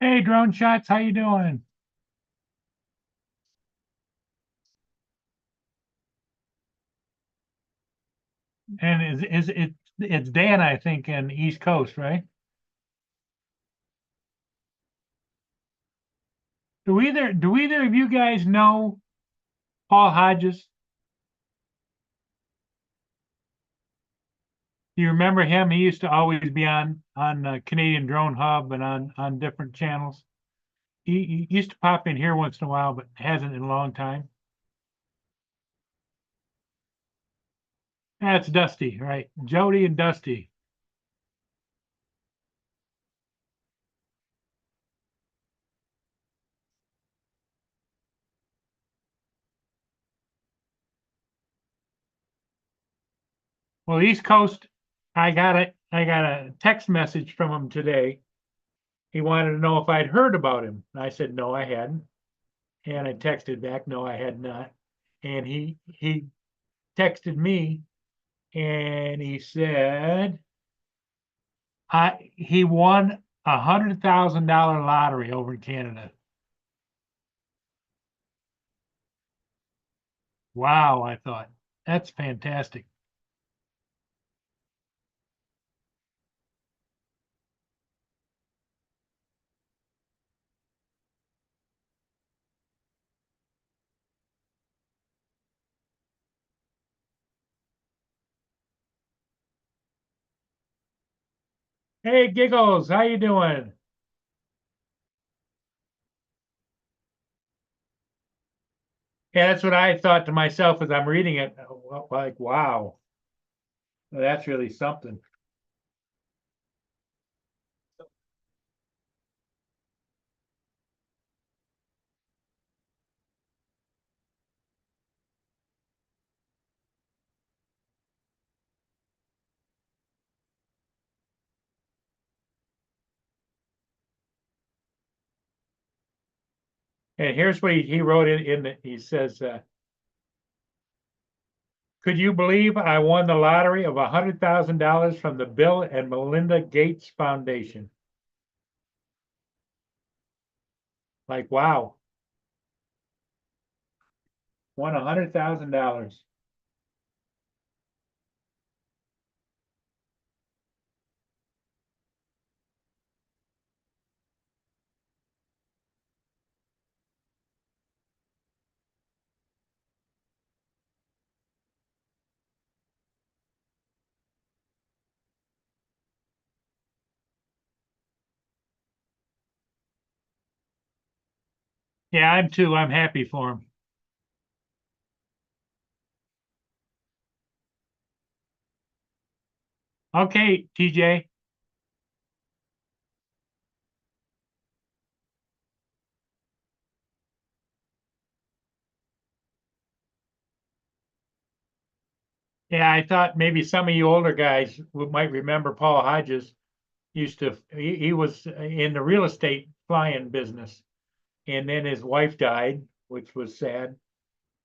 Hey, Drone Shots, how you doing? And it's Dan, I think, in East Coast, right? Do either of you guys know Paul Hodges? Do you remember him? He used to always be on Canadian Drone Hub and on different channels. He used to pop in here once in a while, but hasn't in a long time. That's Dusty, right? Jody and Dusty. Well, East Coast, I got a text message from him today. He wanted to know if I'd heard about him. I said no, I hadn't. And I texted back, no, I had not. And he texted me and he said he won $100,000 lottery over in Canada. Wow, I thought that's fantastic. Hey, Giggles, how you doing? Yeah, that's what I thought to myself as I'm reading it. Like, wow, that's really something. And here's what he wrote he says, could you believe I won the lottery of $100,000 from the Bill and Melinda Gates Foundation? Like, wow, won $100,000. Yeah, I'm too. I'm happy for him. Okay, TJ. Yeah, I thought maybe some of you older guys might remember Paul Hodges used to, he was in the real estate flying business. And then his wife died, which was sad.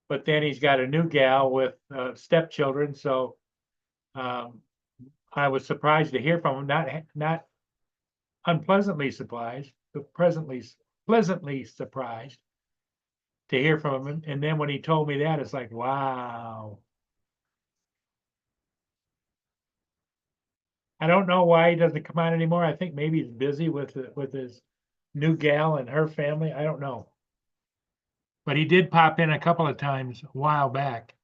But then he's got a new gal with stepchildren. So um, I was surprised to hear from him, not unpleasantly surprised, but pleasantly surprised to hear from him. And then when he told me that, it's like, wow. I don't know why he doesn't come on anymore. I think maybe he's busy with his new gal and her family. I don't know. But he did pop in a couple of times a while back.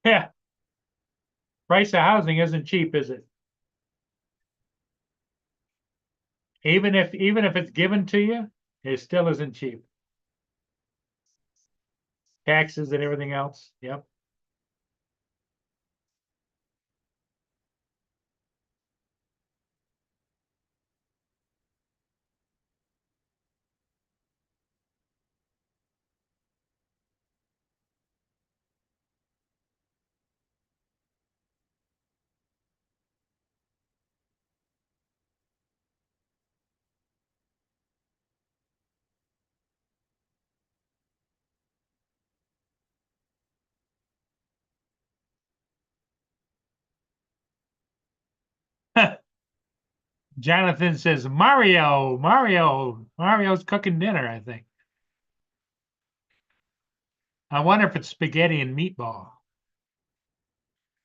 Yeah, price of housing isn't cheap, is it? Even if it's given to you, it still isn't cheap. Taxes and everything else. Yep. Jonathan says, Mario's cooking dinner, I think. I wonder if it's spaghetti and meatball.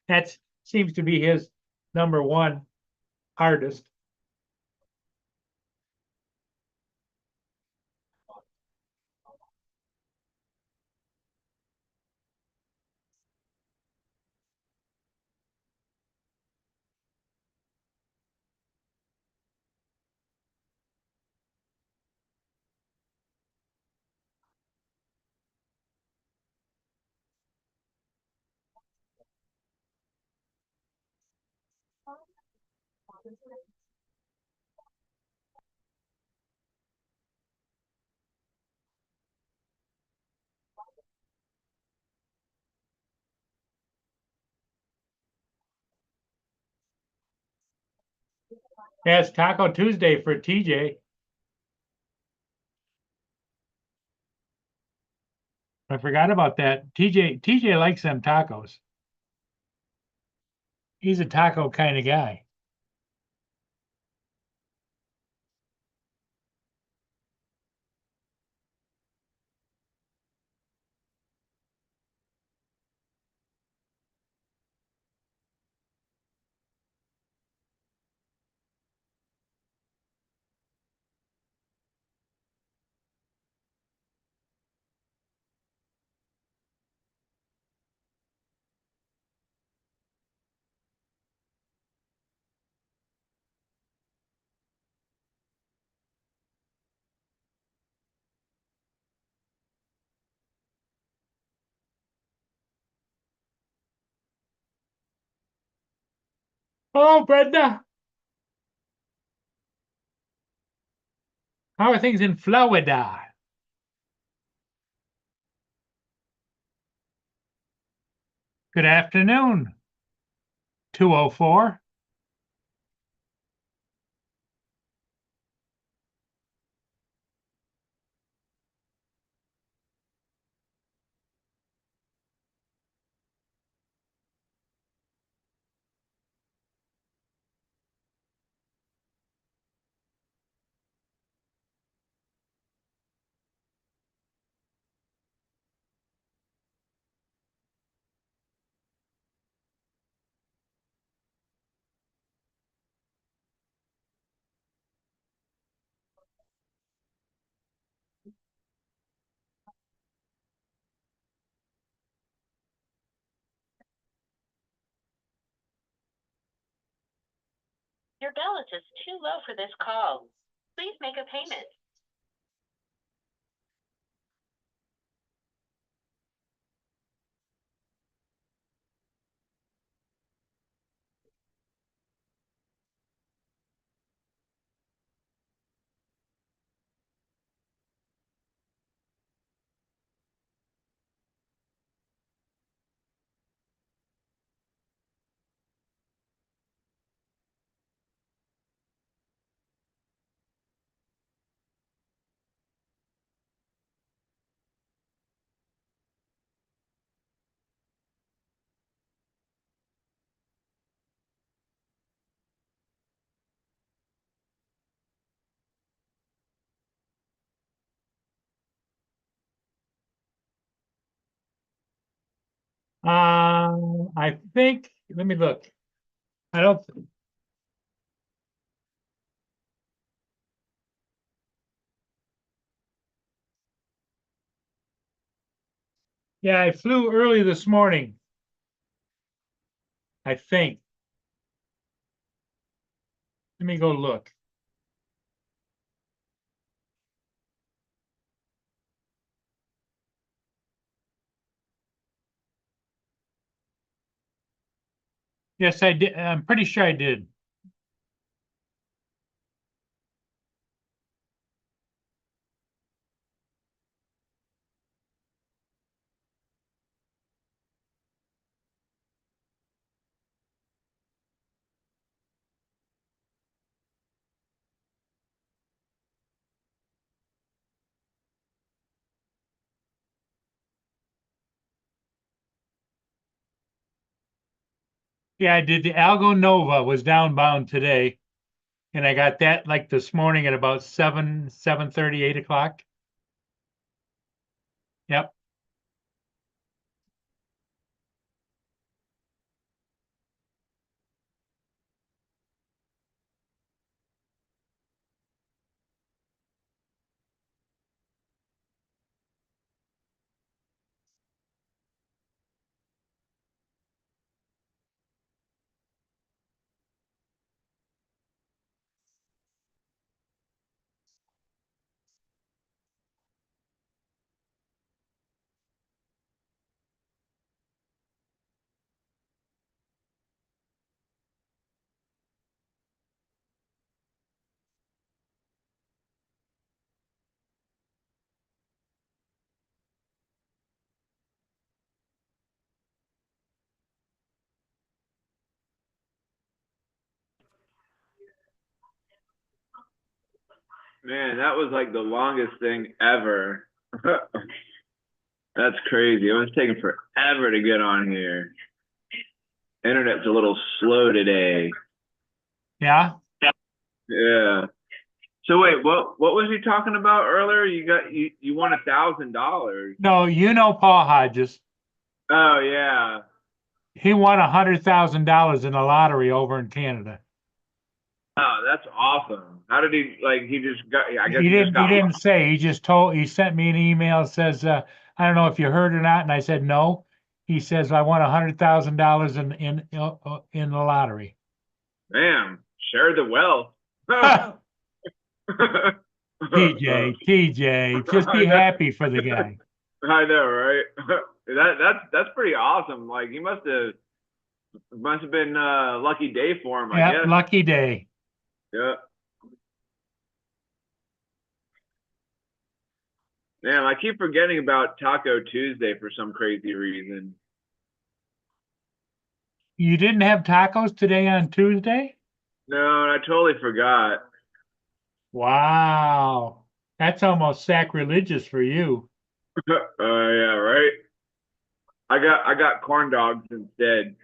That seems to be his number one artist. Yeah, it's Taco Tuesday for TJ. I forgot about that. TJ likes them tacos. He's a taco kind of guy. Oh, Brenda, how are things in Florida? Good afternoon, 204. Your balance is too low for this call. Please make a payment. I think, let me look. I don't, yeah, I flew early this morning, I think. Let me go look. Yes, I did. I'm pretty sure I did. Yeah, I did. The Algo Nova was downbound today. And I got that like this morning at about 7:30, 8 o'clock. Yep. Man, that was like the longest thing ever. That's crazy. It was taking forever to get on here. Internet's a little slow today. Yeah. Yeah. So wait, what was he talking about earlier? You won $1,000. No, you know Paul Hodges. Oh yeah. He won $100,000 in the lottery over in Canada. Oh, that's awesome. How did he like he just got I guess He he just didn't. He got didn't say. He sent me an email. Says, "I don't know if you heard or not." And I said, "No." He says, "I won $100,000 in the lottery." Damn, share the wealth. TJ, just be I know, happy for the guy. I know, right? That's pretty awesome. Like he must have been a lucky day for him, I Yeah, guess. lucky day. Yeah. Damn, I keep forgetting about Taco Tuesday for some crazy reason. You didn't have tacos today on Tuesday? No, I totally forgot. Wow, that's almost sacrilegious for you. Yeah, right. I got corn dogs instead.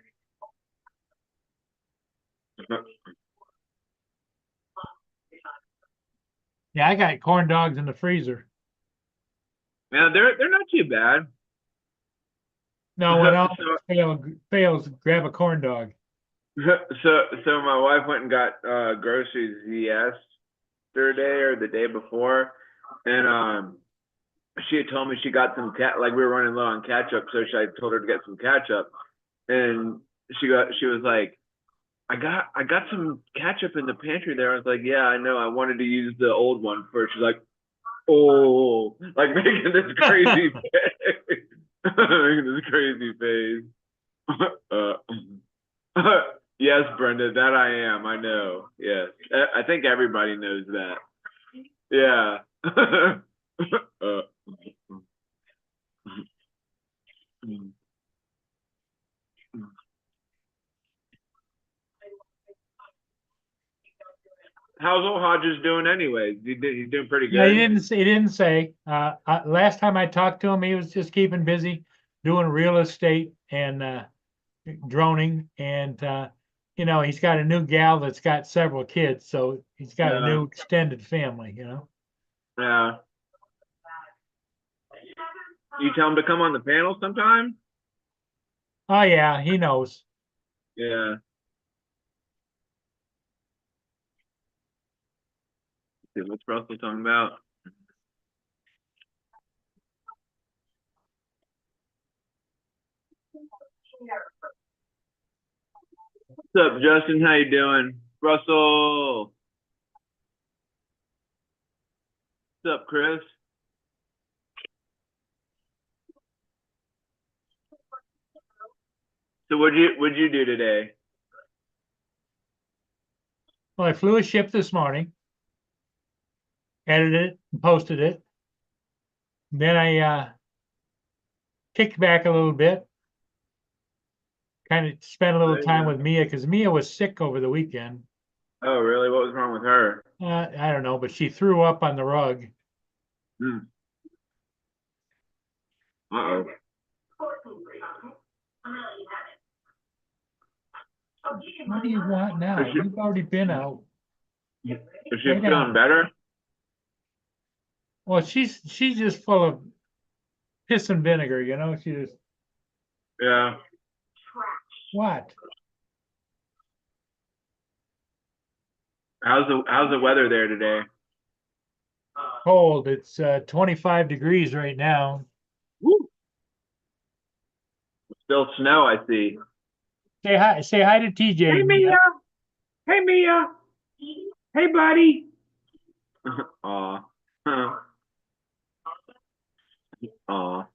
Yeah, I got corn dogs in the freezer. Man, they're not too bad. No, when all So fails, grab a corn dog. so my wife went and got groceries yesterday or the day before, and she had told me she got some cat like we were running low on ketchup, so I told her to get some ketchup, and she was like, I got some ketchup in the pantry there. I was like, yeah, I know. I wanted to use the old one first. She's like, oh, like making this crazy face, making this crazy face. Yes, Brenda, that I am. I know. Yes, I think everybody knows that. Yeah. uh, how's old Hodges doing, anyways? He's doing pretty Yeah, he good. didn't say. He didn't say. Last time I talked to him, he was just keeping busy doing real estate and droning, and he's got a new gal that's got several kids, so he's got a Yeah. new extended family. Yeah. You tell him to come on the panel sometime? Oh yeah, he knows. Yeah. See, what's Russell talking about? What's up, Justin? How you doing? Russell. What's up, Chris? So what'd you do today? Well, I flew a ship this morning, edited it, and posted it. Then I kicked back a little bit, kind of spent a little There you time go. with Mia because Mia was sick over the weekend. Oh, really? What was wrong with her? I don't know, but she threw up on the rug. Hmm. Uh-oh. What do you want now? Is she, You've already been out. Is she Lay down. feeling better? Well, she's just full of piss and vinegar, you know, she just, Yeah. what? How's the weather there today? Cold, it's 25 degrees right now. Woo. Still snow, I see. Say hi to TJ. Hey Mia. Hey Mia. Hey buddy. Aw. Aw.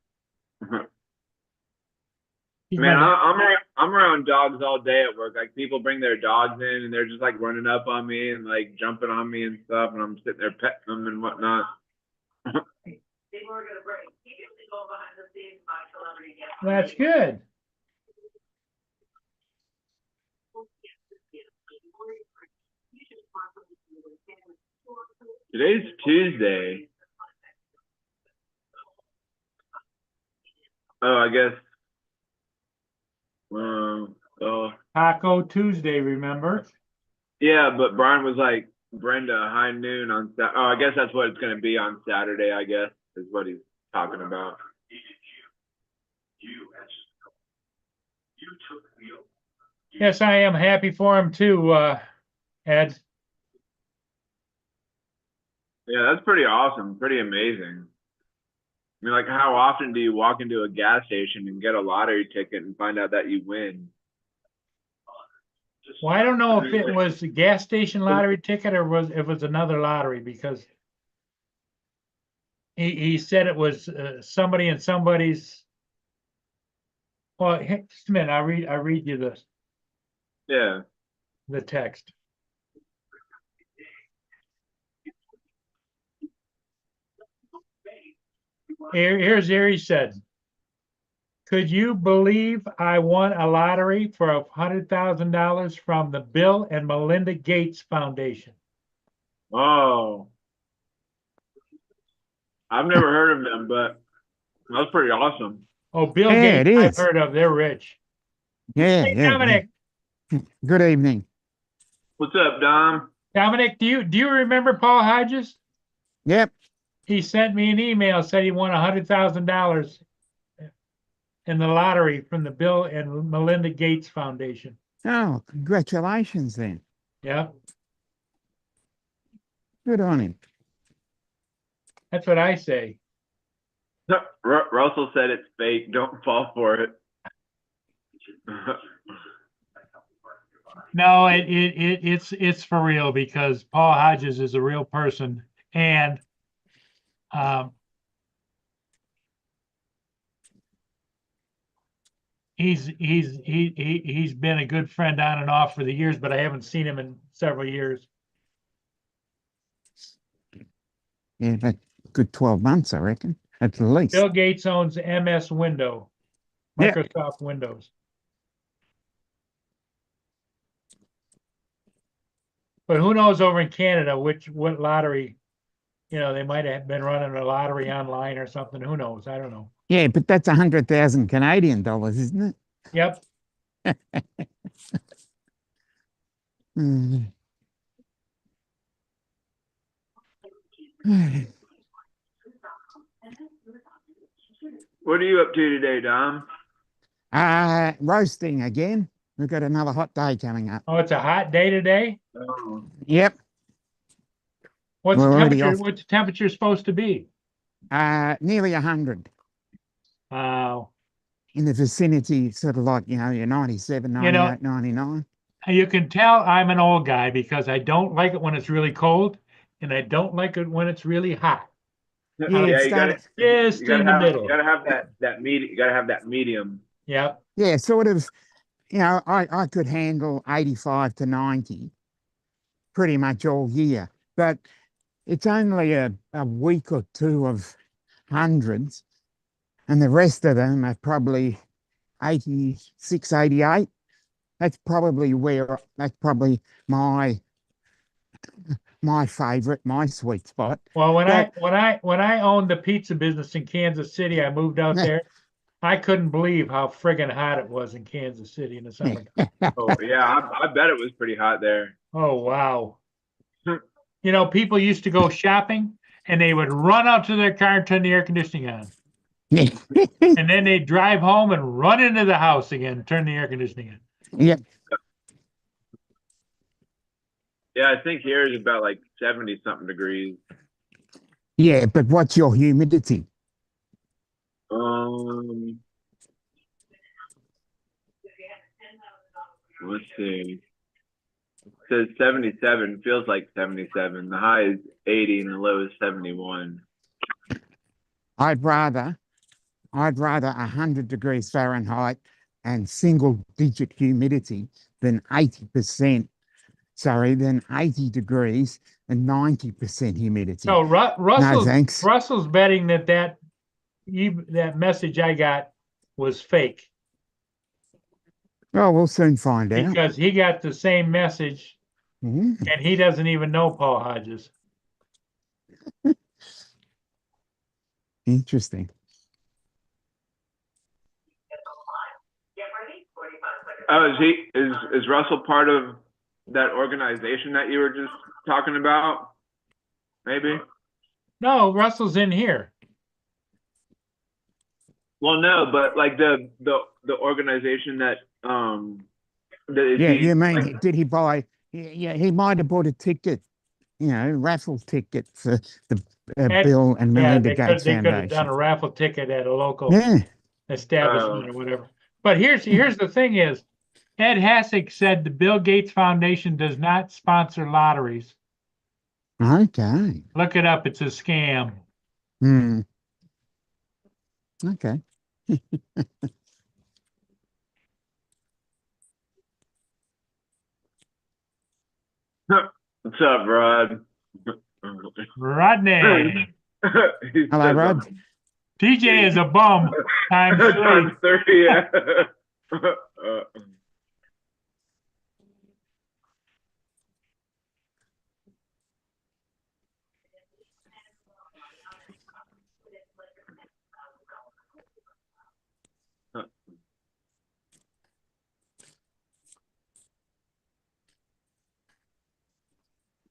He's Man, my- I'm around dogs all day at work. Like people bring their dogs in and they're just like running up on me and like jumping on me and stuff, and I'm sitting there petting them and whatnot. That's good. Today's Tuesday. Oh, I guess. Oh, Taco Tuesday, remember? yeah, but Brian was like Brenda high noon on Sat. Oh, I guess that's what it's gonna be on Saturday. I guess is what he's talking about. Yes, I am happy for him too, Ed. Yeah, that's pretty awesome. Pretty amazing. I mean, like, how often do you walk into a gas station and get a lottery ticket and find out that you win? Well, I don't know if it was a gas station lottery ticket or if it was another lottery, because he said it was somebody in somebody's. Well, just a minute, I read you Yeah. the text. Here's he said, could you believe I won a lottery for $100,000 from the Bill and Melinda Gates Foundation? Oh, I've never heard of them, but that's pretty awesome. Oh, Bill Yeah, Gates, it I've is. heard of, they're rich. Yeah, Hey, yeah, Dominic, yeah. Good evening. What's up, Dom? Dominic, do you remember Paul Hodges? Yep. He sent me an email, said he won $100,000 in the lottery from the Bill and Melinda Gates Foundation. Oh, congratulations then. Yeah, Good on him. that's what I say. Russell said it's fake. Don't fall for it. No, it's for real, because Paul Hodges is a real person, and he's been a good friend on and off for the years, but I haven't seen him in several years. Yeah, but good 12 months, I reckon, at least. Bill Gates owns MS Window, Yeah. Microsoft Windows. But who knows over in Canada what lottery, they might have been running a lottery online or something. Who knows? I don't know. Yeah, but that's 100,000 Canadian dollars, isn't it? Yep. Mm. What are you up to today, Dom? Roasting again. We've got another hot day coming up. Oh, it's a hot day today. Oh. Yep. What's We're the already temperature? off. What's the temperature supposed to be? Nearly 100 Wow. in the vicinity, sort of like, your 97, You know- 98, 99. You can tell I'm an old guy because I don't like it when it's really cold, and I don't like it when it's really hot. Yeah, Yeah, it's you gotta, Just you gotta in the have, middle. you gotta have that medium. You gotta have that medium. Yep. Yeah, sort of, I could handle 85 to 90 pretty much all year, but it's only a week or two of hundreds, and the rest of them are probably 86, 88. That's probably my favorite, my sweet spot. Well, when But- I owned the pizza business in Kansas City, I moved out there. I couldn't believe how friggin' hot it was in Kansas City in the summer. Oh yeah, I bet it was pretty hot there. Oh, wow. You know, people used to go shopping and they would run out to their car and turn the air conditioning on. Yeah. And then they'd drive home and run into the house again, and turn the air conditioning on. Yeah. Yeah, I think here is about like 70 something degrees. Yeah. But what's your humidity? Let's see. It says 77, feels like 77. The high is 80 and the low is 71. I'd rather 100 degrees Fahrenheit and single digit humidity than 80%. Sorry, than 80 degrees and 90% humidity. So No, Russell's thanks. Russell's betting that message I got was fake Well, we'll soon find out. because he got the same message Mhm. and he doesn't even know Paul Hodges. Interesting. Oh, is Russell part of that organization that you were just talking about? Maybe. No, Russell's in here. Well, no, but like the organization that Yeah, you mean like, did he buy? Yeah, he might have bought a ticket, raffle ticket for the Ed- Bill and Yeah, Melinda Gates they could have done Foundation. a raffle ticket at a local Yeah, establishment or whatever. But here's the thing is, Ed Hassick said the Bill Gates Foundation does not sponsor lotteries. okay. Look it up, it's a scam. Hmm. Okay. what's up, Rod? Rodney. He Hello, said Rod. something. TJ is a bum times Times 3. 3, yeah.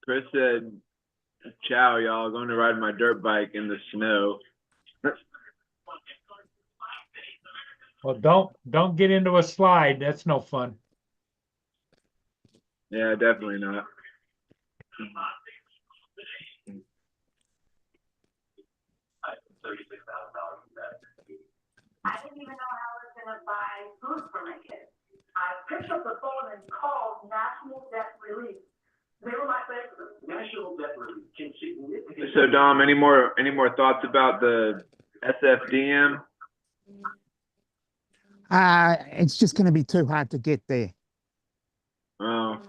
Chris said, "Ciao, y'all. Going to ride my dirt bike in the snow." Well, don't get into a slide. That's no fun. Yeah, definitely not. I didn't even know how I was gonna buy food for my kids. I picked up the phone and called National Debt Relief. They were my favorite. National Debt Relief can significantly. So, Dom, any more thoughts about the SFDM? It's just going to be too hard to get there. Oh,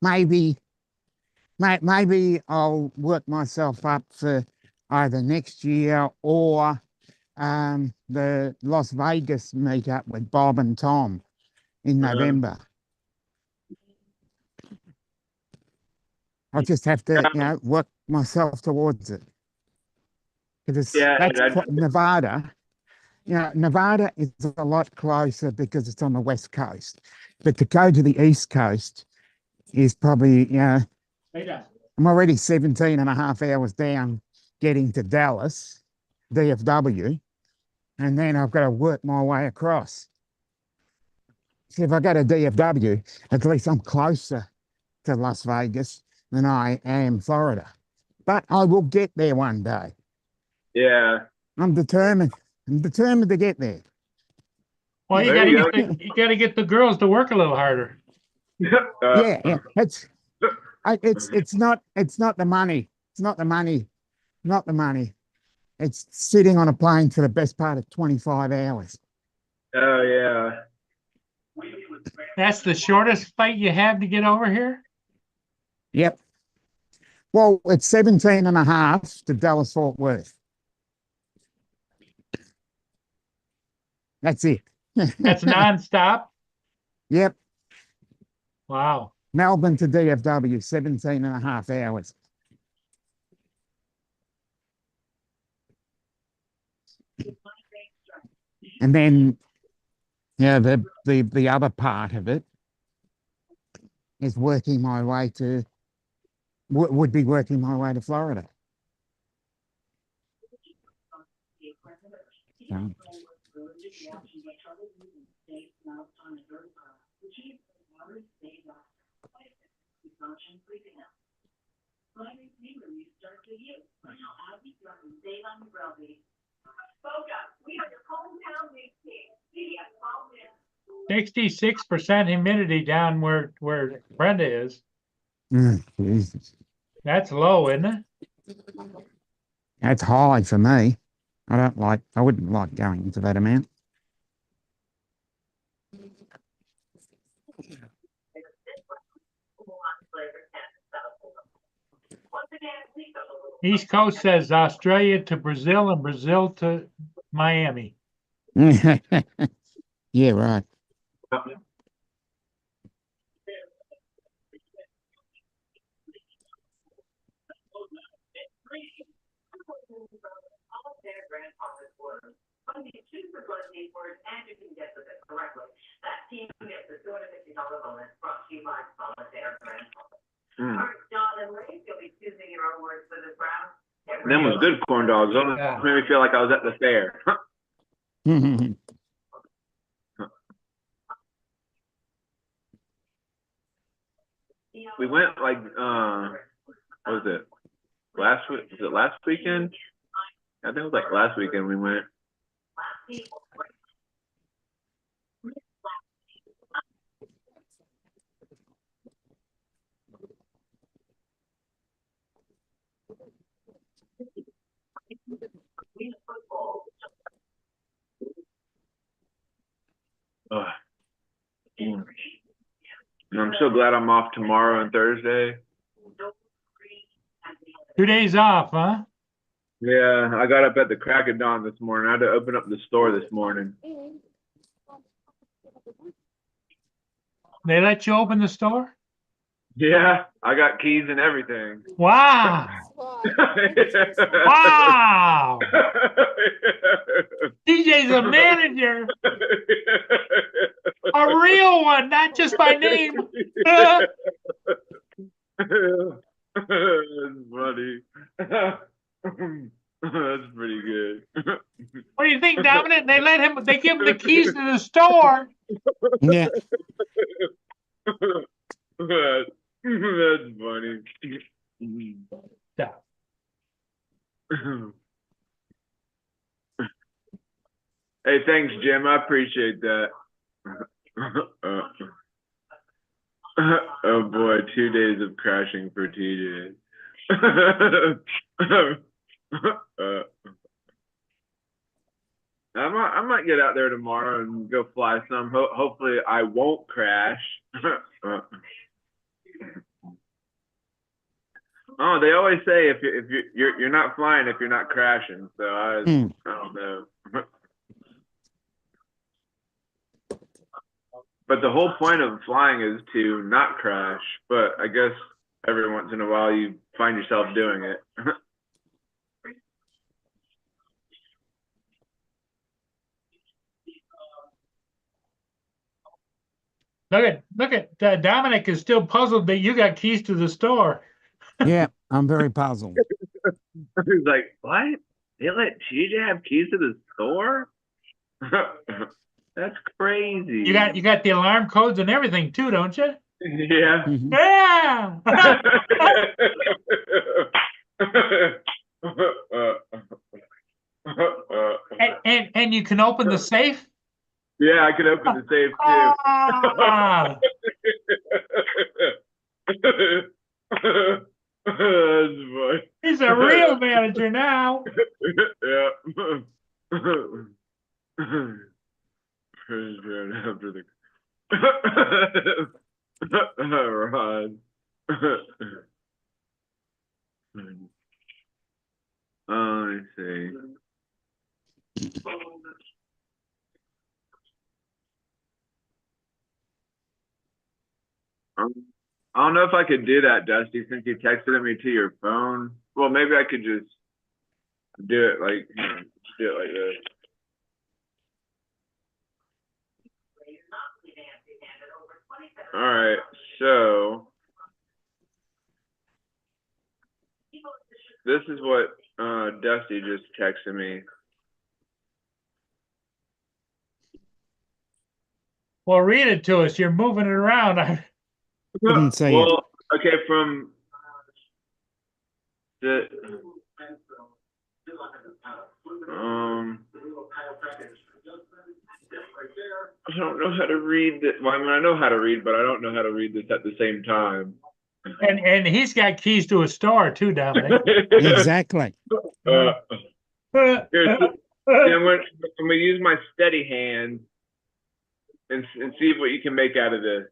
Maybe I'll work myself up for either next year or the Las Vegas meetup with Bob and Tom in November. I'll just have to, work myself towards it. Because Yeah, that's Nevada. Nevada is a lot closer because it's on the West Coast. But to go to the East Coast is probably, I'm already 17 and a half hours down getting to Dallas, DFW, and then I've got to work my way across. So if I go to DFW, at least I'm closer to Las Vegas than I am Florida. But I will get there one day. yeah. I'm determined. I'm determined to get there. Well, you There you got to get the girls to work a little harder. Yeah. It's not the money. It's not the money. Not the money. It's sitting on a plane for the best part of 25 hours. Oh, yeah. That's the shortest flight you have to get over here? Yep. Well, it's 17 and a half to Dallas Fort Worth. That's it. That's nonstop? Yep. Wow. Melbourne to DFW, 17 and a half hours. And then, the other part of it is working my way to would be working my way to Florida. So, We have your hometown media, call in. 66% humidity down where Brenda is. Jesus. That's low, isn't it? That's high for me. I wouldn't like going into that amount. East Coast says Australia to Brazil and Brazil to Miami. Yeah, right. And you can get to it correctly. That team gets a $250 bonus brought to you by Solitaire Grandfather. All right, John and Lee, you'll be choosing your own words for this round. Them was good corn dogs. Almost Yeah. made me feel like I was at the fair. We went like what was it? Last week? Was it last weekend? I think it was like last weekend we went. Ugh. And I'm so glad I'm off tomorrow and Thursday. 2 days off, huh? Yeah, I got up at the crack of dawn this morning. I had to open up the store this morning. They let you open the store? Yeah, I got keys and everything. Wow. Wow. DJ's a manager, a real one, not just by name. That's funny. That's pretty good. What do you think, Dominic? They give him the keys to the store. Yeah. That's funny. Stop. Hey, thanks, Jim. I appreciate that. Oh boy, 2 days of crashing for TJ. I might get out there tomorrow and go fly some. Hopefully, I won't crash. Oh, they always say if you're not flying if you're not crashing. So I don't know. But the whole point of flying is to not crash. But I guess every once in a while you find yourself doing it. Look at Dominic is still puzzled that you got keys to the store. Yeah, I'm very puzzled. He's like, what? They let TJ have keys to the store? That's crazy. You got the alarm codes and everything too, don't you? Yeah. Mhm. Yeah. and you can open the safe. Yeah, I can open the safe Ah. too. That's funny. He's a real manager now. Yeah. Right after the Rod. Oh, I see. I don't know if I could do that, Dusty, since you texted me to your phone. Well, maybe I could just do it like this. All right, so this is what Dusty just texted me. Well, read it to us. You're moving it around. Couldn't see it. Well, okay, from the I don't know how to read this. Well, I mean, I know how to read, but I don't know how to read this at the same time. And he's got keys to a store too, Dominic. Exactly. Here, I'm gonna use my steady hand and see what you can make out of this.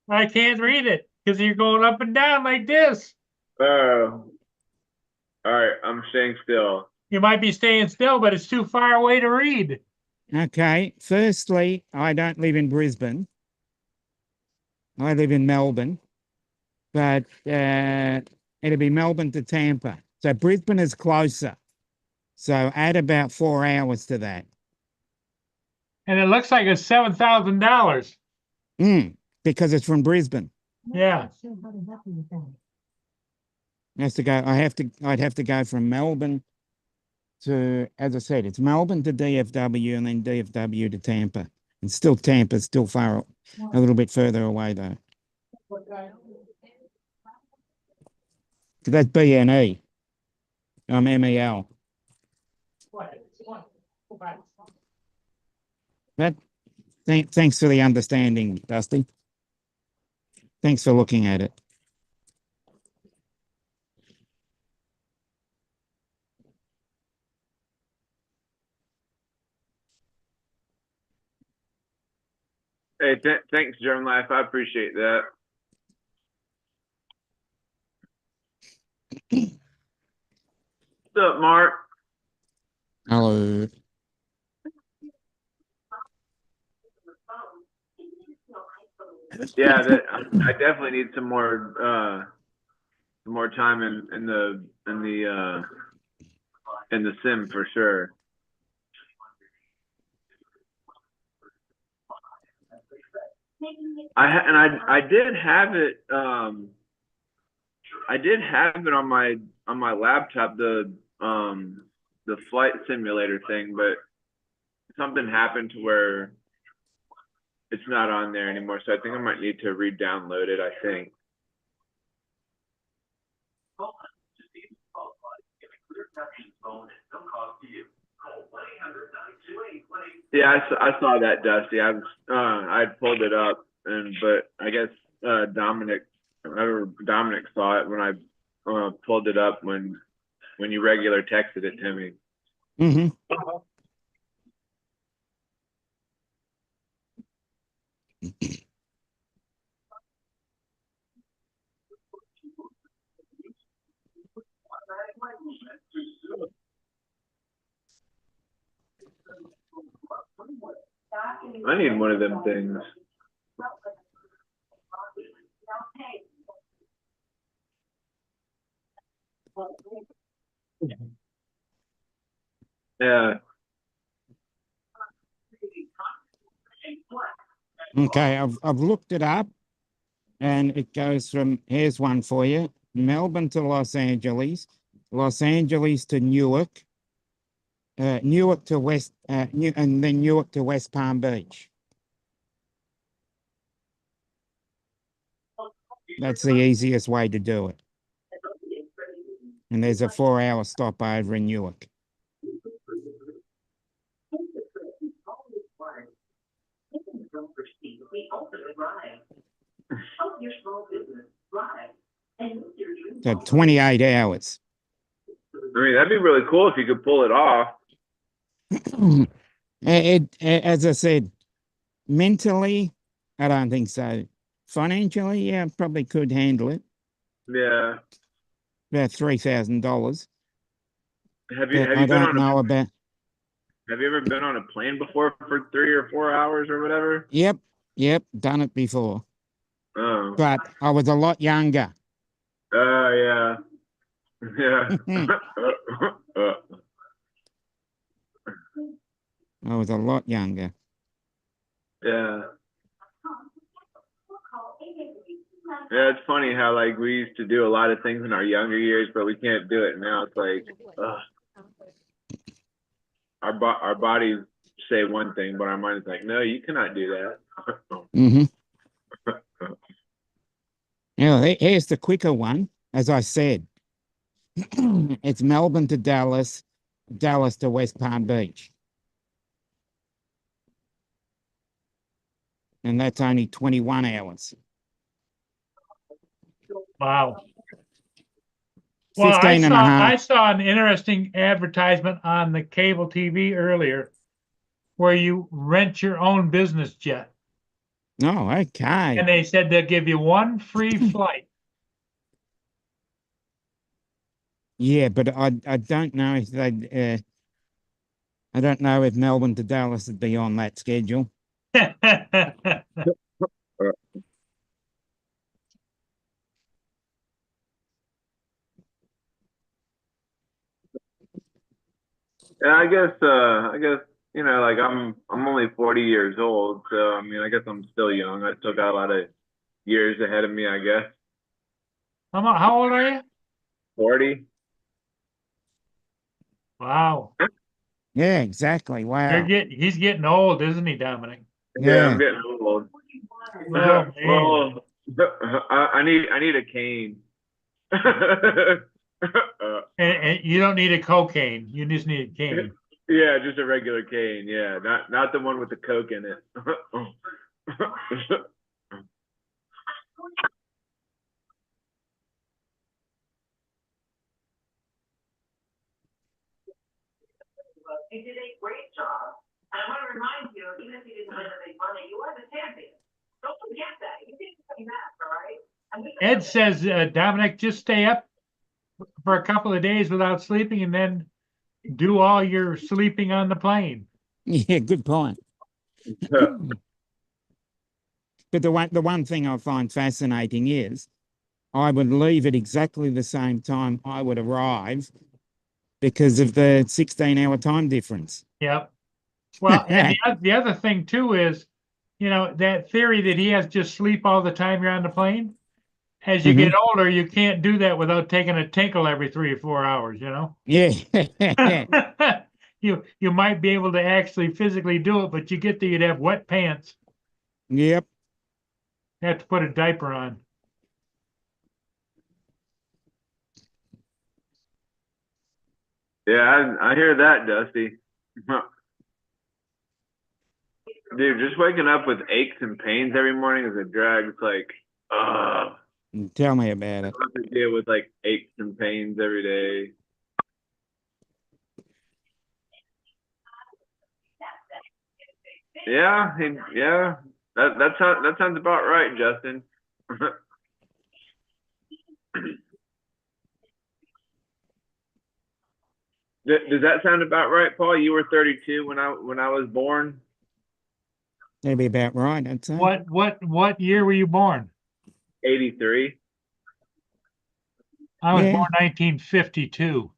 I can't read it because you're going up and down like this. Oh, all right. I'm staying still. You might be staying still, but it's too far away to read. Okay. Firstly, I don't live in Brisbane. I live in Melbourne, but it'll be Melbourne to Tampa. So Brisbane is closer. So add about 4 hours to that. And it looks like it's $7,000. Because it's from Brisbane. Yeah. Has to go. I'd have to go from Melbourne to, as I said, it's Melbourne to DFW and then DFW to Tampa. And still Tampa's still far, a little bit further away though. So that's BNE. I'm MEL. But thanks for the understanding, Dusty. Thanks for looking at it. Hey, thanks, German Life. I appreciate that. What's up, Mark? Hello. Yeah, I definitely need some more time in the sim for sure. I did have it. I did have it on my laptop, the flight simulator thing, but something happened to where it's not on there anymore. So I think I might need to re-download it. I think. Yeah, I saw that, Dusty. I pulled it up, but I guess Dominic saw it when I pulled it up when you regular texted it to me. Mm-hmm. I need one of them things. Yeah. Okay, I've looked it up, and it goes from, here's one for you: Melbourne to Los Angeles, Los Angeles to Newark, Newark to West, and then Newark to West Palm Beach. That's the easiest way to do it. And there's a 4-hour stopover in Newark. So 28 hours. I mean, that'd be really cool if you could pull it off. As I said, mentally, I don't think so. Financially, yeah, probably could handle it. Yeah. About $3,000. Have you I don't know about. Have you ever been on a plane before for 3 or 4 hours or whatever? Yep, done it before. Oh. But I was a lot younger. Yeah. Yeah. I was a lot younger. Yeah. Yeah, it's funny how like we used to do a lot of things in our younger years, but we can't do it now. It's like, ugh. Our bodies say one thing, but our mind is like, no, you cannot do that. Mm-hmm. Now, here's the quicker one. As I said, it's Melbourne to Dallas, Dallas to West Palm Beach. And that's only 21 hours. Wow. Well, 15 and a I half. saw an interesting advertisement on the cable TV earlier where you rent your own business jet. Oh, okay. And they said they'll give you one free flight. Yeah, but I don't know if they I don't know if Melbourne to Dallas would be on that schedule. Yeah, I guess, you know, like I'm only 40 years old, so I mean, I guess I'm still young. I still got a lot of years ahead of me, I guess. How old are you? 40. Wow. Yeah, exactly. Wow. He's getting old, isn't he, Dominic? Yeah, I'm Yeah. getting old. Oh, man. Well, I need a cane. And you don't need a cocaine. You just need a cane. Yeah, just a regular cane. Yeah, not the one with the Coke in it. You did a great job. And I want to remind you, even if you didn't win the big money, you are the champion. Don't forget that. You didn't come back, all right? And we- Ed says, Dominic, just stay up for a couple of days without sleeping and then do all your sleeping on the plane. Yeah, good point. But the one thing I find fascinating is I would leave at exactly the same time I would arrive because of the 16-hour time difference. Yep. Well, and the other thing too is, you know, that theory that he has just sleep all the time you're on the plane. As you get older, you can't do that without taking a tinkle every 3 or 4 hours, you know? Yeah. You might be able to actually physically do it, but you get there, you'd have wet pants. Yep. You have to put a diaper on. Yeah, I hear that, Dusty. Dude, just waking up with aches and pains every morning is a drag. It's like, Tell me about it. I have to deal with like aches and pains every day. Yeah, yeah, that sounds about right, Justin. Does that sound about right, Paul? You were 32 when I was born. That'd be about right, I'd say. What year were you born? 83. I was Yeah. born 1952.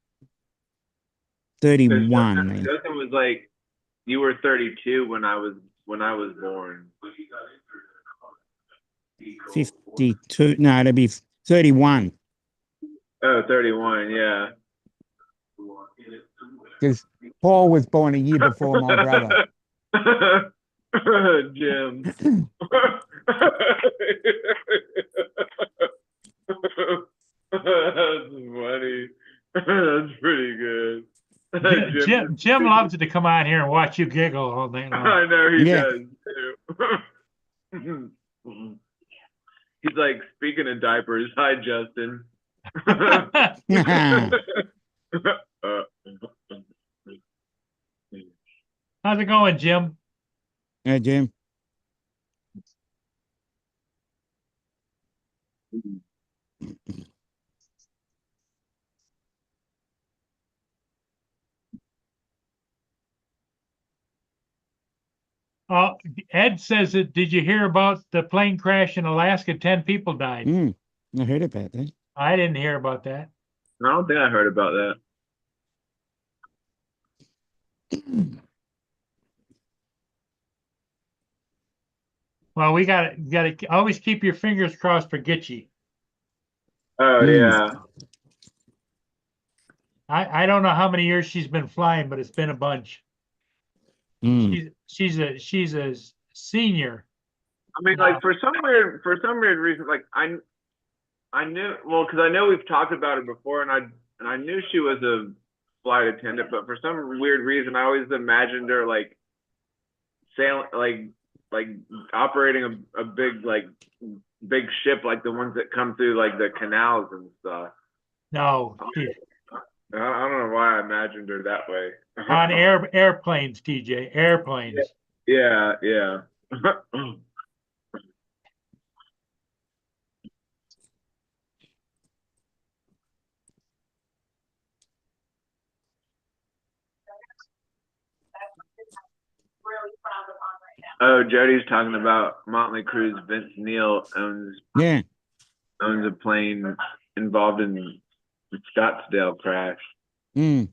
31 then. Justin was like, you were 32 when I was born. 52. No, it'd be 31. Oh, 31, yeah. Because Paul was born a year before my brother. Jim. That's funny. That's pretty good. Jim loves to come on here and watch you giggle all day long. I know he Yeah. does too. He's like, speaking of diapers, hi Justin. How's it going, Jim? Yeah, Jim. Ed says that, did you hear about the plane crash in Alaska? 10 people died. I heard about that. I didn't hear about that. I don't think I heard about that. Well, we gotta always keep your fingers crossed for Gitchy. Oh Mm. yeah. I don't know how many years she's been flying, but it's been a bunch. Mm. She's a senior. I mean, like for some weird reason, like I knew, well, because I know we've talked about it before, and I knew she was a flight attendant, but for some weird reason, I always imagined her like sailing, like operating a big ship, like the ones that come through like the canals and stuff. No, I don't know why I imagined her that way. on airplanes, TJ, airplanes. Yeah, yeah. Really frowned upon right now. Oh, Jody's talking about Motley Crue's Vince Neil Yeah. owns a plane involved in the Scottsdale crash. Mm.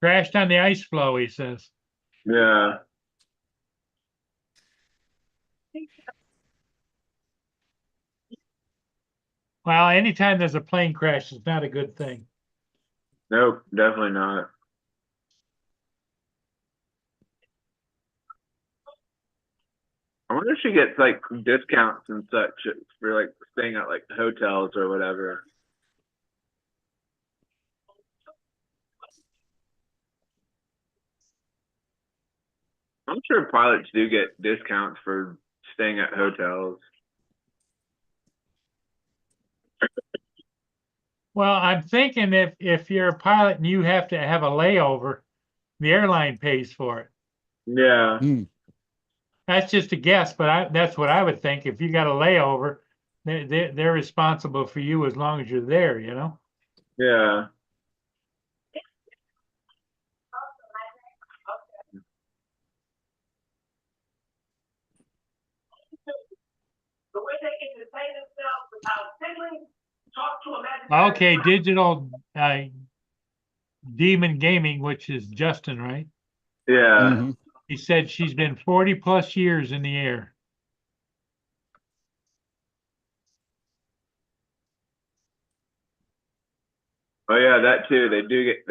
Crashed on the ice floe, he says. Yeah. Well, anytime there's a plane crash, it's not a good thing. Nope, definitely not. I wonder if she gets like discounts and such for like staying at like hotels or whatever. I'm sure pilots do get discounts for staying at hotels. Well, I'm thinking if you're a pilot and you have to have a layover, the airline pays for it. Yeah. Mm. That's just a guess, but that's what I would think. If you got a layover, they're responsible for you as long as you're there, you know? Yeah. The way they entertain themselves without siblings, talk to them. Okay, Digital Demon Gaming, which is Justin, right? Yeah. Mhm. He said she's been 40 plus years in the air. Oh yeah, that too. They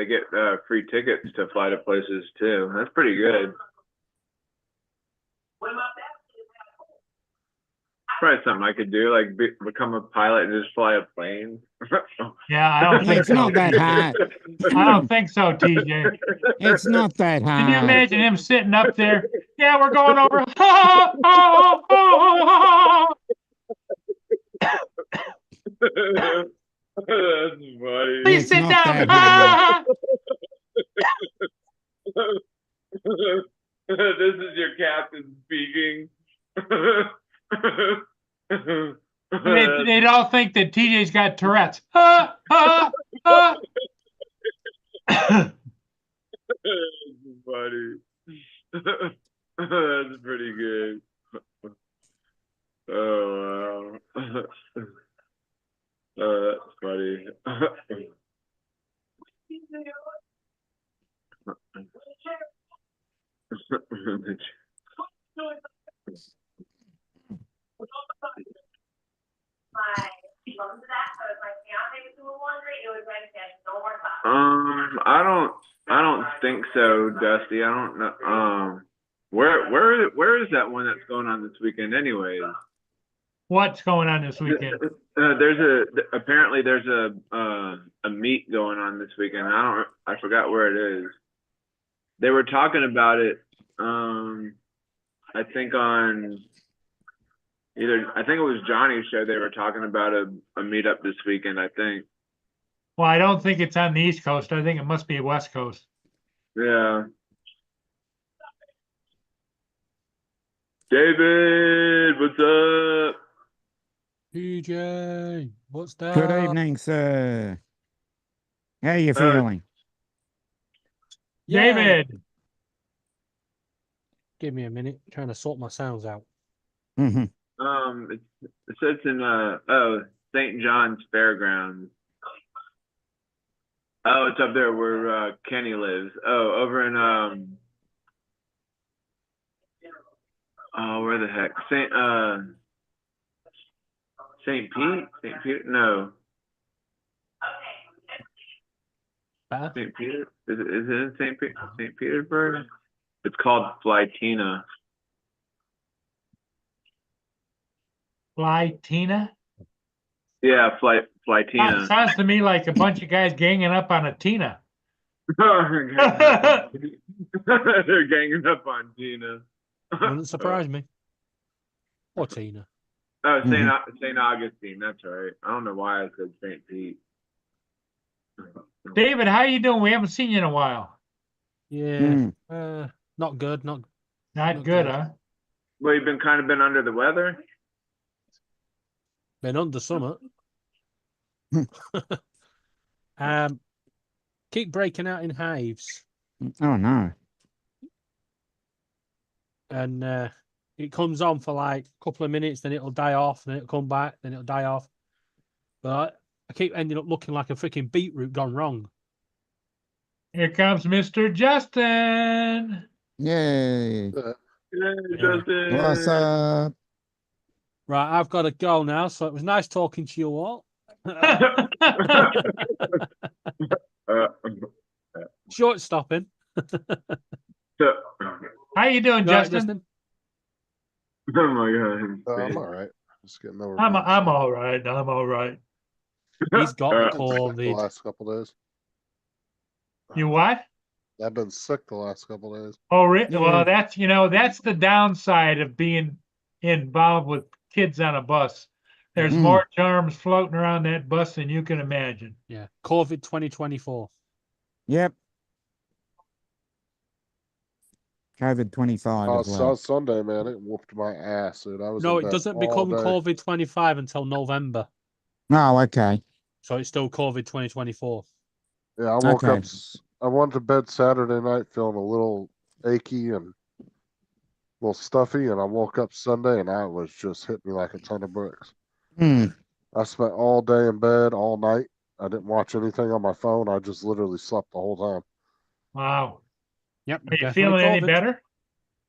get free tickets to fly to places too. That's pretty good. When my family is at home, Probably something I could do, like become a pilot and just fly a plane. Yeah, I don't think It's so. not that hard. I don't think so, TJ. It's not that Can you hard. imagine him sitting up there? Yeah, we're going over. That's funny. Please It's sit not down. that hard. This is your captain speaking. They'd all think that TJ's got Tourette's. That's funny. That's pretty good. Oh wow. Oh, that's funny. my fiance was doing laundry, it was like that, no more time. I don't think so, Dusty. I don't know. Where is that one that's going on this weekend, anyways? What's going on this weekend? Apparently there's a meet going on this weekend. I forgot where it is. They were talking about it. I think it was Johnny's show. They were talking about a meetup this weekend, I think. Well, I don't think it's on the East Coast. I think it must be West Coast. Yeah. David, what's up? PJ, what's that? Good evening, sir. How you feeling? Yeah, David, give me a minute, trying to sort my sounds out. Hmm. It says in St. John's Fairgrounds. Oh, it's up there where Kenny lives. Oh, over in Oh, where the heck? St. Pete? St. Peter? No. Better? St. Peter? Is it in St. Petersburg? It's called Flytina. Fly Tina? Yeah, Flytina. Sounds to me like a bunch of guys ganging up on a Tina. They're ganging up on Tina. Wouldn't surprise me. Or Tina. Oh, Mhm. St. Augustine. That's right. I don't know why I said St. Pete. David, how you doing? We haven't seen you in a while. Yeah. Mm. Not good. Not Not Not good, good. huh? Well, you've been under the weather. been under summer. Keep breaking out in hives, Oh no. and it comes on for like a couple of minutes, then it'll die off, then it'll come back, then it'll die off. But I keep ending up looking like a freaking beetroot gone wrong. Here comes Mr. Justin. Yay. Hey, Yeah. Justin. What's up? Right, I've got to go now. So it was nice talking to you all. Short stopping. So, How you doing, Right, Justin? oh my God. I'm all right. Just getting over. I'm being all right. I'm all right. He's got the sick. I've been sick the COVID. last couple days. You what? I've been sick the last couple days. Oh, Yeah. well, that's the downside of being involved with kids on a bus. There's Mm. more germs floating around that bus than you can imagine. Yeah, COVID 2024. Yep. COVID 25 as well. Sunday, man, it whooped my ass, dude. I was No, in it bed doesn't all become day. COVID 25 until November. Oh, okay. So it's still COVID 2024. Yeah, I woke Okay. up. I went to bed Saturday night feeling a little achy and a little stuffy, and I woke up Sunday and I was just hit me like a ton of bricks. Mm. I spent all day in bed, all night. I didn't watch anything on my phone. I just literally slept the whole time. Wow. Yep. Are you definitely feeling any COVID. better?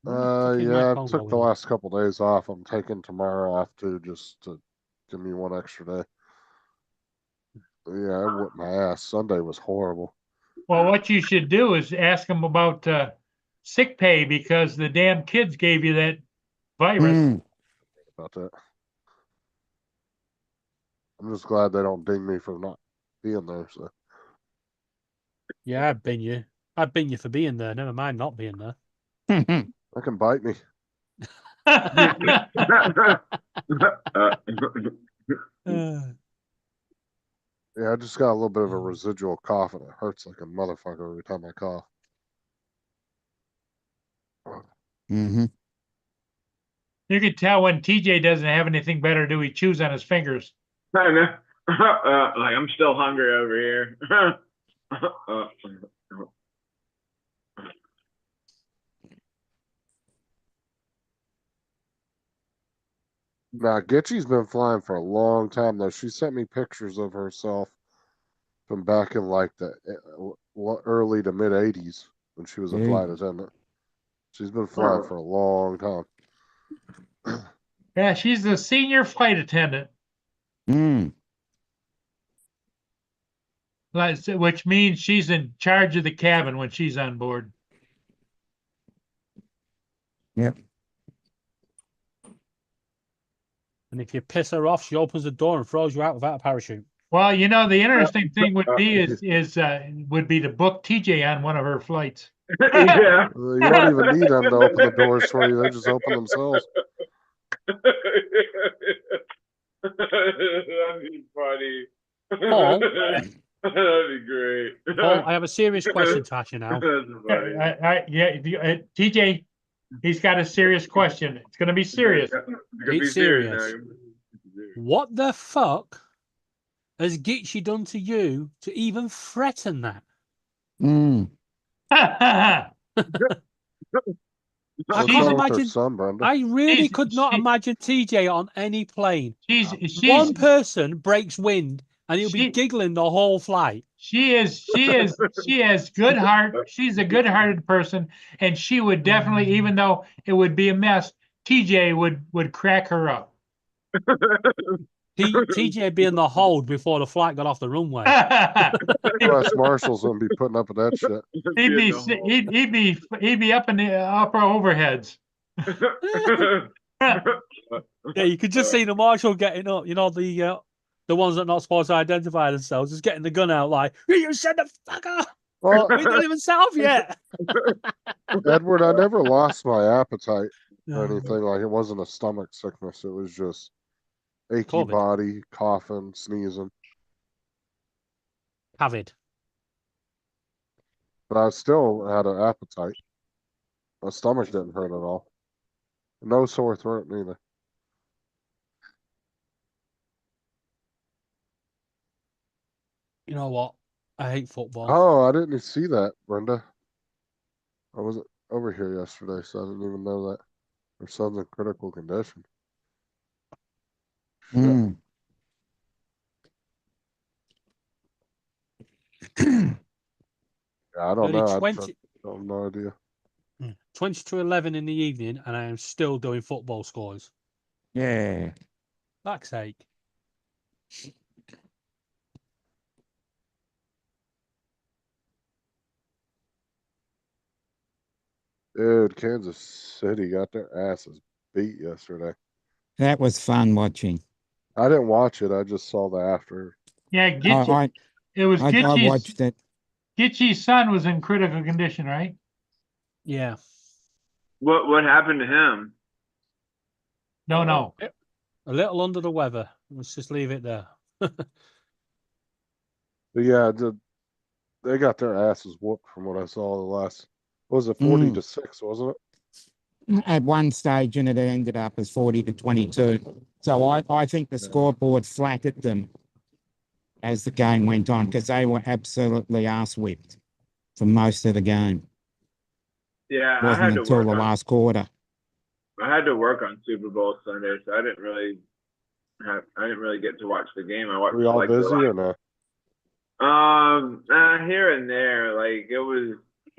Fucking my Yeah, I phone took the going off. last couple days off. I'm taking tomorrow off too, just to give me one extra day. Yeah, it whooped my ass. Sunday was horrible. Well, what you should do is ask them about sick pay because the damn kids gave you that virus. Mm. About that. I'm just glad they don't ding me for not being there. So Yeah, I've been you. I've been you for being there. Never mind not being there. they can bite me. Yeah, I just got a little bit of a residual cough, and it hurts like a motherfucker every time I cough. Mm-hmm. You could tell when TJ doesn't have anything better to do, he chews on his fingers. I know. Like I'm still hungry over here. Now, Gitchy's been flying for a long time, though. She sent me pictures of herself from back in like the early to mid 80s when she was a Yeah. flight attendant. She's been flying for a long time. Yeah, she's the senior flight attendant, Mm. which means she's in charge of the cabin when she's on board. Yep. And if you piss her off, she opens the door and throws you out without a parachute. Well, the interesting thing would be would be to book TJ on one of her flights. Yeah. You don't even need them to open the doors for you. They just open themselves. That'd be funny. Paul? That'd be great. Paul, I have a serious question to ask you now. That's funny. TJ, he's got a serious question. It's going to be serious. Be It's serious. What the fuck has Gitchy done to you to even threaten that? Mm. I What's can't wrong with her imagine. son, Brenda? I really She's- could not she- imagine TJ on any plane. she's One person breaks wind and he'll be She- giggling the whole flight. she has good heart. She's a good-hearted person, and she would definitely, even though it would be a mess, TJ would crack her up. TJ be in the hold before the flight got off the runway. U.S. Marshals wouldn't be putting up with that shit. He'd be up in the upper overheads. Yeah, you could just see the marshal getting up. You know, the ones that are not supposed to identify themselves, just getting the gun out like, you shut the fuck up. Well, We don't even set off yet. Edward, I never lost my appetite or anything. Like, it wasn't a stomach sickness. It was just achy COVID. body, coughing, sneezing. Avid. But I still had an appetite. My stomach didn't hurt at all. No sore throat neither. You know what? I hate football. Oh, I didn't see that, Brenda. I wasn't over here yesterday, so I didn't even know that. Her son's in critical condition. Mm. Yeah, I don't Only know. I 20 have no idea. 20 to 11 in the evening, and I am still doing football scores. Yeah. Fuck's sake. Dude, Kansas City got their asses beat yesterday. That was fun watching. I didn't watch it. I just saw the after. Yeah, it was I watched it. Gitchy's son was in critical condition, right? Yeah. What happened to him? No. A little under the weather. Let's just leave it there. But yeah, they got their asses whooped from what I saw the last. What was it 40 to 6, wasn't it? At one stage, and it ended up as 40 to 22. So I think the scoreboard flattered them as the game went on because they were absolutely ass whipped for most of the game. Yeah, It wasn't until the last quarter. I had to work on Super Bowl Sunday, so I didn't really get to watch the game. I watched. Were you all busy or no? Here and there. Like, it was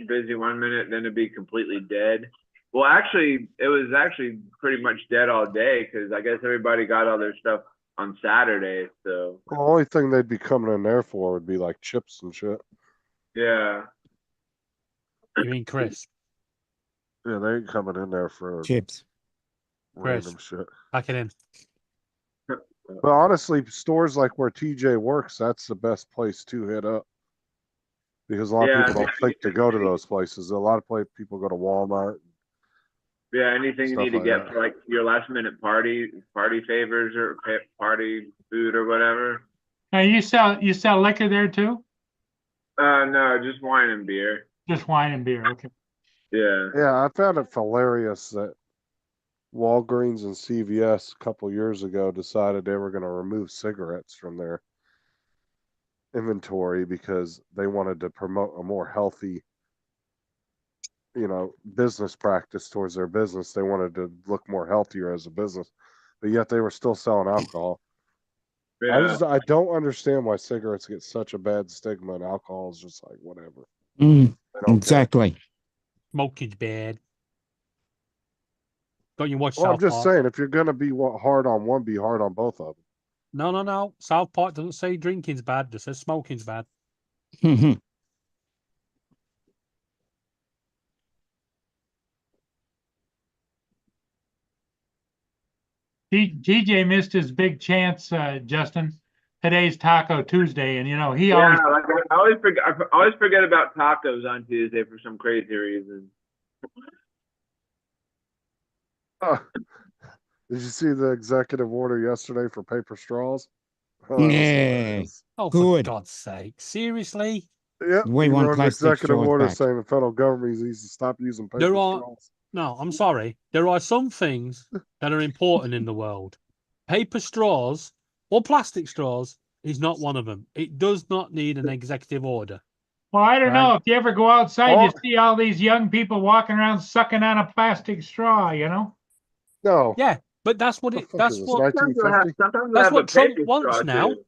busy one minute, then it'd be completely dead. Well, actually, it was actually pretty much dead all day because I guess everybody got all their stuff on Saturday. So The only thing they'd be coming in there for would be like chips and shit. yeah, You mean Chris? Yeah, they ain't coming in there for Chips. random shit. Pack it in. But honestly, stores like where TJ works, that's the best place to hit up. Because a lot of people don't think to go to those places. A lot of people go to Walmart. yeah. Anything you Stuff need to like get that. for like your last minute party favors or party food or whatever. Now you sell liquor there too? No, just wine and beer. Just wine and beer. Okay. Yeah. Yeah, I found it hilarious that Walgreens and CVS a couple years ago decided they were going to remove cigarettes from their inventory because they wanted to promote a more healthy, business practice towards their business. They wanted to look more healthier as a business, but yet they were still selling alcohol. Yeah. I don't understand why cigarettes get such a bad stigma and alcohol is just like whatever. Mm, They don't care. exactly. Smoking's bad. Don't you watch Well, I'm South just Park? saying, if you're going to be hard on one, be hard on both of them. No. South Park doesn't say drinking's bad. It says smoking's bad. TJ missed his big chance, Justin. Today's Taco Tuesday, and he Yeah, always like I always forget about tacos on Tuesday for some crazy reason. Did you see the executive order yesterday for paper straws? Oh, that was Yeah. hilarious. Oh, Good. for God's sake. Seriously? Yep. We he want wrote an plastic executive straws order back. saying the federal government needs to stop using paper There are- straws. No, I'm sorry. There are some things that are important in the world. Paper straws or plastic straws is not one of them. It does not need an executive order. Well, I don't know. Right. If you ever go outside, you Oh. see all these young people walking around sucking on a plastic straw, No. Yeah, but that's what What it. the fuck That's is this, what. 1950? Sometimes That's have what a Trump paper wants straw, now. too.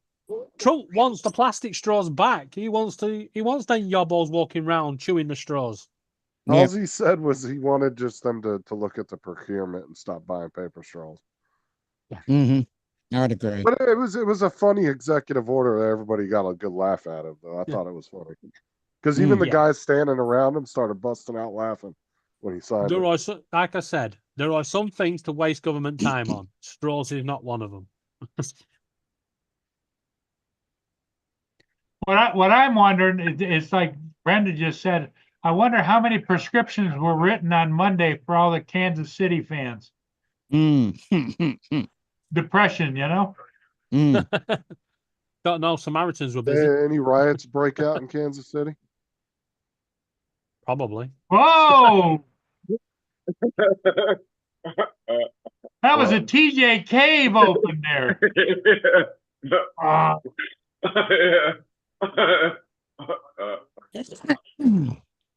Trump wants the plastic straws back. He wants them yobbos walking around chewing the straws. Yeah. All he said was he wanted just them to look at the procurement and stop buying paper straws. I'd agree. But it was a funny executive order that everybody got a good laugh out of, though. I thought it was funny. Because even the Yeah. guys standing around him started busting out laughing when he signed There it. are, like I said, there are some things to waste government time on. Straws is not one of them. What I'm wondering is like Brenda just said, I wonder how many prescriptions were written on Monday for all the Kansas City fans. Mm. Depression, you know? Don't know. Samaritans were busy. Any riots break out in Kansas City? Probably. Whoa! That was a Well. TJ Cave open there.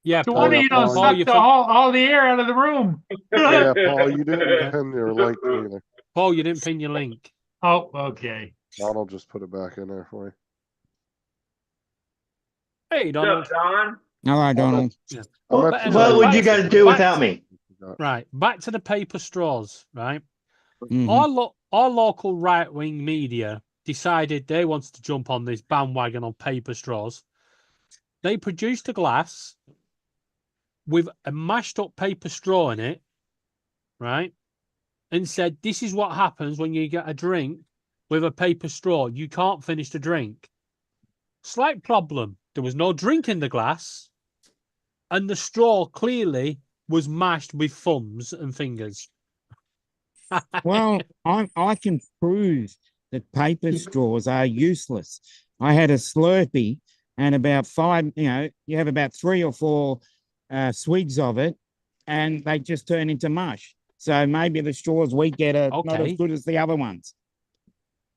Yeah, So Paul. wonder you don't Paul, suck you all the air out of the room. Yeah, Paul, you didn't pin your link either. Paul, you didn't pin your link. Oh, okay. Donald just put it back in there for you. Hey, Donald. Don? Hello, Donald. I'm Well, at but the- anyway, What would you back- guys do back- without me? Right. Back to the paper straws, right? Mhm. Our local right-wing media decided they wanted to jump on this bandwagon on paper straws. They produced a glass with a mashed up paper straw in it, right? And said, this is what happens when you get a drink with a paper straw. You can't finish the drink. Slight problem. There was no drink in the glass, and the straw clearly was mashed with thumbs and fingers. Well, I can prove that paper straws are useless. I had a Slurpee and about 5, you have about 3 or 4 swigs of it, and they just turn into mush. So maybe the straws we get are not as Okay. good as the other ones.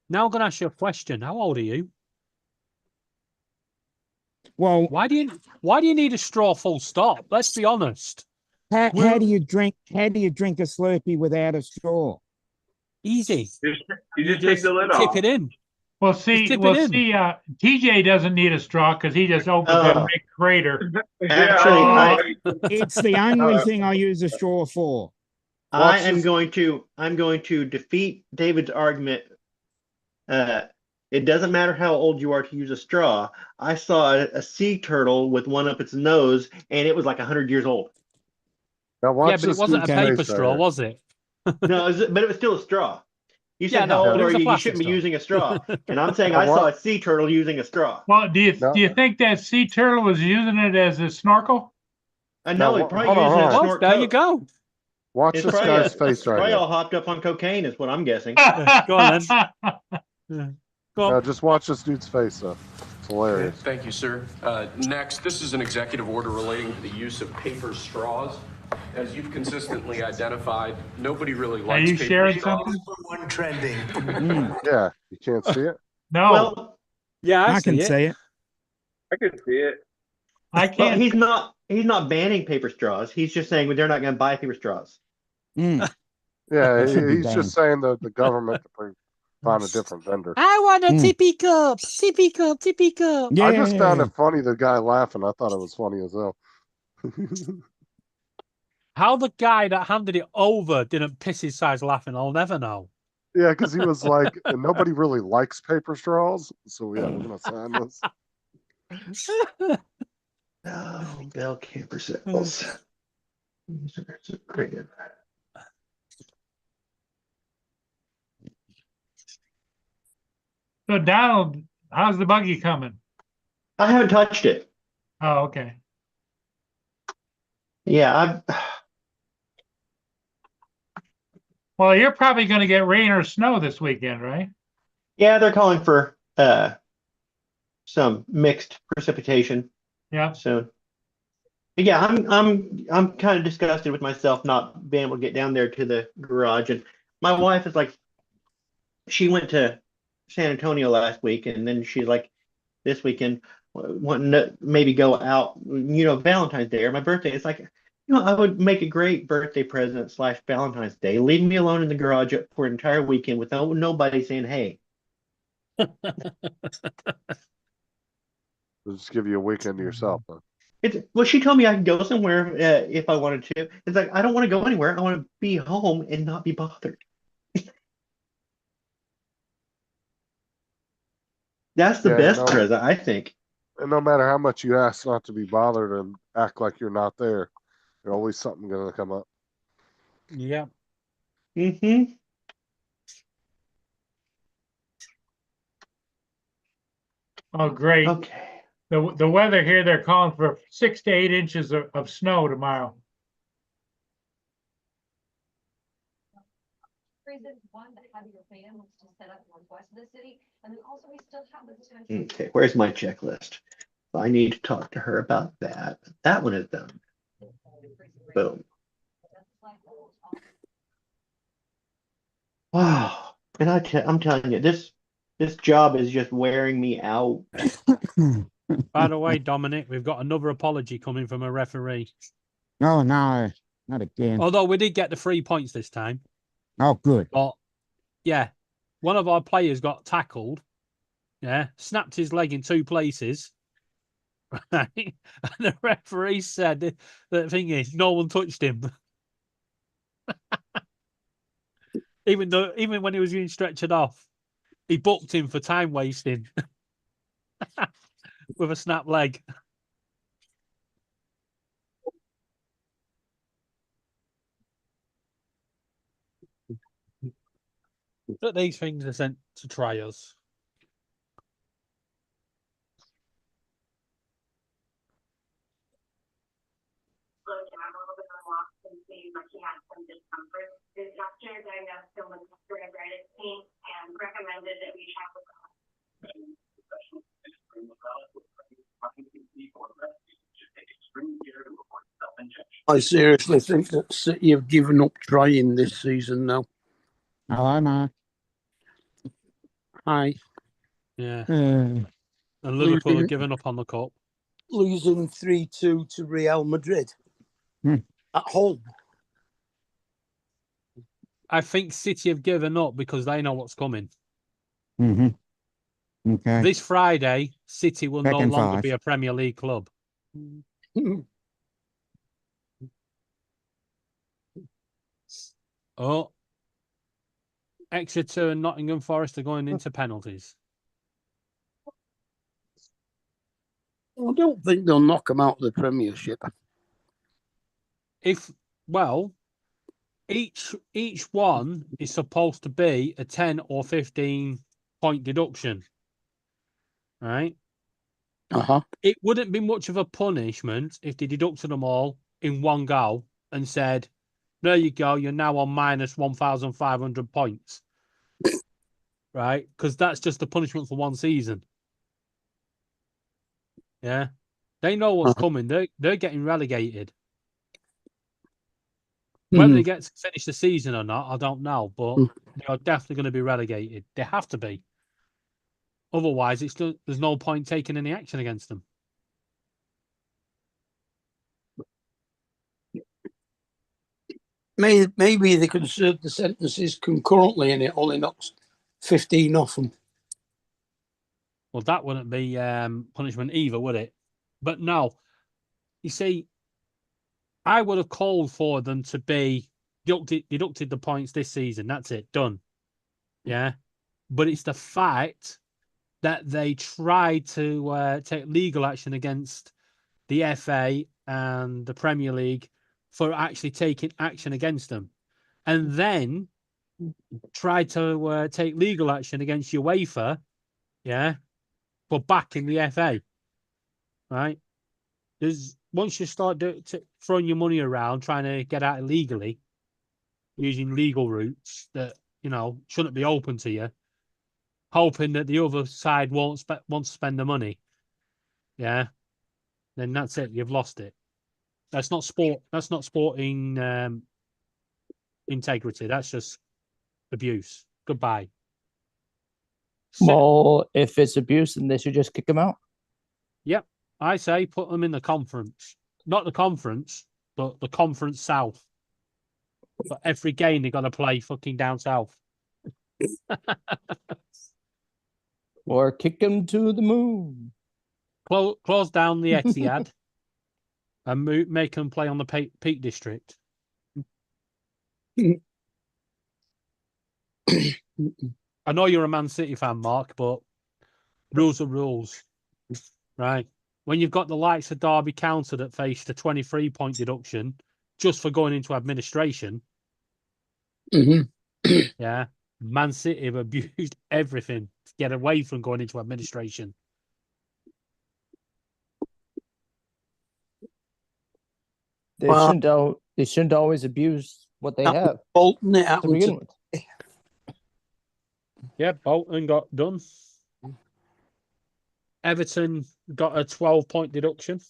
Now I'm going to ask you a question. How old are you? Well, Why do you need a straw full stop? Let's be honest. how Well- do you drink a Slurpee without a straw? Easy. You just take the lid tip off. it in. Well, Just see, tip it in. TJ doesn't need a straw because he just opens a Oh. big crater. Actually, It's the only thing I use a straw for. I am going to defeat David's argument. It doesn't matter how old you are to use a straw. I saw a sea turtle with one up its nose, and it was like 100 years old. Now watch Yeah, but it this wasn't a dude's paper face straw, there. was it? No, but it was still a straw. You Yeah, said no, how but old it are was a you? You plastic shouldn't be straw. using a straw. And I'm saying Now I saw what- a sea turtle using a straw. Well, do No. you think that sea turtle was using it as a snorkel? I know Now, he hold probably on, using hold a on. Well, snort there you coat. go. Watch It's this probably, guy's face right probably here. all hopped up on cocaine, is what I'm guessing. Go on then. Go on. Now just watch this dude's face though. It's hilarious. Thank you, sir. Next, this is an executive order relating to the use of paper straws. As you've consistently identified, nobody really Are likes you paper sharing straws. something? One trending. Yeah, you can't see it. No, Well, Yeah, I can see it. see it. I can see it. I well, can't. he's not banning paper straws. He's just saying they're not going to buy paper straws. Mm. Yeah, That should be he's banned. just saying that the government to find a different vendor. I want a Mm. tippy cup. Tippy cup. Tippy cup. Yeah. I just found it funny, the guy laughing. I thought it was funny as hell. How the guy that handed it over didn't piss his size laughing, I'll never know. Yeah, because he was like, nobody really likes paper straws, so yeah, we're gonna sign this. Oh, bell camper sales. Great. So Donald, how's the buggy coming? I haven't touched it. Oh, okay. Yeah, Well, you're probably going to get rain or snow this weekend, right? they're calling for some mixed precipitation Yeah. soon. But yeah, I'm kind of disgusted with myself not being able to get down there to the garage. And my wife is like, she went to San Antonio last week, and then she's like, this weekend wanting to maybe go out, Valentine's Day or my birthday. It's like, I would make a great birthday present / Valentine's Day. Leave me alone in the garage for an entire weekend without nobody saying, hey. We'll just give you a weekend to yourself. Huh? Well, she told me I could go somewhere if I wanted to. It's like I don't want to go anywhere. I want to be home and not be bothered. That's the Yeah, best present, I think. and no matter how much you ask not to be bothered and act like you're not there, there's always something going to come up. Yeah. Mm-hmm. Oh, great. Okay. The weather here, they're calling for 6 to 8 inches of snow tomorrow. Reason one, the heavier band was to set up northwest of the city, and then also we still have the potential. Okay, where's my checklist? I need to talk to her about that. That one is done. Boom. Wow. And I'm telling you, this job is just wearing me out. By the way, Dominic, we've got another apology coming from a referee. Oh, no, not again. Although we did get the 3 points this time. Oh, good. But yeah, one of our players got tackled. Yeah, snapped his leg in 2 places. Right, and the referee said the thing is, no one touched him. Even when he was being stretchered off, he booked him for time wasting with a snap leg. But these things are sent to try us. I'm a little bit unlocked and seeing like he had some discomfort. His doctor diagnosed him with arthritis pain and recommended that we check with I seriously think that City have given up trying this season now. Hello, Mark. Hi. Yeah. Uh, And Liverpool have given up on the cup. Losing 3-2 to Real Madrid at home. I think City have given up because they know what's coming. mm-hmm. Okay. This Friday, City will no Second longer five. be a Premier League club. Oh, Exeter and Nottingham Forest are going into penalties. I don't think they'll knock them out of the Premiership. Each one is supposed to be a 10 or 15 point deduction, right? It wouldn't be much of a punishment if they deducted them all in one go and said, there you go, you're now on minus 1,500 points, right? Because that's just the punishment for one season. Yeah, they know what's coming. They're getting relegated. Whether they get to finish the season or not, I don't know, but they are definitely going to be relegated. They have to be. Otherwise, there's no point taking any action against them. Maybe they can serve the sentences concurrently and it only knocks 15 off them. Well, that wouldn't be punishment either, would it? But no, you see, I would have called for them to be deducted the points this season. That's it, done. Yeah, but it's the fact that they tried to take legal action against the FA and the Premier League for actually taking action against them, and then tried to take legal action against UEFA, yeah, for backing the FA, right? Once you start throwing your money around trying to get out illegally, using legal routes that shouldn't be open to you, hoping that the other side won't want to spend the money, yeah, then that's it. You've lost it. That's not sport. That's not sporting integrity. That's just abuse. Goodbye. Well, if it's abuse, then they should just kick him out. Yep. I say put them in the conference. Not the conference, but the conference south. For every game they got to play fucking down south. Or kick him to the moon. Close down the Etihad. and make them play on the Peak District. I know you're a Man City fan, Mark, but rules are rules, right? When you've got the likes of Derby County that faced a 23-point deduction just for going into administration, yeah, Man City have abused everything to get away from going into administration. They Well- shouldn't always abuse what they That was have Bolton, it to happened begin to with. Yeah, Bolton got done. Everton got a 12-point deduction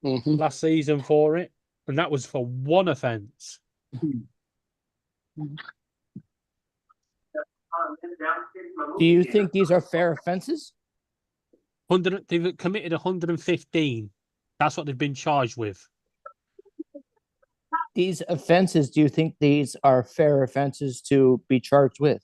last season for it, and that was for one offence. Do you think these are fair offences? They've committed 115. That's what they've been charged with. These offences, do you think these are fair offences to be charged with?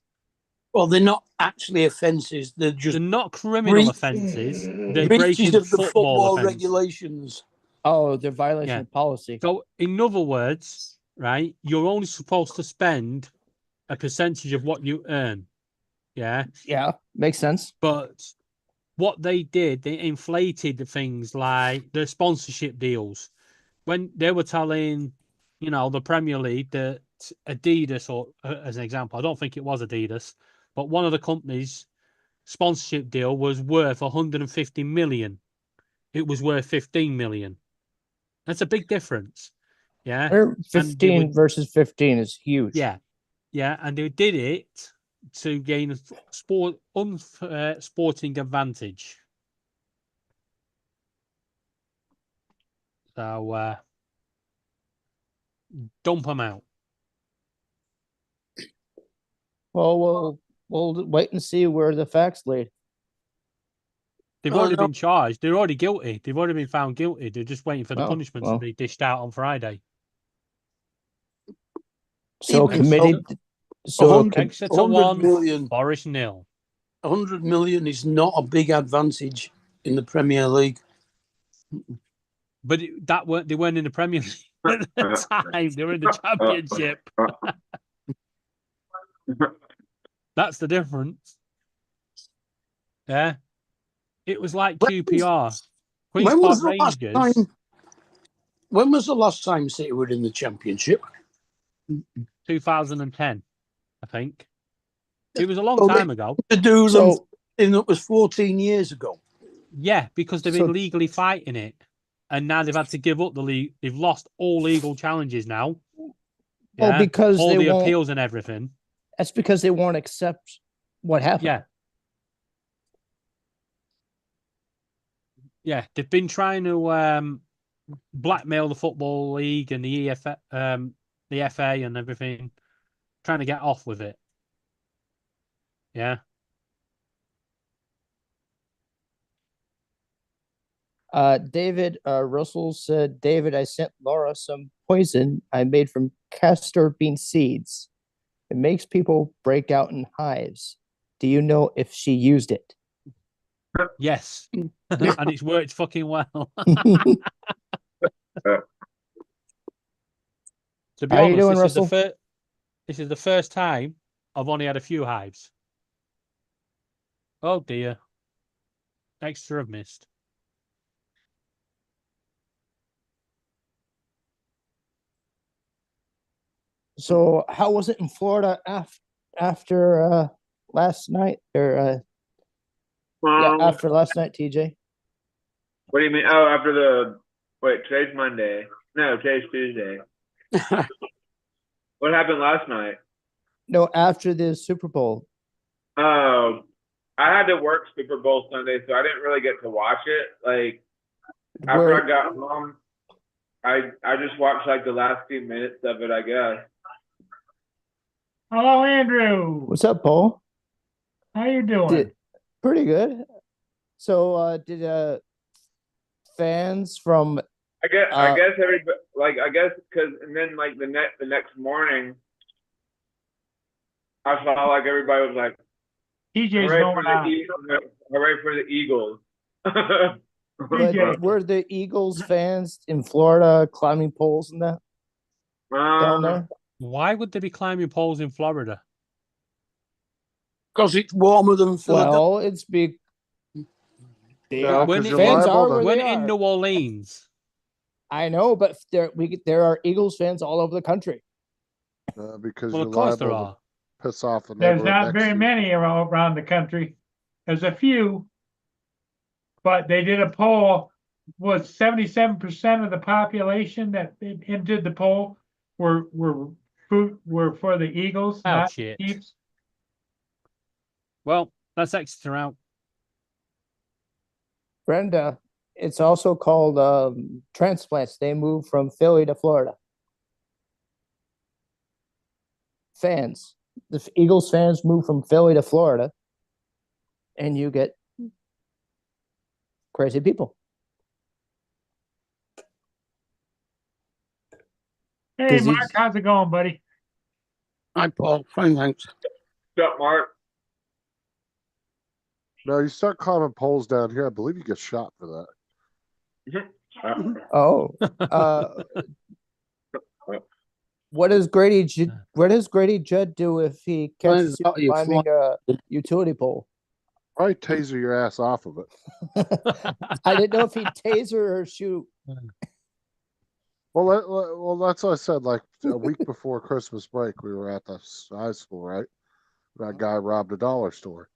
Well, they're not actually offences. They're just They're not criminal offences. They're breaches breaking of the football football offence. regulations. Oh, they're violation Yeah. of policy. So, in other words, right, you're only supposed to spend a percentage of what you earn. Yeah. Yeah, makes sense. But what they did, they inflated the things like the sponsorship deals. When they were telling, the Premier League that Adidas, or as an example, I don't think it was Adidas, but one of the companies' sponsorship deal was worth 150 million. It was worth 15 million. That's a big difference. Yeah. 15 versus 15 is huge. Yeah. Yeah. And they did it to gain a sporting advantage. So dump them out. Well, we'll wait and see where the facts lead. They've Oh, already no. been charged. They're already guilty. They've already been found guilty. They're just waiting for the Oh, punishments well. to be dished out on Friday. So Even committed. so, So 100 Exeter 100 1, million. Forest 0. 100 million is not a big advantage in the Premier League. But they weren't in the Premier League at the time. They were in the Championship. That's the difference. Yeah. It was like QPR. Queen's When was Park the last Rangers. time? When was the last time City were in the Championship? 2010, I think. It was a long Well, time ago. To do them, So- it was 14 years ago. Yeah, because they've So- been legally fighting it. And now they've had to give up the league. They've lost all legal challenges now. Oh, because all they the won't- appeals and everything. That's because they won't accept what happened. Yeah. Yeah, they've been trying to blackmail the Football League and the FA and everything, trying to get off with it. Yeah. David Russell said, David, I sent Laura some poison I made from castor bean seeds. It makes people break out in hives. Do you know if she used it? Yes. And it's worked fucking well. To be How you honest, doing, this Russell? this is the first time I've only had a few hives. Oh dear. Extra have missed. So how was it in Florida after last night or after last night, TJ? What do you mean? Oh, after today's Monday. No, today's Tuesday. What happened last night? No, after the Super Bowl. Oh, I had to work Super Bowl Sunday, so I didn't really get to watch it. Like, after Where- I got home, I just watched like the last few minutes of it, I guess. Hello, Andrew. What's up, Paul? How you doing? Pretty good. So did fans from I guess everybody, because and then like the next morning, I saw like everybody was like, TJ's hooray going for out. hooray for the Eagles. But were the Eagles fans in Florida climbing poles and that down there? Why would they be climbing poles in Florida? Because it's warmer than Philadelphia. Well, it's big. No, When 'cause it- you're fans liable are to- where When they in are. New Orleans, I know, but there are Eagles fans all over the country. because well, you're of course there liable are. to piss off the There's neighborhood not next very to you. many around the country. There's a few, but they did a poll. Was 77% of the population that entered the poll were for the Eagles, Oh, not shit. Chiefs. Well, that's Exeter out. Brenda, it's also called transplants. They move from Philly to Florida. Fans, the Eagles fans move from Philly to Florida, and you get crazy people. Hey, 'Cause Mark, he's- how's it going, buddy? Hi, Paul. Fine, thanks. What's up, Mark? No, you start climbing poles down here, I believe you get shot for that. Oh, what does Grady Judd do if he catches you out your climbing a utility pole? Probably taser your ass off of it. I didn't know if he'd taser or shoot. Well, that's what I said. Like a week before Christmas break, we were at the high school, right? That guy robbed a dollar store.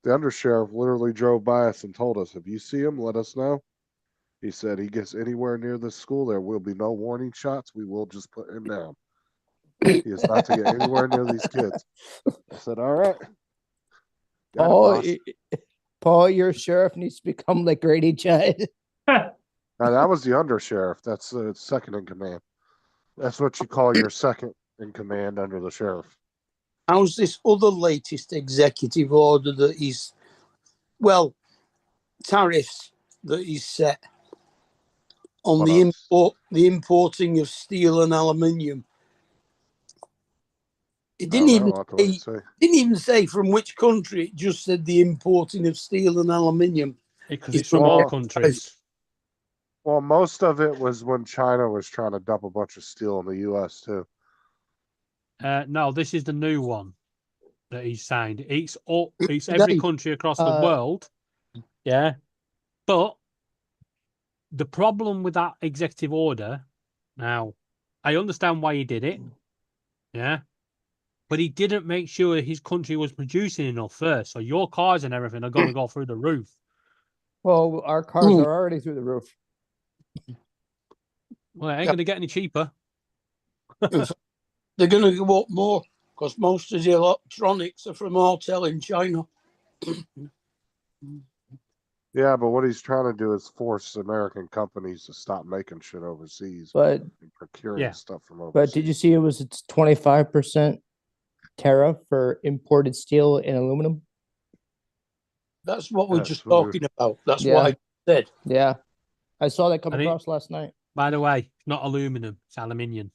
The undersheriff literally drove by us and told us, "If you see him, let us know." He said he gets anywhere near this school, there will be no warning shots. We will just put him down. He is not to get anywhere near these kids. I said, "All right." Got it, boss. Paul, your sheriff needs to become like Grady Judd. Now, that was the undersheriff. That's the second in command. That's what you call your second in command under the sheriff. How's this other latest executive order that he's, well, tariffs that he's set on What the else? importing of steel and aluminium? It I didn't don't even know what to say, say. didn't even say from which country. It just said the importing of steel and aluminium. Because is it's from all Well, countries. Well, most of it was when China was trying to dump a bunch of steel in the U.S. too. No, this is the new one that he's signed. It's every country across the world. Yeah. But the problem with that executive order, now, I understand why he did it. Yeah. But he didn't make sure his country was producing enough first. So your cars and everything are going to go through the roof. Well, our cars are already through the roof. Well, it ain't going to get any cheaper. They're going to go up more because most of the electronics are from Autel in China. Yeah, but what he's trying to do is force American companies to stop making shit overseas But and procuring stuff from overseas. But did you see it was 25% tariff for imported steel and aluminum? That's what we're That's just what talking about. That's Yeah. what I said. Yeah. I saw that come I mean- across last night. By the way, it's not aluminum, it's aluminium.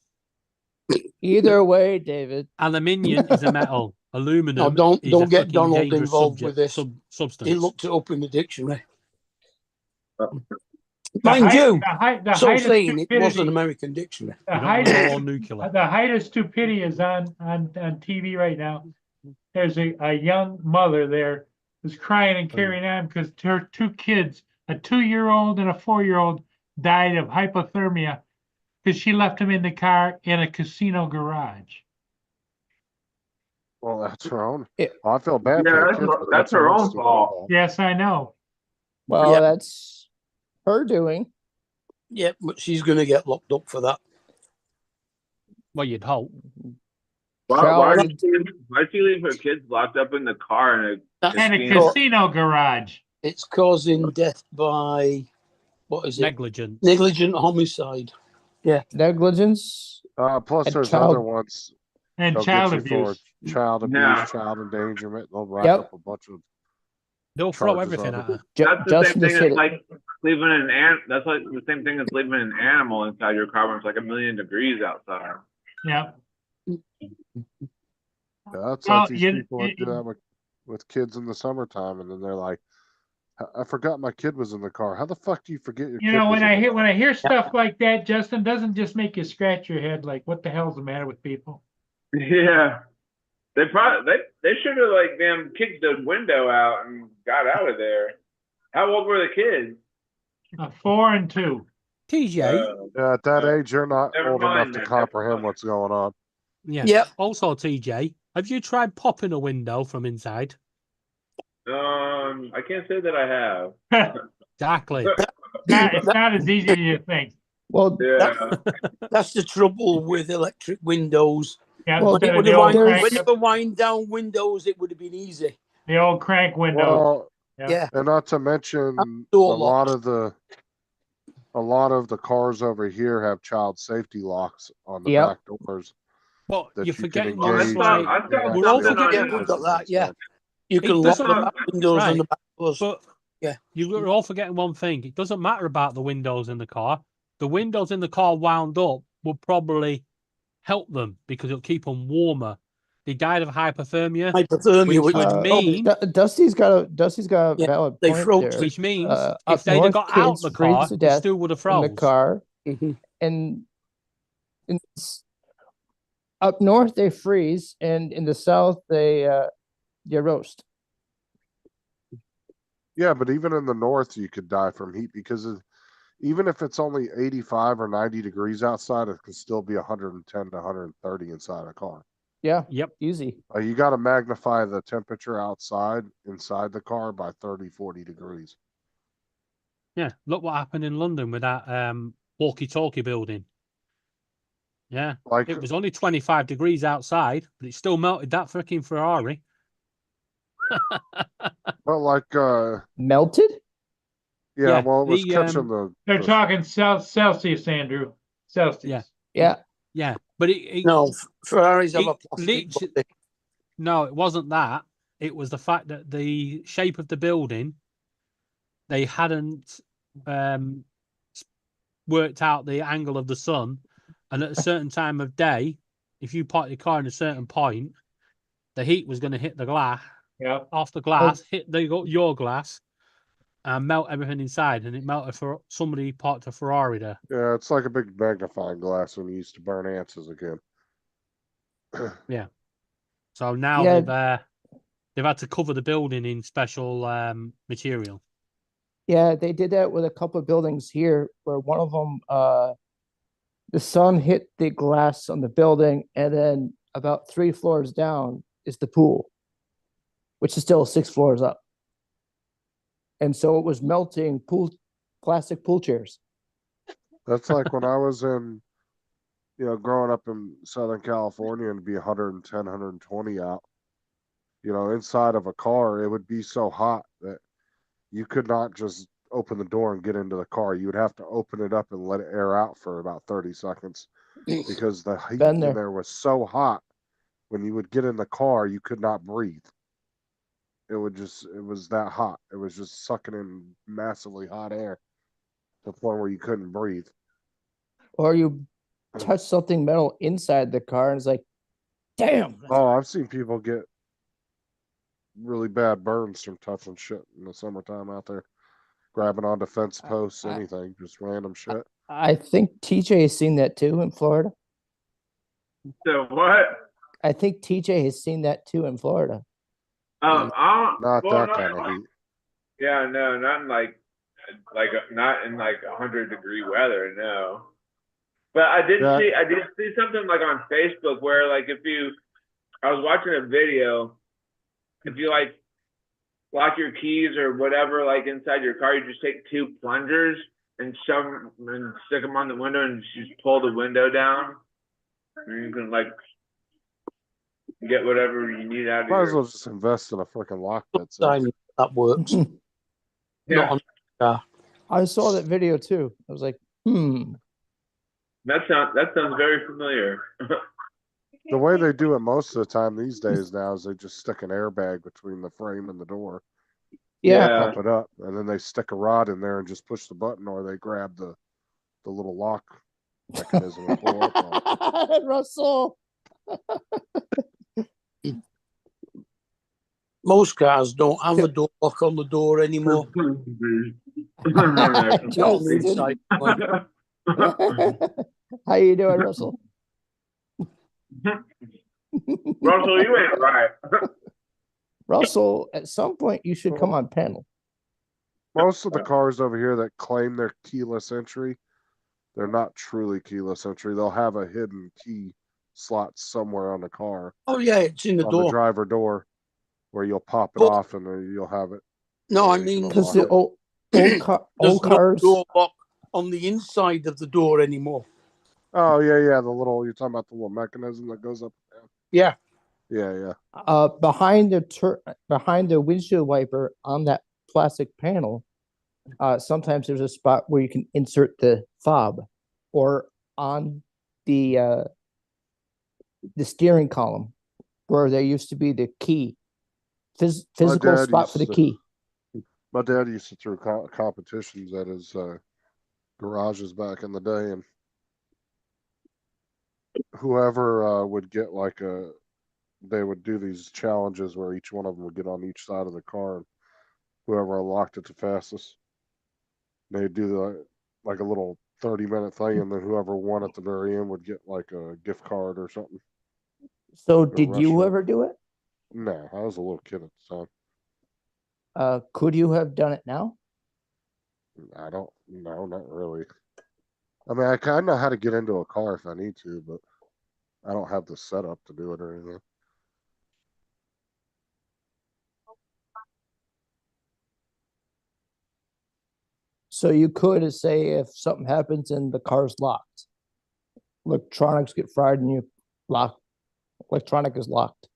Either way, David. Aluminium is a metal. Aluminum No, don't is a get fucking Donald dangerous involved with this. substance. He looked it up in the dictionary. The Mind height- you, the so height of saying it was an stupidity- American dictionary. The You don't height, know of, all nuclear. the height of stupidity is on TV right now. There's a young mother there who's crying and carrying on because her two kids, a 2-year-old and a 4-year-old, died of hypothermia because she left them in the car in a casino garage. Well, that's her own. Yeah. I feel bad Yeah, for the that's kids, her- but that's her own stupid fault. Yes, I know. Well, Yeah. that's her doing. Yeah, but she's going to get locked up for that. Well, you'd hope. Why Child- does she leave her kids locked up in the car in a That's And a casino? casino garage. It's causing death by, what is it? Negligence. Negligent homicide. Negligence. Plus, And there's child- other ones. And They'll child get you for abuse. child abuse, Yeah. child endangerment. They'll rack Yep. up a bunch of. They'll throw charges everything on at it. her. That's the Justin same just thing hit as it. like leaving that's like the same thing as leaving an animal inside your car when it's like 1,000,000 degrees outside. Yeah. Yeah, that's Well, like these you- people that do you- that with kids in the summertime, and then they're like, I forgot my kid was in the car. How the fuck do you forget your You kid know, was in the when I hear stuff like that, Justin, doesn't just make you scratch your head like, what the hell's the matter with people? Yeah. They probably they should have like damn kicked the window out and got out of there. How old were the kids? 4 and 2. TJ, Yeah, at that age, you're not Never old mind enough to then, comprehend never what's going on. yeah. Yep. Also, TJ, have you tried popping a window from inside? I can't say that I have. Exactly. It's not as easy as you think. Well, Yeah. That's the trouble with electric windows. Yeah, Well, instead of When the you old wind, crank, when you wind down windows, it would have been easy. the old crank windows. Well, Yeah. Yeah. and not to mention a Door lot locks. of the cars over here have child safety locks on the Yep. back doors. But that you're you can forgetting Oh, I ones engage saw like I saw we're all something on forgetting. Yeah, we've got that. Yeah. instead. You It can lock doesn't the back windows on the right, back doors. but Yeah. you're all forgetting one thing. It doesn't matter about the windows in the car. The windows in the car wound up will probably help them because it'll keep them warmer. They died of hypothermia, Hypothermia, which which would mean, Dusty's got a Yeah, valid they point froze there. it. which means Up if they'd have north, got out kids the freeze car, to they death still would have in the froze. car, Mhm. and up north they freeze, and in the south they roast. Yeah, but even in the north, you could die from heat because even if it's only 85 or 90 degrees outside, it can still be 110 to 130 inside a car. Yeah, Yep. easy. You got to magnify the temperature outside inside the car by 30, 40 degrees. Yeah, look what happened in London with that walkie-talkie building. Yeah, Like, it was only 25 degrees outside, but it still melted that freaking Ferrari. but like, Melted? yeah, Yeah, well, it was the, catching the. They're the- talking Celsius, Andrew. Celsius. Yeah. Yeah. Yeah, but it No, Ferraris have a it plastic literally- body. no, it wasn't that. It was the fact that the shape of the building, they hadn't worked out the angle of the sun, and at a certain time of day, if you park your car in a certain point, the heat was going to hit the glass, Yeah. off the glass, hit your glass, and melt everything inside. And it melted for somebody parked a Ferrari there. Yeah, it's like a big magnifying glass when you used to burn ants again. So now Yeah. they've had to cover the building in special material. Yeah, they did that with a couple of buildings here where one of them, the sun hit the glass on the building, and then about 3 floors down is the pool, which is still 6 floors up. And so it was melting plastic pool chairs. That's like when I was growing up in Southern California and it'd be 110, 120 out. Inside of a car, it would be so hot that you could not just open the door and get into the car. You would have to open it up and let it air out for about 30 seconds because the heat Been in there. there was so hot. When you would get in the car, you could not breathe. It was that hot. It was just sucking in massively hot air to the point where you couldn't breathe. Or you touch something metal inside the car, and it's like, damn. Oh, I've seen people get really bad burns from touching shit in the summertime out there, grabbing onto fence posts, anything, just random shit. I think TJ has seen that too in Florida. So what? I think TJ has seen that too in Florida. Not well, that no, kind of heat. Yeah, no, not in not in 100-degree weather, no. But I did see something like on Facebook where I was watching a video, if you lock your keys or whatever inside your car, you just take 2 plungers and shove them and stick them on the window and just pull the window down, and you can get whatever you need out of Might as your. well just invest in a freaking lock that's Time that works. Yeah. Not on the car. I saw that video too. I was like, That sounds very familiar. The way they do it most of the time these days now is they just stick an airbag between the frame and the door, yeah. pump it up, and then they stick a rod in there and just push the button, or they grab the little lock mechanism and pull up on it. Russell. Most cars don't have a door lock on the door anymore. It's on the inside. How you doing, Russell? Russell, you ain't right. Russell, at some point you should come on panel. Most of the cars over here that claim they're keyless entry, they're not truly keyless entry. They'll have a hidden key slot somewhere on the car. Oh yeah, it's in the on door. the driver door, where you'll pop it But- off and then you'll have it. No, I you mean, can Because unlock the it. there's old no cars. door lock on the inside of the door anymore. Oh yeah, the little you're talking about the little mechanism that goes up and down. Yeah. Yeah. Behind the windshield wiper on that plastic panel, sometimes there's a spot where you can insert the fob, or on the steering column where there used to be the key, physical dad spot for the used to- key. My dad used to throw competitions at his garages back in the day, and whoever would get they would do these challenges where each one of them would get on each side of the car, and whoever unlocked it the fastest, they'd do like a little 30-minute thing, and then whoever won at the very end would get like a gift card or something. So a did you restaurant. ever do it? No, I was a little kid at the time. Could you have done it now? I don't know, not really. I mean, I kind of know how to get into a car if I need to, but I don't have the setup to do it or anything. So you could say if something happens and the car's locked, electronics get fried and you lock, electronic is locked.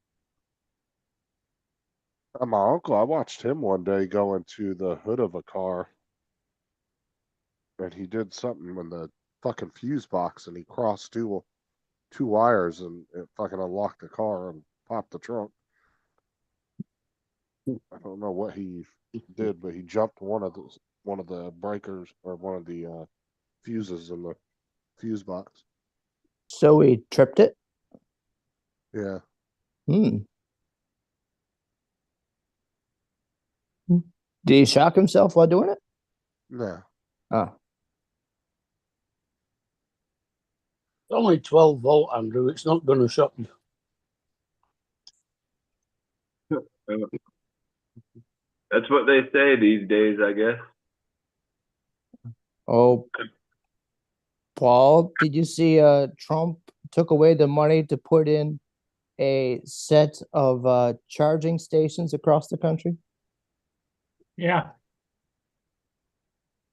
My uncle, I watched him one day go into the hood of a car, and he did something in the fucking fuse box, and he crossed two wires, and it fucking unlocked the car and popped the trunk. I don't know what he did, but he jumped one of the breakers or one of the fuses in the fuse box. So he tripped it. Yeah. Did he shock himself while doing it? No. Oh, It's only 12 volt, Andrew. It's not going to shock you. That's what they say these days, I guess. oh. Paul, did you see Trump took away the money to put in a set of charging stations across the country? Yeah.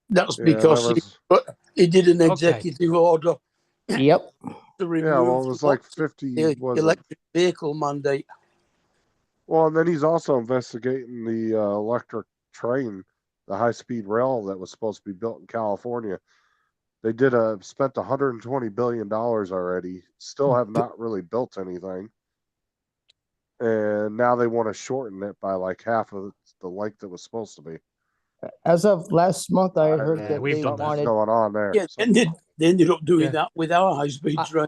That's Yeah, because that was, he did an executive order Yep. to remove yeah, well, it was like 50. the Was it? electric vehicle mandate. Well, and then he's also investigating the electric train, the high-speed rail that was supposed to be built in California. They spent $120 billion already, still have not really built anything. And now they want to shorten it by like half of the length it was supposed to be. As of last month, I heard Yeah, that we've they done that. What's wanted. going on there? Yeah, and they ended up doing Yeah. that with our high-speed train.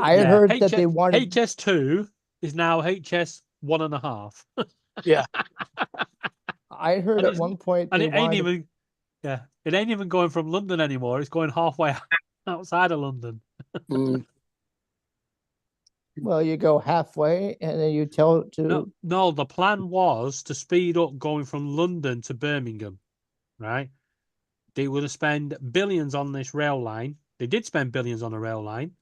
I heard that they wanted. HS2 is now HS 1.5. Yeah. I heard And at it's- one point And they it ain't wanted. even, it ain't even going from London anymore. It's going halfway outside of London. Mm. Well, you go halfway and then you tell it to. No, the plan was to speed up going from London to Birmingham, right? They were going to spend billions on this rail line. They did spend billions on a rail line.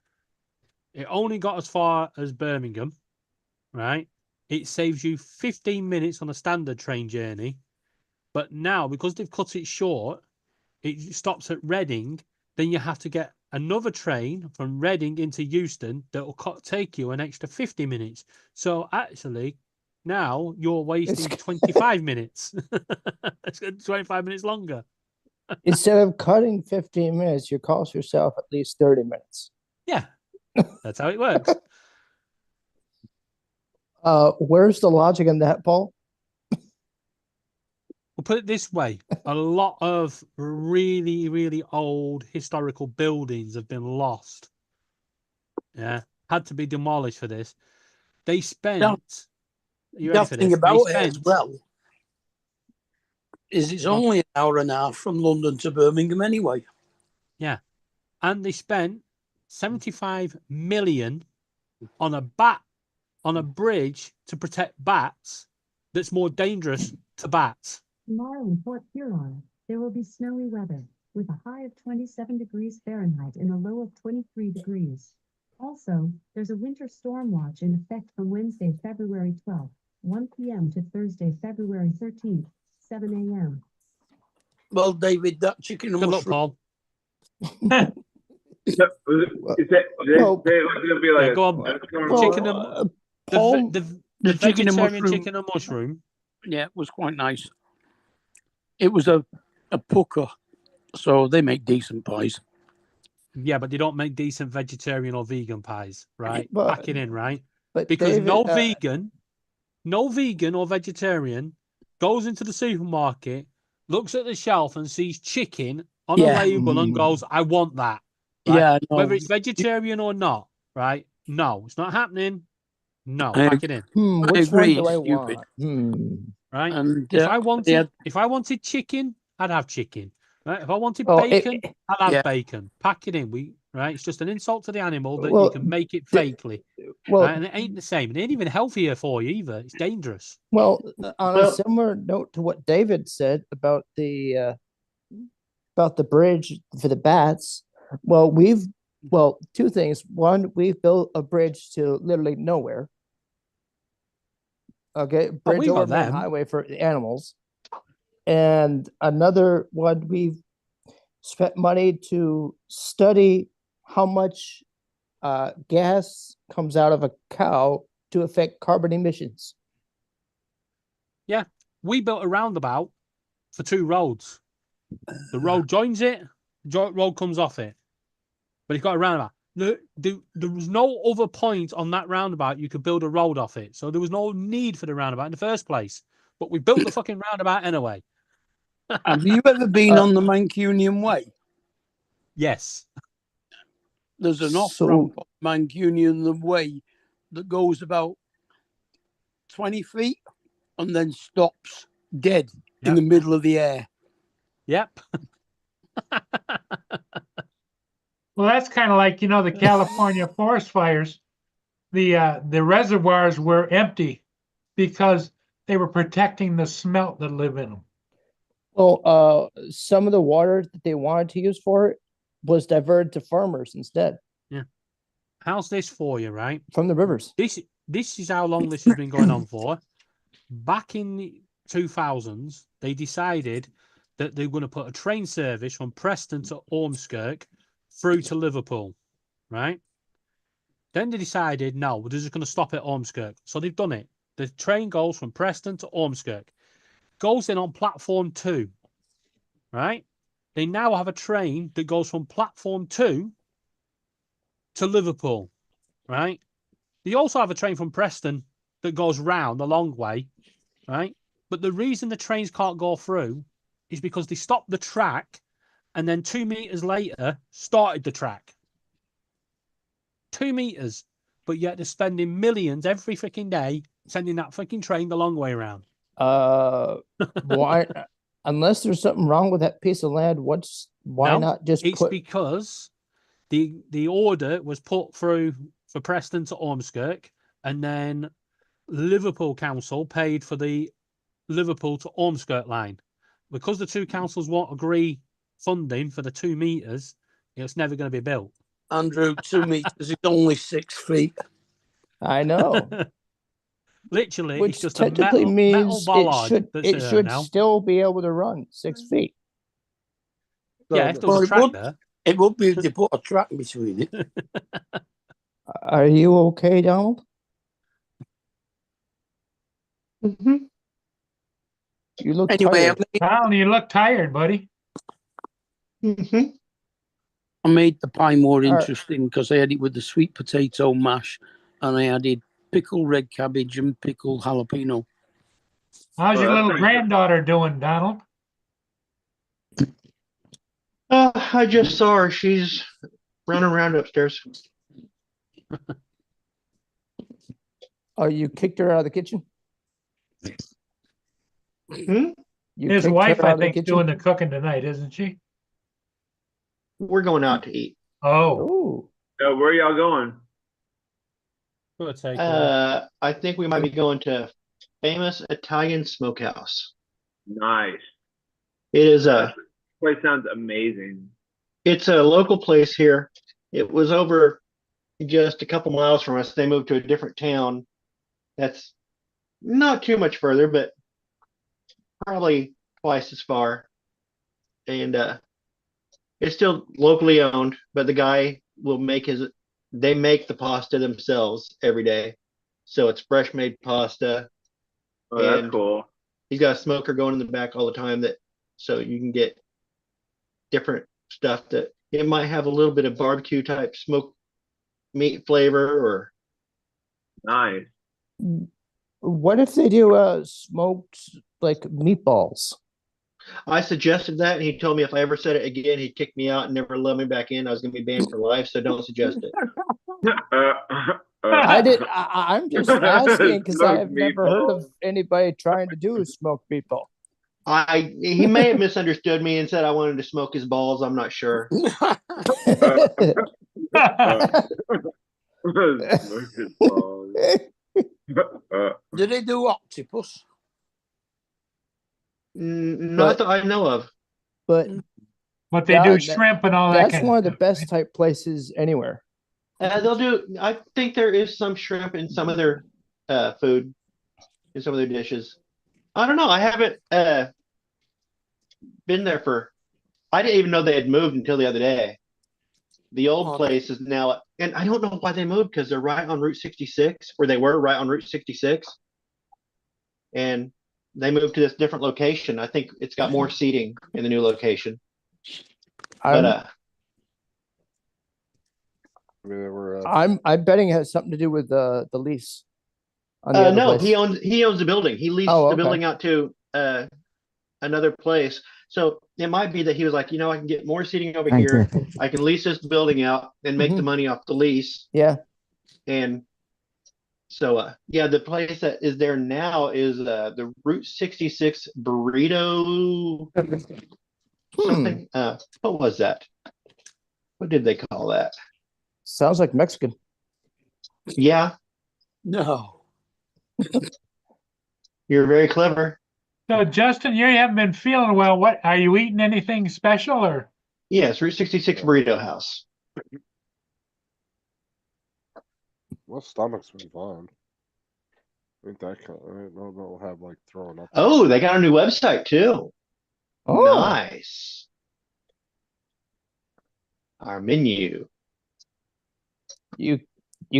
It only got as far as Birmingham, right? It saves you 15 minutes on a standard train journey. But now, because they've cut it short, it stops at Reading. Then you have to get another train from Reading into Euston that will take you an extra 50 minutes. So actually, now you're wasting 25 minutes. It's 25 minutes longer. Instead of cutting 15 minutes, you cost yourself at least 30 minutes. Yeah, that's how it works. Where's the logic in that, Paul? We'll put it this way. A lot of really, really old historical buildings have been lost. Yeah, had to be demolished for this. They spent you ready for thing this? They about it as spent, well is it's only an hour and a half from London to Birmingham anyway. yeah, and they spent 75 million on a bridge to protect bats that's more dangerous to bats. Tomorrow in Port Huron, there will be snowy weather with a high of 27 degrees Fahrenheit and a low of 23 degrees. Also, there's a winter storm watch in effect from Wednesday, February 12th, 1 p.m. to Thursday, February 13th, 7 a.m. Well, David, that chicken and Good luck, mushroom. Paul. Is it Well, gonna be like Yeah, a go on. snowstorm? Well, Chicken and Paul, the chicken and vegetarian mushroom. chicken and mushroom. Yeah, it was quite nice. It was a pucker, so they make decent pies. Yeah, but they don't make decent vegetarian or vegan pies, right? But- Pack it in, right? but Because David, no vegan or vegetarian goes into the supermarket, looks at the shelf and sees chicken on a Yeah. label and goes, I want that. Right? Yeah, no, Whether it's vegetarian or not, right? No, it's not happening. No, I pack it in. which one agree, do I it's stupid. want? Right? And If I wanted yeah, if I wanted chicken, I'd have chicken. Right? If I wanted Oh, bacon, I'd have yeah. bacon. Pack it in. Right? It's just an insult to the animal that you Well, can make it the- fakely. Well, Right? And it ain't the same. It ain't even healthier for you either. It's dangerous. Well, on a Well- similar note to what David said about the bridge for the bats, two things. One, we've built a bridge to literally nowhere. Okay, bridge we got over main them. highway for the animals. And another one, we've spent money to study how much gas comes out of a cow to affect carbon emissions. Yeah. We built a roundabout for 2 roads. The road joins it, road comes off it. But it's got a roundabout. There was no other point on that roundabout you could build a road off it. So there was no need for the roundabout in the first place. But we built the fucking roundabout anyway. Have you ever been on the Mancunian Way? Yes. There's an off So- ramp on Mancunian Way that goes about 20 feet and then stops dead in Yep. the middle of the air. Yep. Well, that's kind of like, the California forest fires. The reservoirs were empty because they were protecting the smelt that live in them. Well, some of the water that they wanted to use for it was diverted to farmers instead How's this for you, right? from the rivers. This is how long this has been going on for. Back in the 2000s, they decided that they were going to put a train service from Preston to Ormskirk through to Liverpool, right? Then they decided, no, we're just going to stop at Ormskirk. So they've done it. The train goes from Preston to Ormskirk, goes in on platform 2, right? They now have a train that goes from platform 2 to Liverpool, right? They also have a train from Preston that goes round a long way, right? But the reason the trains can't go through is because they stopped the track and then 2 meters later started the track. 2 meters, but yet they're spending millions every freaking day sending that freaking train the long way around. Why? Unless there's something wrong with that piece of land, why No, not just It's put? because the order was put through for Preston to Ormskirk, and then Liverpool Council paid for the Liverpool to Ormskirk line. Because the two councils won't agree funding for the 2 meters, it's never going to be built. Andrew, 2 meters is only 6 feet. I know, Literally, which it's just a technically metal means bollard that's it there should now. still be able to run 6 feet. Yeah, if there was a Well, track would- there. It would be if they put a track between it. Are you okay, Donald? Mm-hmm. You look Anyway, tired. Alan, you look tired, buddy. Mm-hmm. I made the pie more All right. interesting because I had it with the sweet potato mash and I added pickled red cabbage and pickled jalapeno. How's your that's little pretty good. granddaughter doing, Donald? I just saw her. She's running around upstairs. Oh, you kicked her out of the kitchen? You His kicked wife, her I out of the think, kitchen? doing the cooking tonight, isn't she? We're going out to eat. Oh, Ooh. So where y'all going? Good takeaway. I think we might be going to Famous Italian Smokehouse. Nice. It is That place sounds amazing. it's a local place here. It was over just a couple miles from us. They moved to a different town. That's not too much further, but probably twice as far. And it's still locally owned, but the guy will make they make the pasta themselves every day. So it's fresh made pasta. Oh, that's And cool. he's got a smoker going in the back all the time so you can get different stuff that it might have a little bit of barbecue type smoked meat flavor or Nice. What if they do smoked like meatballs? I suggested that, and he told me if I ever said it again, he'd kick me out and never let me back in. I was going to be banned for life, so don't suggest it. I'm just asking because I have Smoked never heard of meatballs. anybody trying to do a smoked meatball. He may have misunderstood me and said I wanted to smoke his balls. I'm not sure. Smoked his balls. Do they do octopus? Not that I know of. But but they do that- shrimp and all that that's kind one of of the stuff. best type places anywhere. They'll do. I think there is some shrimp in some of their food, in some of their dishes. I don't know. I haven't been there I didn't even know they had moved until the other day. The old place is now, and I don't know why they moved because they're right on Route 66, where they were right on Route 66, and they moved to this different location. I think it's got more seating in the new location. But Maybe they were, I'm betting it has something to do with the lease. On the other no, place. he owns the building. He leased Oh, the okay. building out to another place. So it might be that he was like, I can get more seating over Thank here. you. I can lease this building out and make the money off the lease. Yeah. And so yeah, the place that is there now is the Route 66 burrito something. What was that? What did they call that? Sounds like Mexican. Yeah, No. you're very clever. So Justin, you haven't been feeling well. What are you eating? Anything special or? Yes, Route 66 Burrito House. my stomach's been fine. Ain't that kind of, they'll have like throwing up. Oh, they got a new website too. Oh. Nice. Our menu. You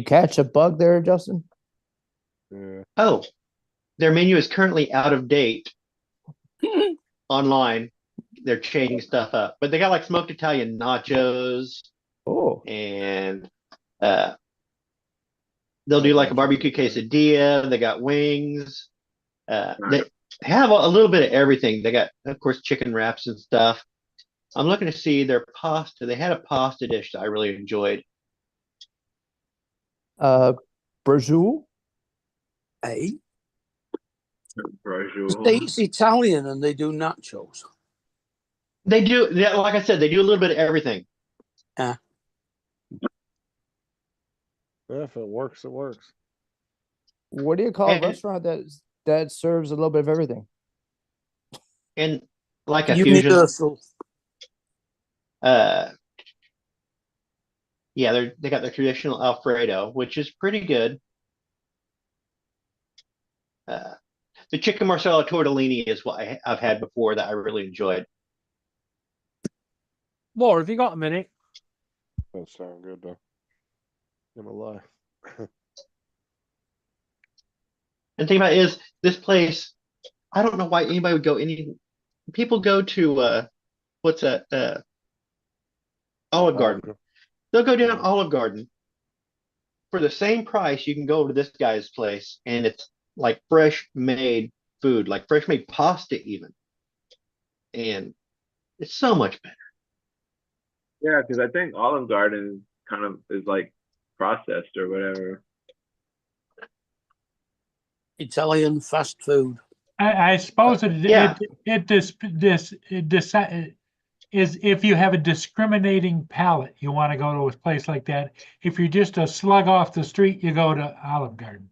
catch a bug there, Justin? Yeah. Oh, their menu is currently out of date online. They're changing stuff up, but they got like smoked Italian nachos. Oh. And they'll do like a barbecue quesadilla. They got wings. They have a little bit of everything. They got, of course, chicken wraps and stuff. I'm looking to see their pasta. They had a pasta dish that I really enjoyed. Brazil? Hey, Braciole. it's Italian and they do nachos. They do, like I said, they do a little bit of everything. Yeah, if it works, it works. What do you call a restaurant that serves a little bit of everything? And like a fusion. Universal. Yeah, they got their traditional Alfredo, which is pretty good. The chicken Marsala tortellini is what I've had before that I really enjoyed. Laura, have you got a minute? That sound good though. In my life. And the thing about it is, this place, I don't know why anybody would go people go to what's that? Olive Garden. They'll go down Olive Garden. For the same price, you can go to this guy's place and it's like fresh made food, like fresh made pasta even. And it's so much better. Yeah, because I think Olive Garden is like processed or whatever. Italian fast food. I suppose Yeah. it decide is if you have a discriminating palate, you want to go to a place like that. If you're just a slug off the street, you go to Olive Garden.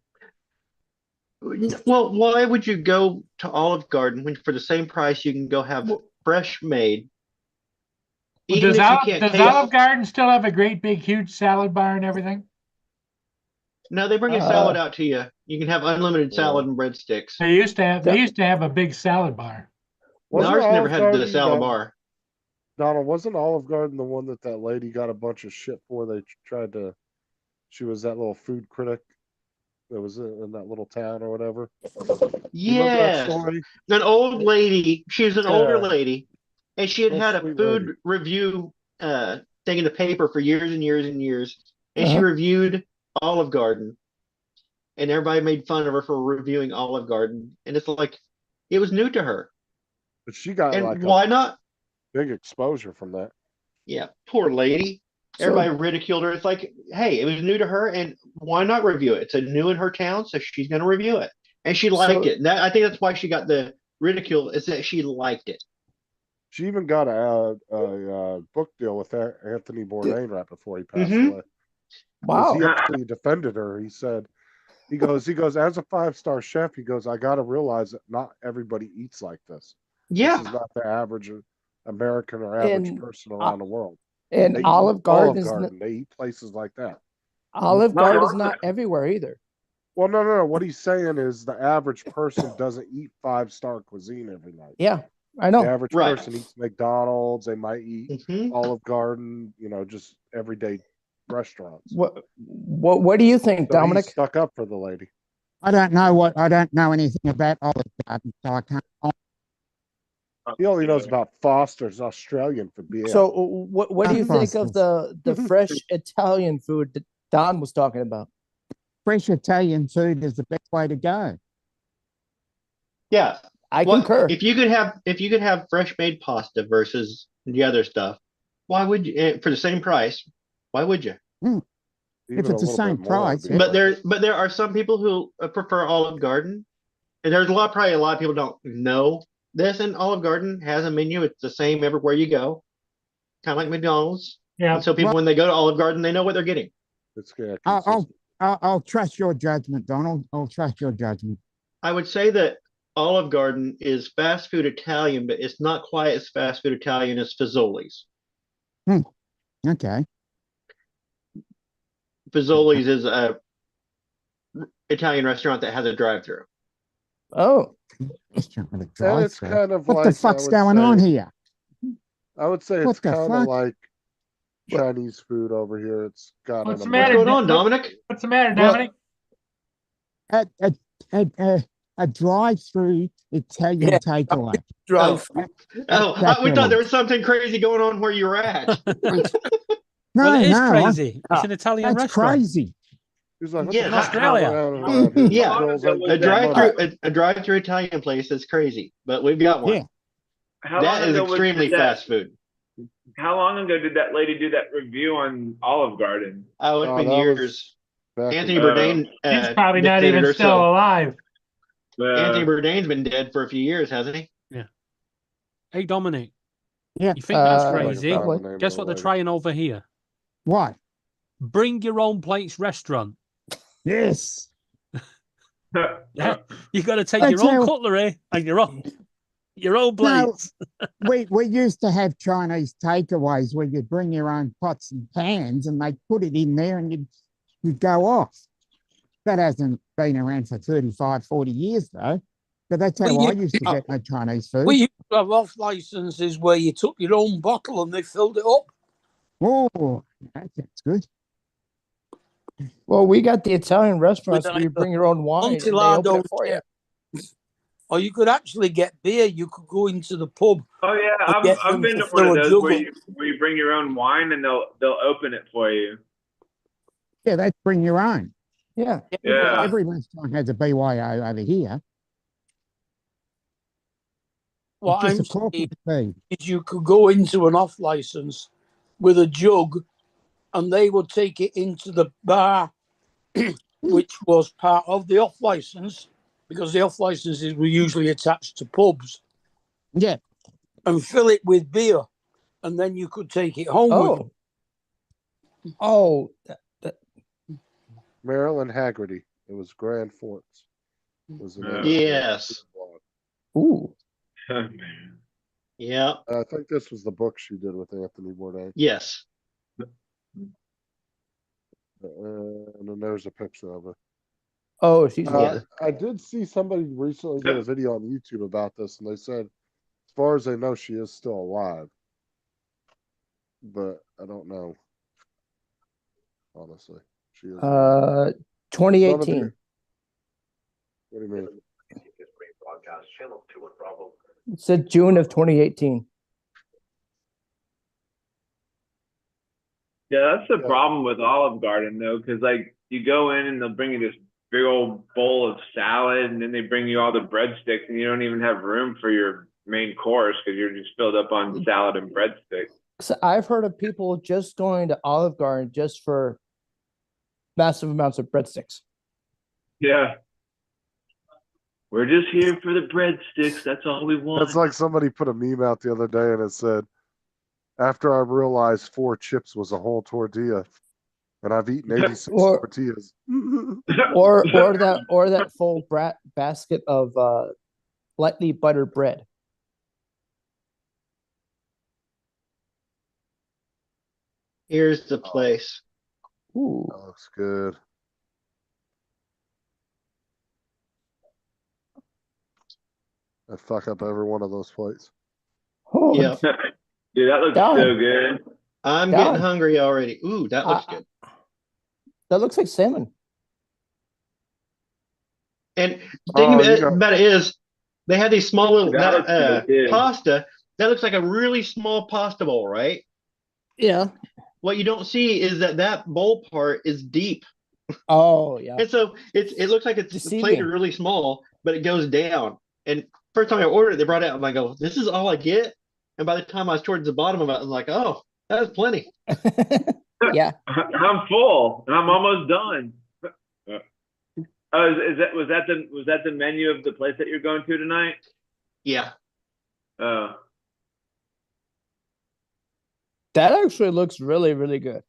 Well, why would you go to Olive Garden when for the same price you can go have fresh made? Even Does if you can't does taste. Olive Garden still have a great big huge salad bar and everything? No, they bring a salad out to you. You can have unlimited salad and breadsticks. They used to have a big salad bar. Wasn't Ours never Olive had the Garden, salad bar. Donald, wasn't Olive Garden the one that lady got a bunch of shit for? They tried to. She was that little food critic that was in that little town or whatever. You remember that Yes, story? an old lady. She was an older Yeah. lady, and she had Real had a sweet food lady. review thing in the paper for years and years and years. And she Uh-huh. reviewed Olive Garden, and everybody made fun of her for reviewing Olive Garden. And it's like it was new to her. But she got And like why a not? big exposure from that. Yeah, poor lady. So- Everybody ridiculed her. It's like, hey, it was new to her, and why not review it? It's a new in her town, so she's going to review it, and she liked it. And I think that's why she got the ridicule. Is that she liked it. She even got a book deal with Anthony Bourdain right before he passed Mhm. away. 'Cause Wow. He actually defended her. He said, he goes, as a 5-star chef, he goes, I got to realize that not everybody eats like this. Yeah, This is not the average American or average And, person around the world. And They Olive eat Garden Olive is Garden. They eat places like that. Olive No, Garden it is not everywhere either. Well, no. What he's saying is the average person doesn't eat 5-star cuisine every night. Yeah, I The know. average Right. person eats McDonald's. They might eat Mhm. Olive Garden. Just everyday restaurants. What do you think, So he Dominic? stuck up for the lady. I don't know anything about Olive Garden, so I can't. He only knows about Foster's Australian for beer. So what do you think of Foster's. the fresh Italian food that Don was talking about? Fresh Italian food is the best way to go. yeah. I What- concur. If you could have fresh made pasta versus the other stuff, why would you? For the same price, why would you? Even it's a the little same bit more would price, be But perfect. there are some people who prefer Olive Garden, and there's probably a lot of people don't know this. And Olive Garden has a menu; it's the same everywhere you go, kind of like McDonald's. Yeah. And so people, Well- when they go to Olive Garden, they know what they're getting. It's yeah, I'll consistent. I'll trust your judgment, Donald. I'll trust your judgment. I would say that Olive Garden is fast food Italian, but it's not quite as fast food Italian as Fazoli's. Okay. Fazoli's is a Italian restaurant that has a drive-through. Oh, Restaurant with a And it's drive-thru. kind of What like the I fuck's would going say- on here? I would say What it's the kind of fuck? like Chinese food over here. It's got What's an the What's matter, going American- on, Dominic? What's the matter, Well- Dominic? A drive-through Italian Yeah. takeaway. Drive. Oh, Exactly we thought there right. was something crazy going on where you were at. No, Well, it is no, crazy. It's an Italian that's restaurant. crazy. He's like, what Yeah, the in fuck Australia. going on around here? Yeah. Girls like A that mother- drive-through Italian place is crazy, but we've got one. Yeah. How That long is ago was extremely that? fast food. How long ago did that lady do that review on Olive Garden? Oh, it's Oh, been that was years. back Anthony in- Bourdain. He's probably not dictated even her, still so- alive. Anthony Bourdain's been dead for a few years, hasn't he? Hey, Dominic, Yeah. you think that's Uh, crazy? probably. Guess what they're trying over here? What? Bring your own plates restaurant. Yes. Yeah, you got to take That's your own how- cutlery and your own No. plates. We used to have Chinese takeaways where you'd bring your own pots and pans and they'd put it in there and you'd go off. That hasn't been around for 35, 40 years though. But that's how Well, I you- used to get my Chinese food. We used to have off licenses where you took your own bottle and they filled it up. Oh, that sounds good. well, we got the Italian restaurants With where you an bring your own wine and they Amontillado open it for you. there. Or you could actually get beer. You could go into the pub. Oh yeah, I get I've them been to to one fill of a those jug where up. you bring your own wine and they'll open it for you. Yeah, they bring your own. Yeah. Yeah. Every restaurant has a BYO over here. What It's I'm just a saying corporate fee. is you could go into an off license with a jug and they would take it into the bar, which was part of the off license, because the off licenses were usually attached to pubs, Yeah. and fill it with beer, and then you could take it home with you. Oh, Maryland Haggerty. It was Grand Forks. It was in Yes. ooh. Yeah. I think this was the book she did with Anthony Bourdain. Yes. And then there's a picture of her. Oh, she's I did see somebody recently did a video on YouTube about this, and they said, as far as they know, she is still alive. But I don't know. Honestly, she is. 2018. What do you mean? It said June of 2018. Yeah, that's the problem with Olive Garden though, because like you go in and they'll bring you this big old bowl of salad, and then they bring you all the breadsticks, and you don't even have room for your main course because you're just filled up on salad and breadsticks. So I've heard of people just going to Olive Garden just for massive amounts of breadsticks. Yeah. We're just here for the breadsticks. That's all we want. That's like somebody put a meme out the other day, and it said, "After I realized 4 chips was a whole tortilla, and I've eaten 86 tortillas." or that full basket of lightly buttered bread. Here's the place. Ooh. That looks good. I fuck up every one of those plates. Oh, Yeah. Dude, that looks Done. so good. I'm Done. getting hungry already. Ooh, that looks good. That looks like salmon. And the thing Oh, you got- about it is, they have these small little That looks good, too. pasta. That looks like a really small pasta bowl, right? Yeah. What you don't see is that bowl part is deep, Oh, yeah. and so it looks like it's Deceiving. plated really small, but it goes down. And first time I ordered it, they brought it out, and I go, "This is all I get." And by the time I was towards the bottom of it, I'm like, "Oh, that was plenty." Yeah. I'm full and I'm almost done. Was that the menu of the place that you're going to tonight? Yeah. That actually looks really, really good.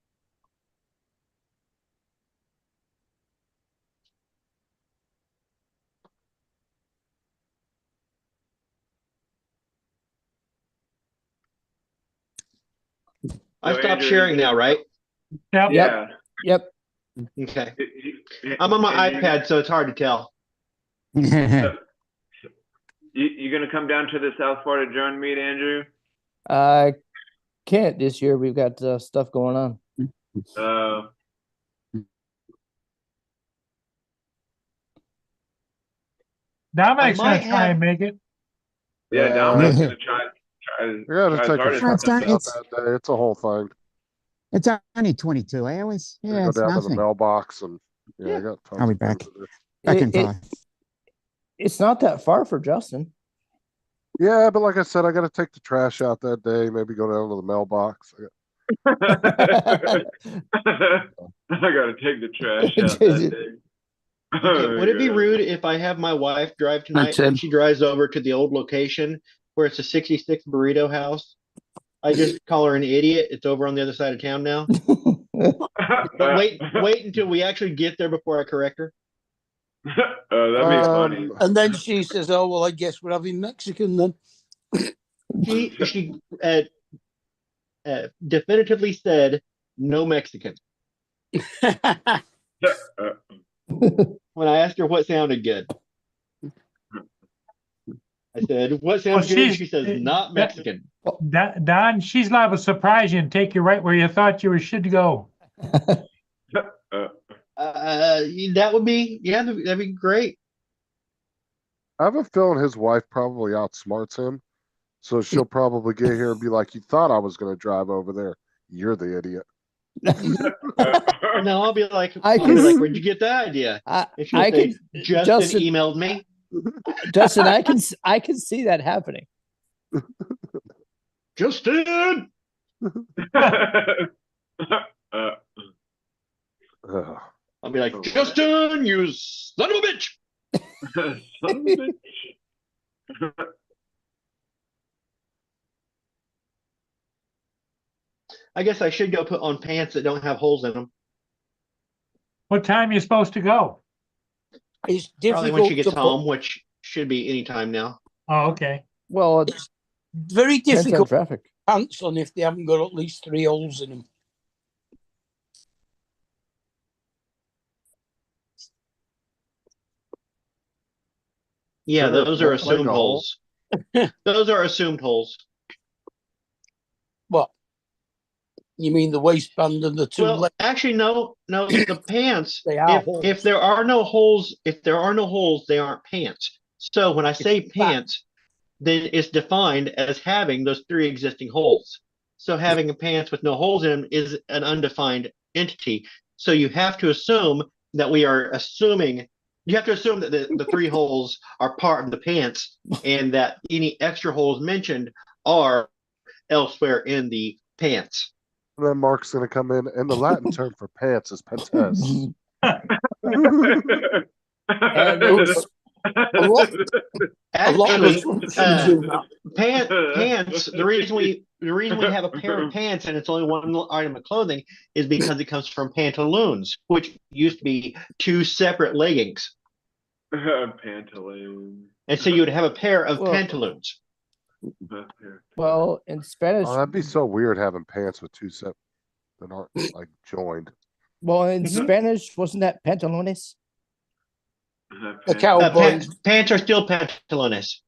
I So, stopped Andrew, sharing now, right? Yep. Yeah. Yep. Okay. I'm on my iPad, so it's hard to tell. You gonna come down to the South Florida drone meet, Andrew? Can't this year. We've got stuff going on. Dominic's I gonna might try have- and make it. Yeah, Yeah. Dominic's gonna try You gotta try take hard a as Well, it's trip not- out it's- that day. It's a whole thing. It's only 22 hours. You Yeah, go it's down to the nothing. mailbox and I got tons I'll be of back. things to do. Back in It- 5. It's not that far for Justin. Yeah, but like I said, I got to take the trash out that day. Maybe go down to the mailbox. I gotta take the trash out that day. Okay, would it be Oh, rude if I have my wife drive tonight That's it. and she drives over to the old location where it's a 66 burrito house? I just call her an idiot. It's over on the other side of town now. But wait until we actually get there before I correct her. Oh, that'd be funny. And then she says, "Oh well, I guess we're having Mexican then." She definitively said no Mexican when I asked her what sounded good. I said, "What sounds good?" she's- She says, "Not Mexican." Don, she's liable to surprise you and take you right where you thought you should go. That would be, yeah, that'd be great. I have a feeling his wife probably outsmarts him. So she'll probably get here and be like, "You thought I was going to drive over there. You're the idiot." No, I'll be like, I I'll be can- like, "Where'd you get that idea?" I And she'll I say, can Justin emailed me. Justin, I can see that happening. Justin. Ugh. I'll be like, Justin, you son of a bitch. Son of a bitch. I guess I should go put on pants that don't have holes in them. What time you supposed to go? It's Probably when she difficult gets to put, home, which should be any time now. Oh, okay. Well, it very depends on difficult to traffic. put pants on if they haven't got at least 3 holes in them. Yeah, Sure, those are like a assumed hole. holes. Those are assumed holes. What? You mean the waistband and the 2 Well, legs? actually, no. The pants. They are If holes. there are no holes, they aren't pants. So when I say pants, then it's defined as having those 3 existing holes. So having a pants with no holes in them is an undefined entity. So you have to assume that you have to assume that the 3 holes are part of the pants and that any extra holes mentioned are elsewhere in the pants. And then Mark's going to come in, and the Latin term for pants is pentes. And it's A lot of Actually, assumptions in that. pants. The reason we have a pair of pants and it's only one item of clothing is because it comes from pantaloons, which used to be 2 separate leggings, Pantaloons. and so you would have a pair of Well- pantaloons. well, in Spanish, Oh, that'd be so weird having pants with 2 sep that aren't like joined. well, in Mhm. Spanish, wasn't that pantalones? The cowboys, Pants are still pantalones.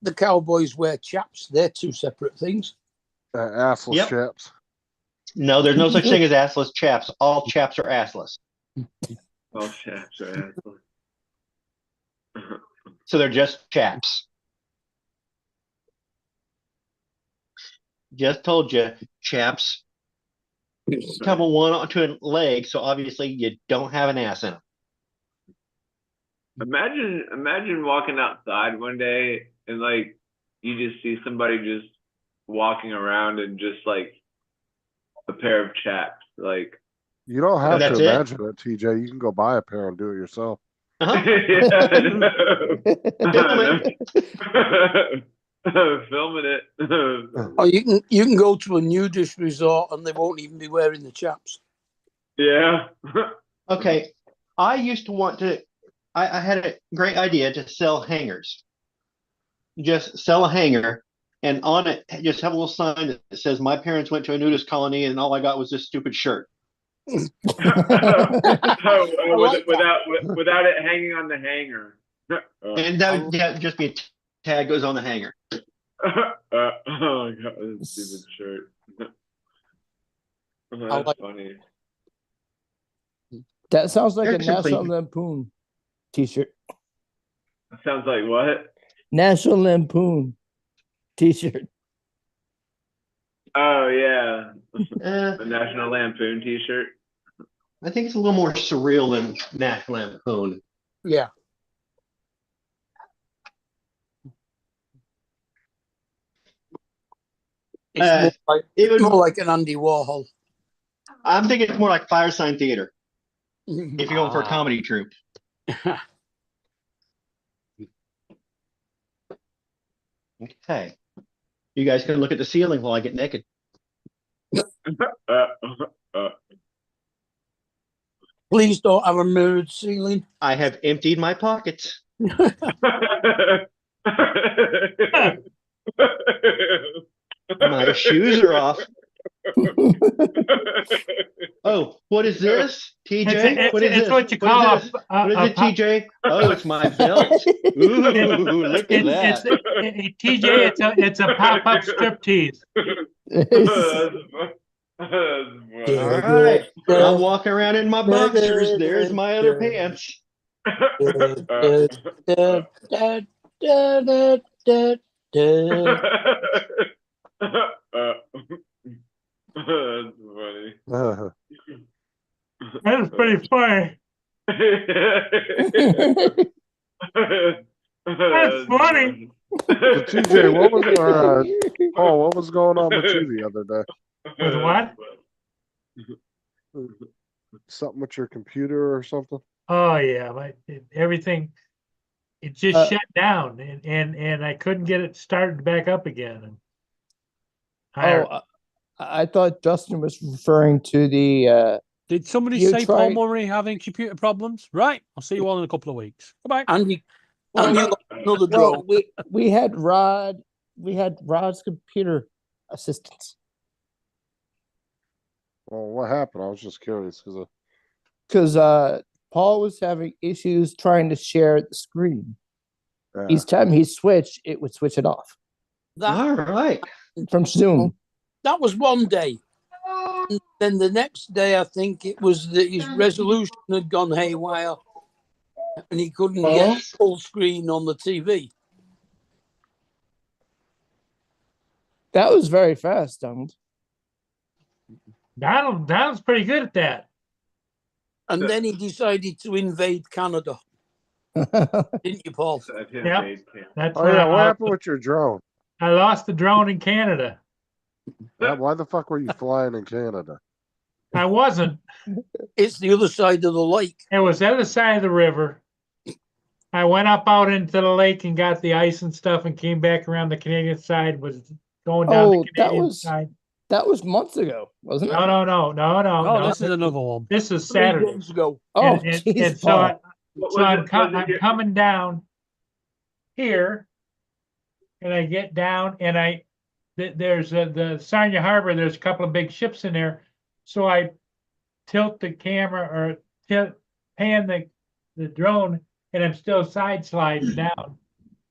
the cowboys wear chaps. They're 2 separate things. Assless Yep. chaps. No, there's no such thing as assless chaps. All chaps are assless. All chaps are assholes. So they're just chaps. Just told you, chaps come on one onto a leg, so obviously you don't have an ass in them. Imagine walking outside one day and like you just see somebody just walking around and just like a pair of chaps. Like You don't have That's to it? imagine it, TJ. You can go buy a pair and do it yourself. Uh-huh. Filming it. Or you can go to a nudist resort and they won't even be wearing the chaps. Yeah. Okay, I used to want to. I had a great idea to sell hangers. Just sell a hanger, and on it, just have a little sign that says, "My parents went to a nudist colony, and all I got was this stupid shirt." Without it hanging on the hanger. And that would just be a tag goes on the hanger. Oh my god, this stupid shirt. That's like- funny. That sounds like a Excellent. National Lampoon t-shirt. Sounds like what? National Lampoon t-shirt. Oh yeah, Uh, the National Lampoon T-shirt. I think it's a little more surreal than National Lampoon. Yeah. It's Uh, it would, more like an Andy Warhol. I'm thinking it's more like Firesign Theater if you're going for a comedy troupe. Okay. You guys can look at the ceiling while I get naked. Please don't have a mirrored ceiling. I have emptied my pockets. My shoes are off. Oh, what is this? TJ? What is It's this? what you What call is this? What is it, TJ? Oh, it's my belt. Ooh, look at that. TJ, it's a pop-up striptease. All right. I'm walking around in my boxers. There's my other pants. That's funny. That's pretty funny. That's funny. So TJ, what was Paul? What was going on with you the other day? With what? Something with your computer or something? Oh yeah, everything. it just Uh, shut down and I couldn't get it started back up again. And Oh, I thought Justin was referring to the. Did somebody You say Paul tried- Murray having computer problems? Right. I'll see you all in a couple of weeks. Goodbye. Andy, Well, Andy lost another Well, drone. we had Rod's computer assistants Well, what happened? I was just curious because because Paul was having issues trying to share the screen. Each time he switched, it would switch it off That, All right. from Zoom. that was one day. And then the next day, I think it was that his resolution had gone haywire and he couldn't get full screen on the TV. That was very fast, Donald. Donald's pretty good at that. And then he decided to invade Canada, didn't you, Paul? Yep. That's oh when yeah, what I, happened with your drone? I lost the drone in Canada. Why the fuck were you flying in Canada? I wasn't. It's the other side of the lake. It was the other side of the river. I went up out into the lake and got the ice and stuff and came back around the Canadian side, was going down Oh, the that Canadian was side. that was months ago, wasn't it? No. Oh, No. this is another one. This is 3 Saturday. days ago. Oh, And jeez, so, Paul. I'm coming down here, and I get down, and there's the Sarnia Harbor. There's a couple of big ships in there, so I tilt the camera or pan the drone, and I'm still side sliding down.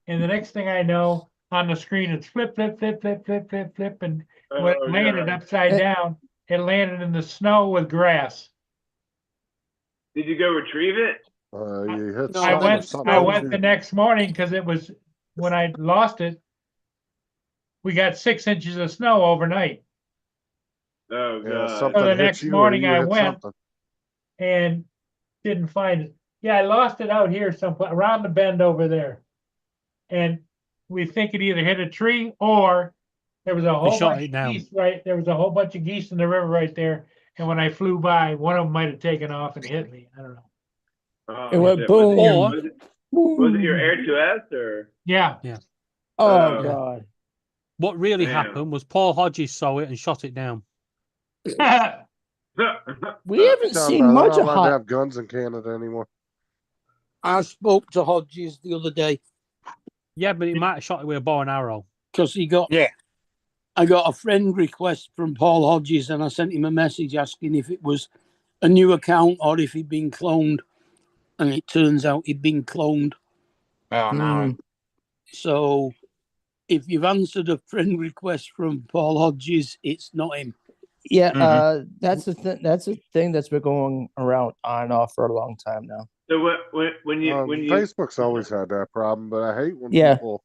And the next thing I know, on the screen, it's flip, and when it landed upside down, it landed in the snow with grass. Did you go retrieve it? You hit No, I something, went something I was went the shooting. next morning because it was when I lost it. We got 6 inches of snow overnight, Oh Yeah, god. something So the hit next you or morning you I hit went. something. and didn't find it. Yeah, I lost it out here someplace around the bend over there, and we think it either hit a tree or there was a whole shot bunch it of down. geese. Right, there was a whole bunch of geese in the river right there, and when I flew by, one of them might have taken off and hit me. I don't know. Oh, It went shit. boom. Was it your Air 2S or? Yeah. Oh Yeah. God. What really Damn. happened was Paul Hodges saw it and shot it down. We haven't Tell seen them they're much not of allowed to hot. have guns in Canada anymore. I spoke to Hodges the other day Yeah, but he might have shot it with a bow and arrow. because he got. Yeah. I got a friend request from Paul Hodges, and I sent him a message asking if it was a new account or if he'd been cloned, and it turns out he'd been cloned. Oh no. Mm. So, if you've answered a friend request from Paul Hodges, it's not him. Yeah, Mhm. that's a thing that's been going around on and off for a long time now. So when you Facebook's always had that problem, but I hate when Yeah. people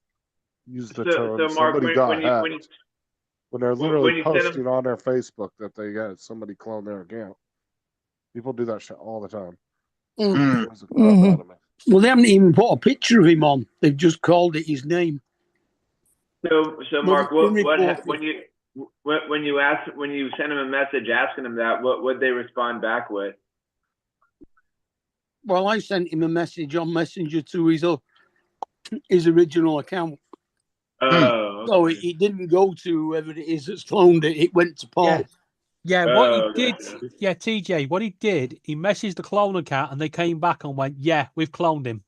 use the so term Mark somebody got when hacked you when they're when literally you send 'em- posting on their Facebook that they got somebody clone their account. People do that shit all the time. Mm. Annoys the crap out of me. Well, they haven't even put a picture of him on. They've just called it his name. So Mark, Well, when you send them a message asking them that, what would they respond back with? Well, I sent him a message on Messenger to his original account. Oh, So it didn't go to whoever it is that's cloned it. It went to Paul. Yeah, what Oh, he did, gotcha. yeah, TJ, what he did, he messaged the clone account and they came back and went, yeah, we've cloned him.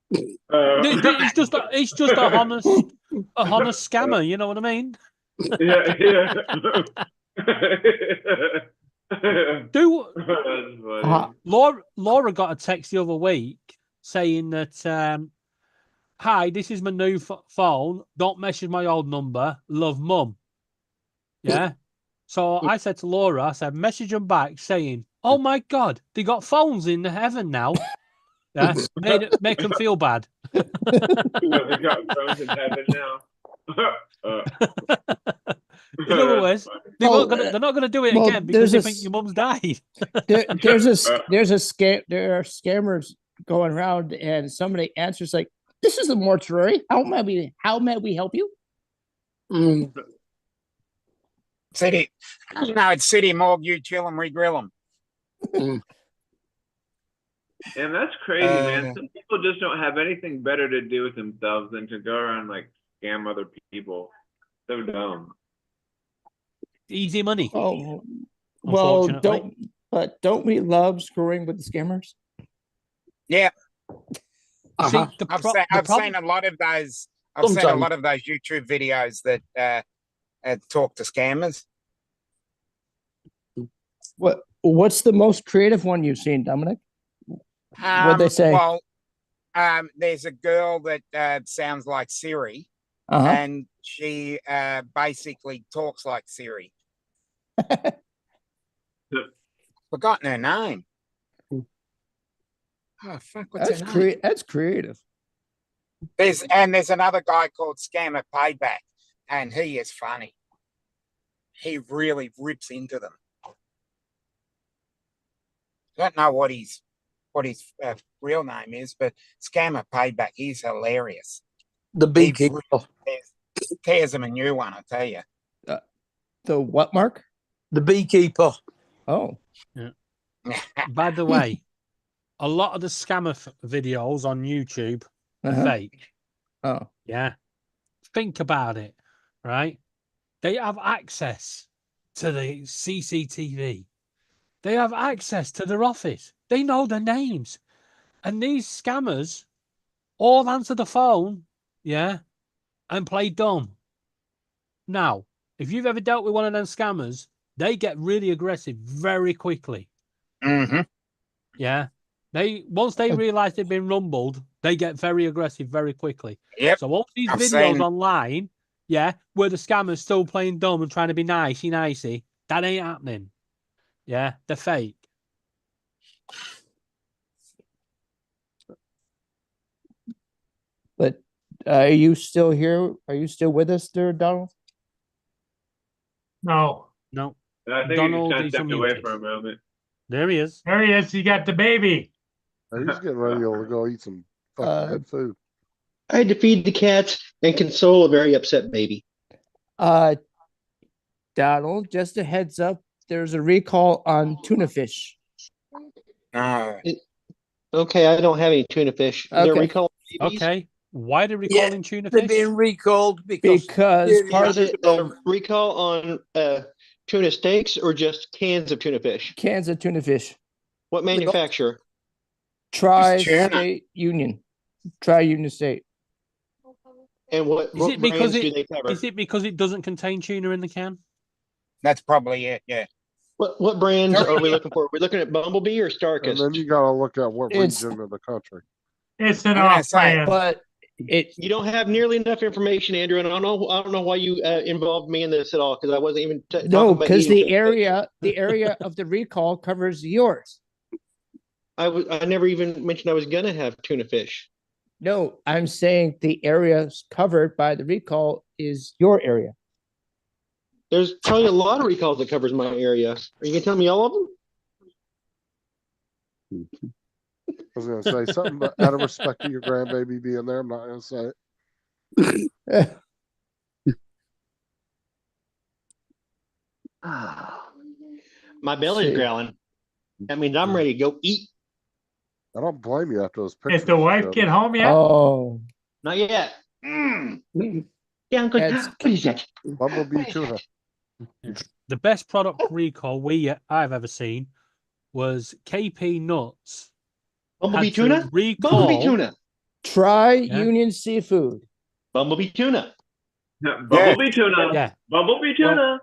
He's just a honest scammer, you know what I mean? yeah. Do That's funny. Laura got a text the other week saying that, hi, this is my new phone. Don't message my old number. Love, Mum. Yeah. So I said to Laura, I said, message them back saying, oh my God, they got phones in heaven now. Yeah. Make them feel bad. They got phones in heaven now. In other words, they're not going to do it well, again because they there's a think your mum's died. There are scammers going around, and somebody answers like, "This is the mortuary. How may we help you?" City. No, it's City Morgue. You chill 'em, we grill 'em. And that's crazy, man. Some people just don't have anything better to do with themselves than to go around like scam other people. So dumb. Easy money. Oh, well, Unfortunately. don't we love screwing with the scammers? Yeah. See, Uh-huh. I've seen a lot of those. I've seen a Sometimes. lot of those YouTube videos that talk to scammers. What's the most creative one you've seen, Dominic? What'd they say? Well, there's a girl that sounds like Siri, Uh-huh. and she basically talks like Siri. Forgotten her name. Oh fuck! What's That's her name? that's creative. There's another guy called Scammer Payback, and he is funny. He really rips into them. I don't know what his real name is, but Scammer Payback, he's hilarious. The He beekeeper. really tears them a new one, I tell you. The what, Mark? The beekeeper. Oh. Yeah. By the way, a lot of the scammer videos on YouTube are Uh-huh. fake. Oh. Yeah. Think about it, right? They have access to the CCTV. They have access to their office. They know their names. And these scammers all answer the phone, yeah, and play dumb. Now, if you've ever dealt with one of them scammers, they get really aggressive very quickly. Mm-hmm. Yeah. Once they realize they've been rumbled, they get very aggressive very quickly. Yep. So all these I've videos seen- online, yeah, where the scammer's still playing dumb and trying to be nicey, that ain't happening. Yeah, they're fake. But are you still here? Are you still with us there, Donald? No. No. I think Donald he just is stepped away unmuted. for a moment. There he is. There he is. He got the baby. He's getting ready to go eat some fucking good food. I had to feed the cats and console a very upset baby. Donald, just a heads up, there's a recall on tuna fish. No. Okay, I don't have any tuna fish. Is there a Okay. recall on babies? Okay. Why are they Yeah, recalling tuna They're fish? being recalled because Because Is it a recall on tuna steaks or just cans of tuna fish? cans of tuna fish. What manufacturer? Tri-State Union. Tri-Union State. And what Is it because brands do they cover? is it because it doesn't contain tuna in the can? That's probably it. Yeah. What brands are we looking for? Are we looking at Bumblebee or And Starkist? then you gotta look at what It's- region of the country. It's an I'm gonna off say, brand. But You don't have nearly enough information, Andrew, and I don't know why you involved me in this at all because I wasn't even talking no, about because eating the area of the recall covers yours. I never even mentioned I was gonna have tuna fish. No, I'm saying the area covered by the recall is your area. There's probably a lot of recalls that covers my area. Are you gonna tell me all of them? I was gonna say something, but out of respect to your grandbaby being there, I'm not gonna say it. My belly's See. growling. That means I'm ready to go eat. I don't blame you after those pictures. Is the you wife showed get me. home yet? Oh, Not yet. Yeah, Uncle. That's- What is that? Bumblebee tuna. The best product recall I've ever seen was KP Nuts. Bumblebee had to tuna? recall- Bumblebee tuna. Tri-Union Seafood. Bumblebee tuna. Bumblebee tuna. Yeah. Bumblebee tuna.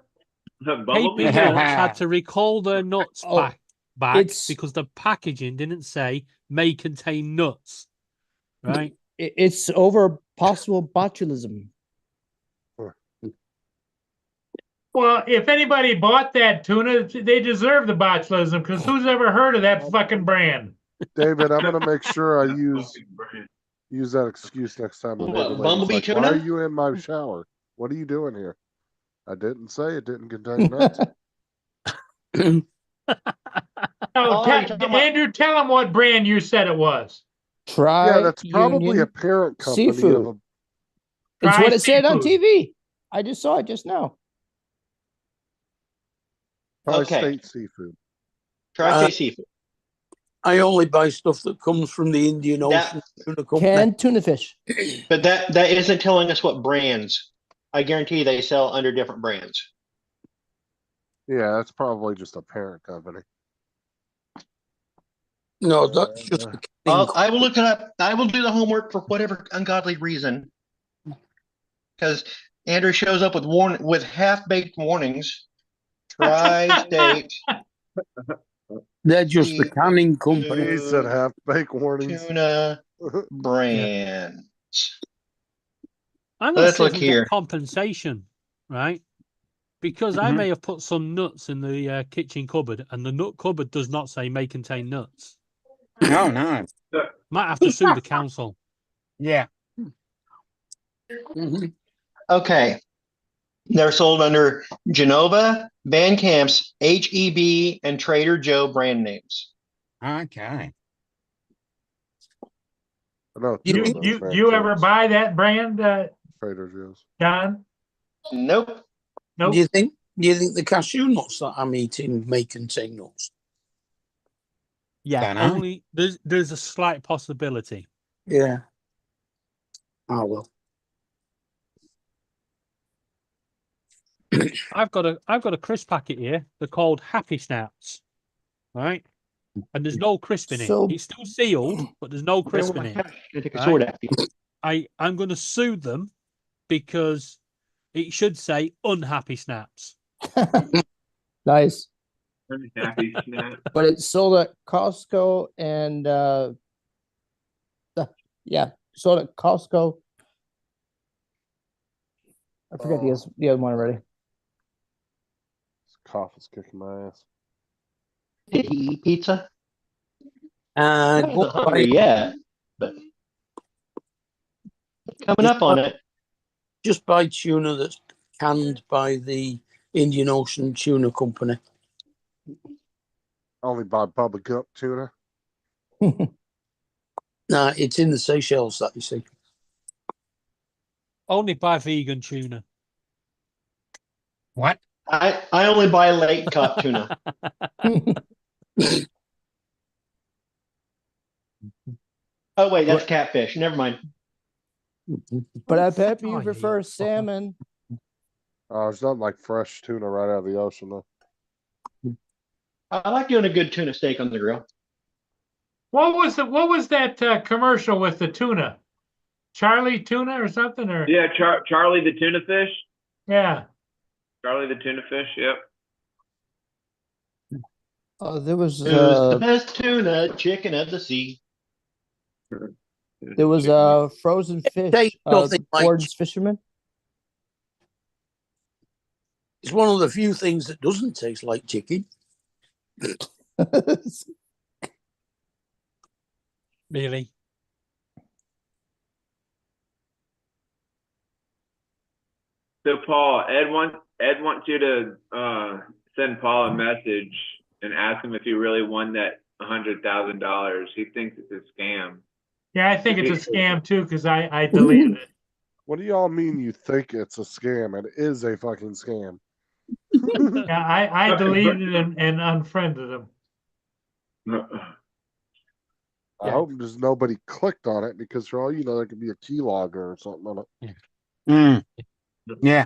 Bumblebee KP tuna. Nuts had to recall their nuts Oh, back it's- because the packaging didn't say may contain nuts. Right? It's over possible botulism. Well, if anybody bought that tuna, they deserve the botulism because who's ever heard of that fucking brand? David, I'm gonna make sure I use that excuse next time. The What, neighbor lady's Bumblebee like, tuna? why are you in my shower? What are you doing here? I didn't say it didn't contain nuts. Oh, you're talking about- Andrew, tell them what brand you said it was. Yeah, that's probably a Tri-Union parent company Seafood. of a It's what it said on Tri-Seafood. TV. I just saw it just now. Okay. Tri-State Seafood. Tri-State Seafood. I only buy stuff that comes from the Indian Ocean Tuna Company. Canned tuna fish. But that isn't telling us what brands. I guarantee they sell under different brands. Yeah, that's probably just a parent company. No, that's just the I will look it up. I will do the homework for whatever ungodly reason. Because Andrew shows up with half-baked warnings. Tri-state. They're just the canning company. He said half-baked warnings. Tuna brands. I'm Let's going look to here. get compensation, right? Because I may have put some nuts in the kitchen cupboard, and the nut cupboard does not say may contain nuts. Oh no. Might have to sue the council. Yeah. Okay. They're sold under Genova, Van Camp's, HEB, and Trader Joe brand names. Okay. No, You ever buy that brand, Trader Joe's? John? Nope. Nope. Do you think the cashew nuts that I'm eating may contain nuts? Yeah, Dunno. only there's a slight possibility. Yeah. Oh well. I've got a crisp packet here. They're called Happy Snaps, right? And there's no crisp in it. So- It's still sealed, but there's no crisp in it. I take a sword at you. I'm going to sue them because it should say unhappy snaps. Nice. Happy snap. But it's sold at Costco and sold at Costco. I forget the other one already. This cough is kicking my ass. Did he eat pizza? Uh, I'm not hungry yet, but coming up on it. Just buy tuna that's canned by the Indian Ocean Tuna Company. Only buy Bubba Gump tuna. Nah, it's in the Seychelles that you see. Only buy vegan tuna. What? I only buy lake caught tuna. Oh wait, that's catfish. Never mind. But I bet Oh, you yeah, prefer yeah. salmon. There's nothing like fresh tuna right out of the ocean though. I like doing a good tuna steak on the grill. What was that commercial with the tuna? Charlie Tuna or something? Or Yeah, Charlie the tuna fish. yeah. Charlie the tuna fish. Yep. There was Who's the best tuna chicken of the sea? frozen fish. Tastes nothing like Gordon's Fisherman. It's one of the few things that doesn't taste like chicken. Really? So Paul, Ed wants you to send Paul a message and ask him if he really won that $100,000. He thinks it's a scam. Yeah, I think it's a scam too because I deleted it. What do y'all mean you think it's a scam? It is a fucking scam. Yeah, I deleted it and unfriended him. I hope there's nobody clicked on it because for all you know, there could be a keylogger or something on it. Yeah.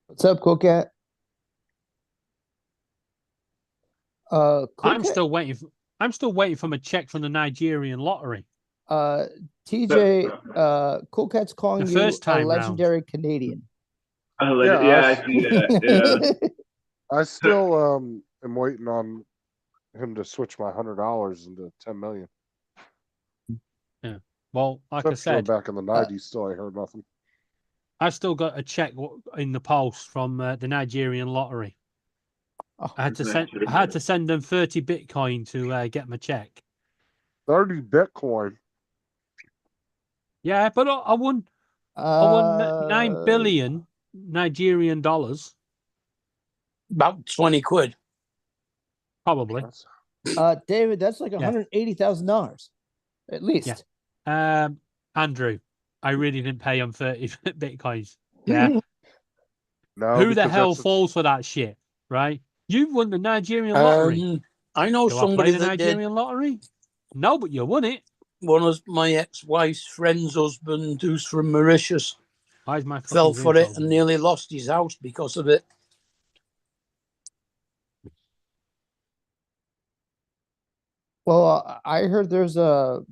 What's up, Cool Cat? Cool I'm Cat, still waiting. I'm still waiting for my check from the Nigerian lottery. TJ, Cool Cat's calling The you first time a round. legendary Canadian. Yeah, I see that. Yeah. I still am waiting on him to switch my $100 into 10 million. Yeah. Well, like Except I said, back in the 90s, still I heard nothing. I've still got a check in the post from the Nigerian lottery. Oh, I had to send them 30 Bitcoin to get my check. 30 Bitcoin. Yeah, but I won 9 billion Nigerian dollars. About 20 quid. Probably. David, that's like $180,000 at least. Yeah. Andrew, I really didn't pay him 30 Bitcoins. Yeah. No, Who the because hell that's a- falls for that shit, right? You've won the Nigerian lottery. I know Do I somebody play the that did. Nigerian lottery? No, but you won it. One of my ex-wife's friend's husband, who's from Mauritius, Why's my fell fucking for it ringtone? and nearly lost his house because of it. Well, I heard there's a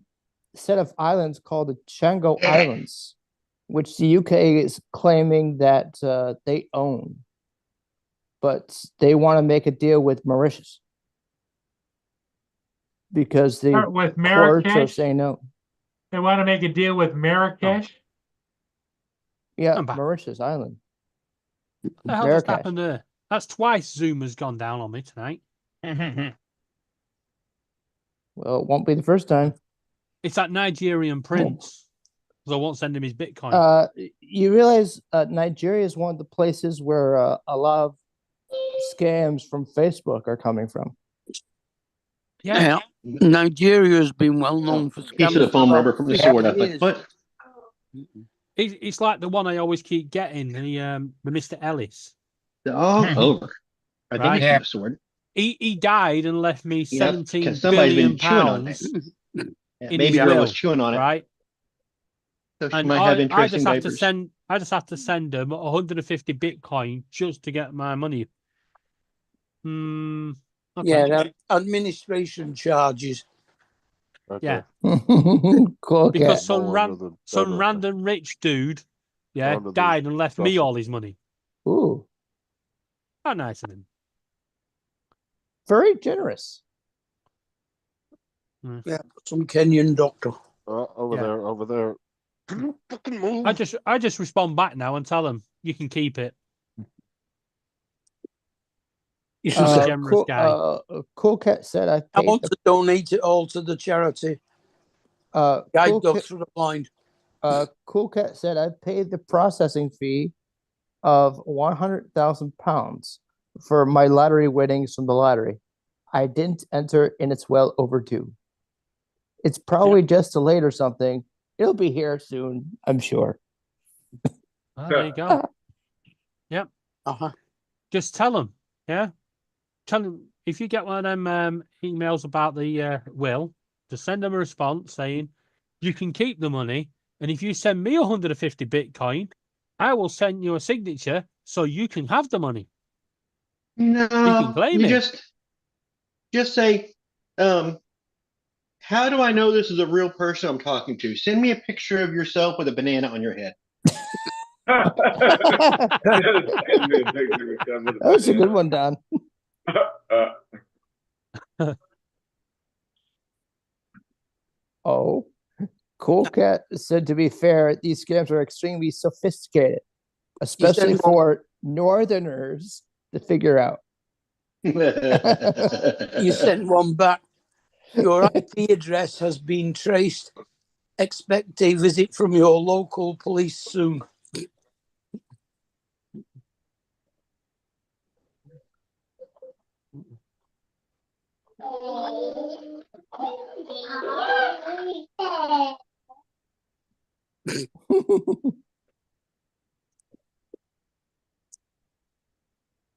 set of islands called the Chango Islands, which the UK is claiming that they own, but they want to make a deal with Mauritius because the Start with courts are Marrakesh. saying no. They want to make a deal with Marrakesh. Yeah, Come back. Mauritius Island. What the hell just Marrakesh. happened there? That's twice Zoom has gone down on me tonight. Well, it won't be the first time. It's that Nigerian prince. Because I won't send him his Bitcoin. You realize Nigeria is one of the places where a lot of scams from Facebook are coming from. Yeah. Nigeria has been well known for Piece of the scams foam for rubber about from the 50 sword. I was like, years. what? It's like the one I always keep getting, the Mr. Ellis. All over. I think Right? it's from the sword. He died and left me You know, 17 'cause somebody's billion been chewing on pounds Yeah, in baby his girl will, was chewing on it. right? So she And might have I interesting just have to diapers. send him 150 Bitcoin just to get my money. Okay. Yeah, that administration charges. Yeah. Cool Because cat. some random rich dude, Under the died and left me dresser. all his money. Ooh, How nice of him. very generous. Yeah, some Kenyan doctor. Over Yeah. there, over there. Fucking move. I just respond back now and tell them you can keep it. You He's should a say, generous guy. Cool cat said I I paid want the, to donate it all to the charity Guide Cool Dogs Cat, for the Blind. Cool cat said I paid the processing fee of £100,000 for my lottery winnings from the lottery. I didn't enter and it's well overdue. It's probably just delayed or something. It'll be here soon, I'm sure. There you go. Yep. Just tell them. Yeah. Tell them if you get one of them emails about the will, just send them a response saying you can keep the money, and if you send me 150 Bitcoin, I will send you a signature so you can have the money. No, You can claim you it. just say, how do I know this is a real person I'm talking to? Send me a picture of yourself with a banana on your head. That was a good one, Don. Oh, Cool Cat said, to be fair, these scams are extremely sophisticated, especially for Northerners to figure out. You sent one back. Your IP address has been traced. Expect a visit from your local police soon.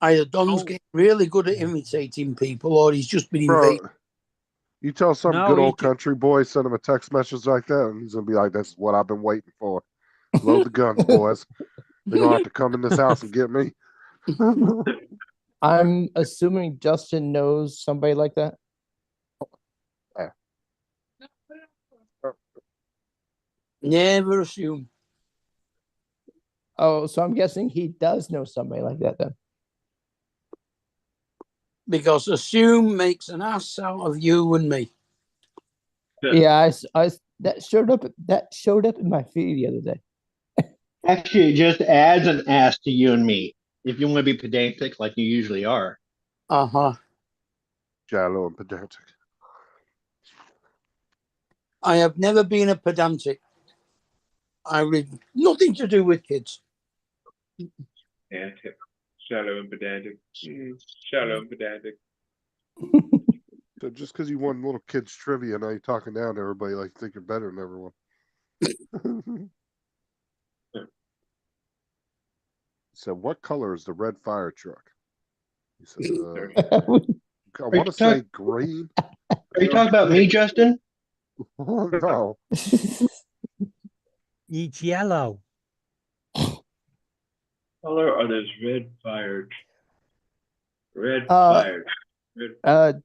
Either Don's getting really good at imitating people, or he's just been Bro, invaded. you tell some No, good he old country boy, send him a text message like that, and he's gonna be like, "This is what I've been waiting for. Load the guns, boys. They're gonna have to come in this house and get me." I'm assuming Justin knows somebody like that. Never assume. Oh, so I'm guessing he does know somebody like that then. Because assume makes an ass out of you and me. Yeah, that showed up in my feed the other day. Actually, it just adds an ass to you and me if you want to be pedantic like you usually are. Shallow and pedantic. I have never been a pedantic. I read nothing to do with kids. Pedantic. Shallow and pedantic. Shallow and pedantic. So just because you won little kids trivia, now you're talking down to everybody like you think you're better than everyone. said, "What color is the red fire truck?" He said, Are "I you want to say talk- green." Are you talking about me, Justin? No. It's yellow. Color are those red fired? Red Uh, fired. Red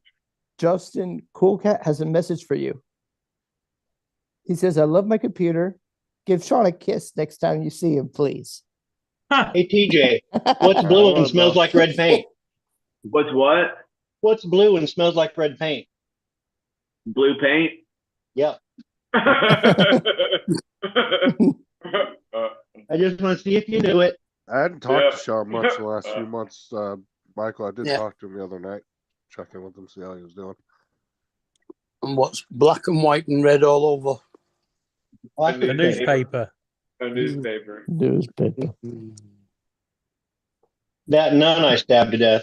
Justin Cool Cat has a message for you. He says, "I love my computer. Give Sean a kiss next time you see him, please." Hey, TJ, what's blue and smells like red paint? What's what? What's blue and smells like red paint? Blue paint? Yep. I just want to see if you knew it. I hadn't talked to Sean much the last few months. Michael, I did Yeah. talk to him the other night, check in with him, see how he was doing. And what's black and white and red all over? The newspaper. A newspaper. Newspaper. That nun I stabbed to death.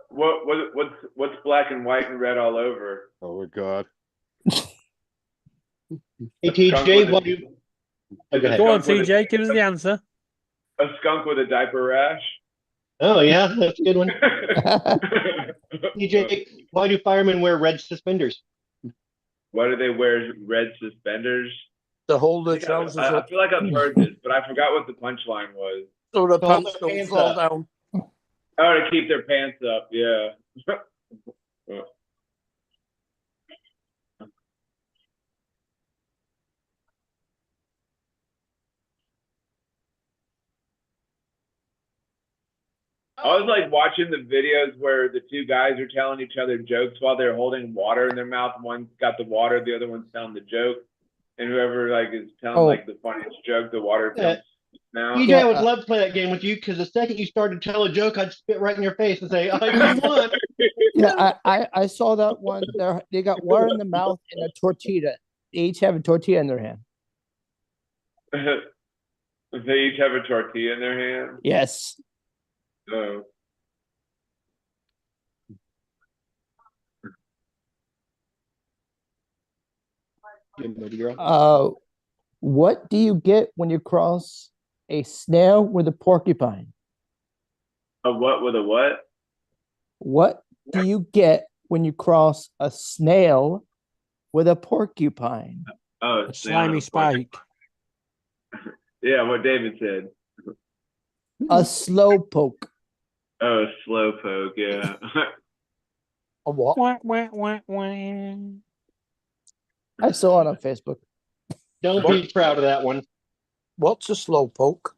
What's black and white and red all over? Oh my God. Hey, TJ, what do you? Oh, go ahead. Go on, TJ. Give us the answer. A skunk with a diaper rash? Oh, yeah, that's a good one. TJ, why do firemen wear red suspenders? Why do they wear red suspenders? To hold I their think I- trousers I up feel like I've heard this, but I forgot what the punchline was. so the Hold pants their don't hands fall up. down. Oh, to keep their pants up, yeah. I was like watching the videos where the two guys are telling each other jokes while they're holding water in their mouth. One's got the water, the other one's telling the joke. And whoever like is telling like the funniest joke, the water Yeah. comes now. TJ, I would love to play that game with you because the second you started to tell a joke, I'd spit right in your face and say, "I won." Yeah, I saw that one. They got water in the mouth and a tortilla. They each have a tortilla in their hand. They each have a tortilla in their hand. Yes. Oh. What do you get when you cross a snail with a porcupine? A what with a what? What do you get when you cross a snail with a porcupine? Oh, A slimy spike. Yeah, what David said. A slow poke. Oh, a slow poke, yeah. A what? Wah, wah, wah, wah. I saw it on Facebook. Don't be proud of that one. What's a slow poke?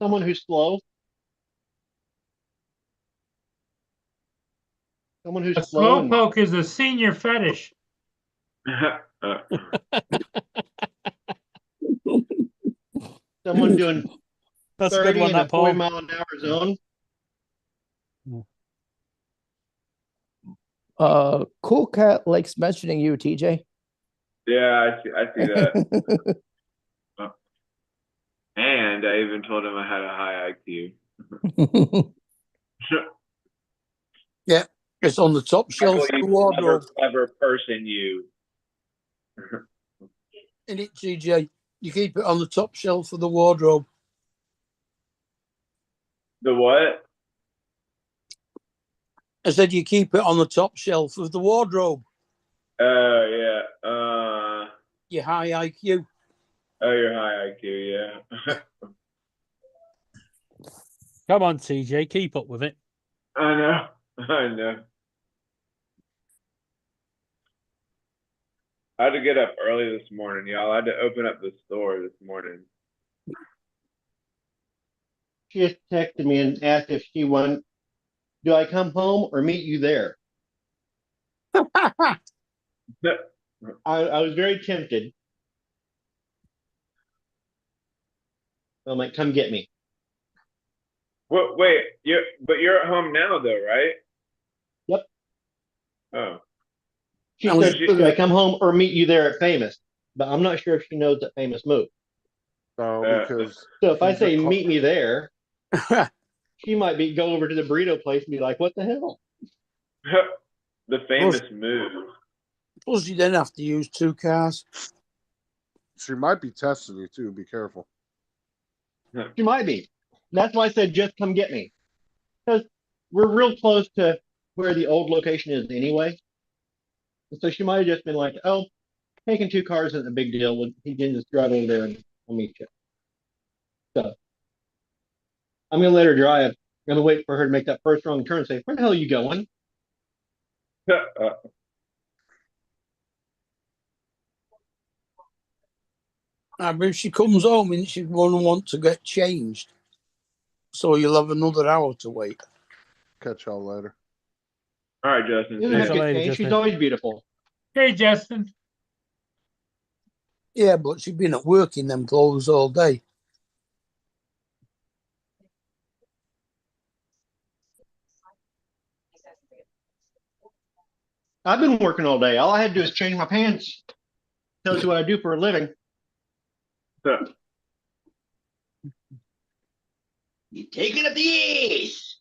Someone who's slow. Someone who's A slow. And, slowpoke is a senior fetish. someone doing That's a 30 good one, in a that Paul. 40-mile-an-hour zone. Cool Cat likes mentioning you, TJ. Yeah, I see that. And I even told him I had a high IQ. Yeah, it's on the top shelf of the Clever, wardrobe. clever person, you. In it, TJ. You keep it on the top shelf of the wardrobe. The what? I said you keep it on the top shelf of the wardrobe. Oh, yeah. Your high IQ. Oh, your high IQ, yeah. Come on, TJ. Keep up with it. I know. I know. I had to get up early this morning, y'all. I had to open up the store this morning. She just texted me and asked if she won. Do I come home or meet you there? I was very tempted. I'm like, come get me. What? Wait, you're at home now, though, right? Yep. Oh. She said, "Do I come home or meet you there at Famous?" But I'm not sure if she knows that Famous moved. No, because So if I she's say a meet me there, she might go over to the burrito place and be like, "What the hell?" The famous move. Plus, you then have to use two cars. She might be testing you too. Be careful. She might be. That's why I said just come get me. Because we're real close to where the old location is anyway. So she might have just been like, oh, taking 2 cars isn't a big deal. He can just drive over there and I'll meet you. So I'm going to let her drive. I'm going to wait for her to make that first wrong turn and say, where the hell are you going? But if she comes home and she's going to want to get changed, so you'll have another hour to wait. Catch y'all later. All right, Justin. She doesn't have Catch to you get later, changed. She's Justin. always beautiful. Hey, Justin. Yeah, but she's been at work in them clothes all day. I've been working all day. All I had to do is change my pants. Tells you what I do for a living. You take it up the ass.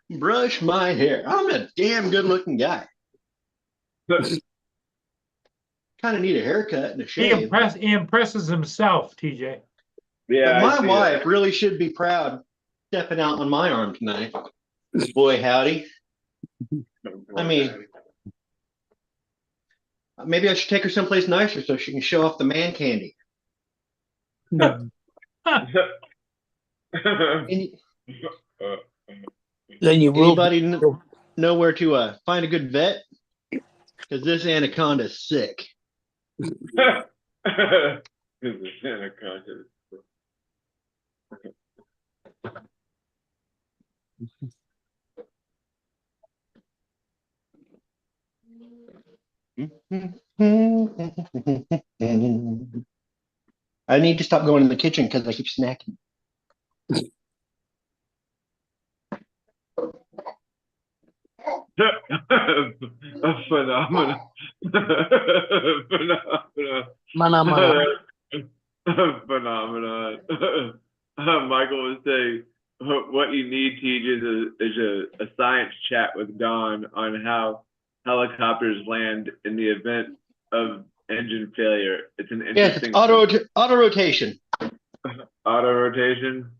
Brush my hair. I'm a damn good looking guy. Kind of need a haircut and a He shave. impresses himself, TJ. Yeah, But my I see wife that. really should be proud stepping out on my arm tonight. Boy, howdy. I mean, maybe I should take her someplace nicer so she can show off the man candy. And Then you will. anybody know where to find a good vet? Because this anaconda's sick. I need to stop going in the kitchen because I keep snacking. Phenomenal. Phenomenon. Michael was saying what you need, TJ, is a science chat with Don on how helicopters land in the event of engine failure. It's an Yes, interesting it's auto rotation. auto rotation.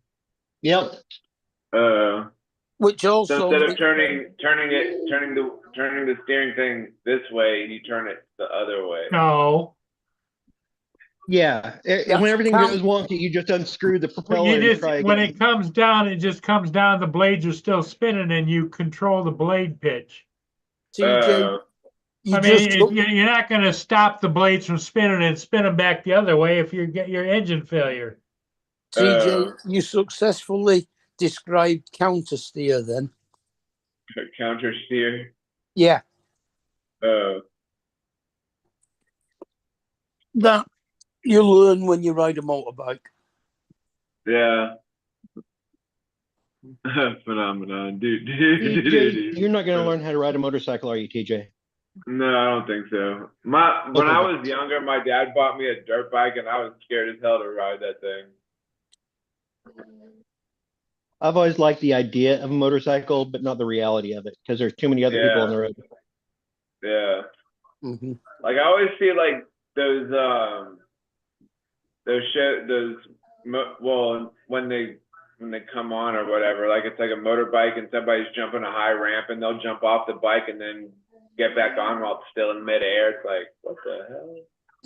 Yep. Which also, so instead of turning the steering thing this way, you turn it the other way. No. Yeah. When everything goes wonky, you just unscrew the propeller and try again. When it comes down, it just comes down. The blades are still spinning, and you control the blade pitch. TJ, you're not going to stop the blades from spinning and spin them back the other way if you get your engine failure. TJ, you successfully described counter steer then. Counter steer? Yeah. That you learn when you ride a motorbike. Yeah. Phenomenon. Dude. TJ, you're not going to learn how to ride a motorcycle, are you, TJ? No, I don't think so. When I was younger, my dad bought me a dirt bike, and I was scared as hell to ride that thing. I've always liked the idea of a motorcycle, but not the reality of it, because there's too many other people on the road. Yeah. Mm-hmm. Like I always feel like when they come on or whatever, like it's like a motorbike and somebody's jumping a high ramp and they'll jump off the bike and then get back on while it's still in midair. It's like, what the hell?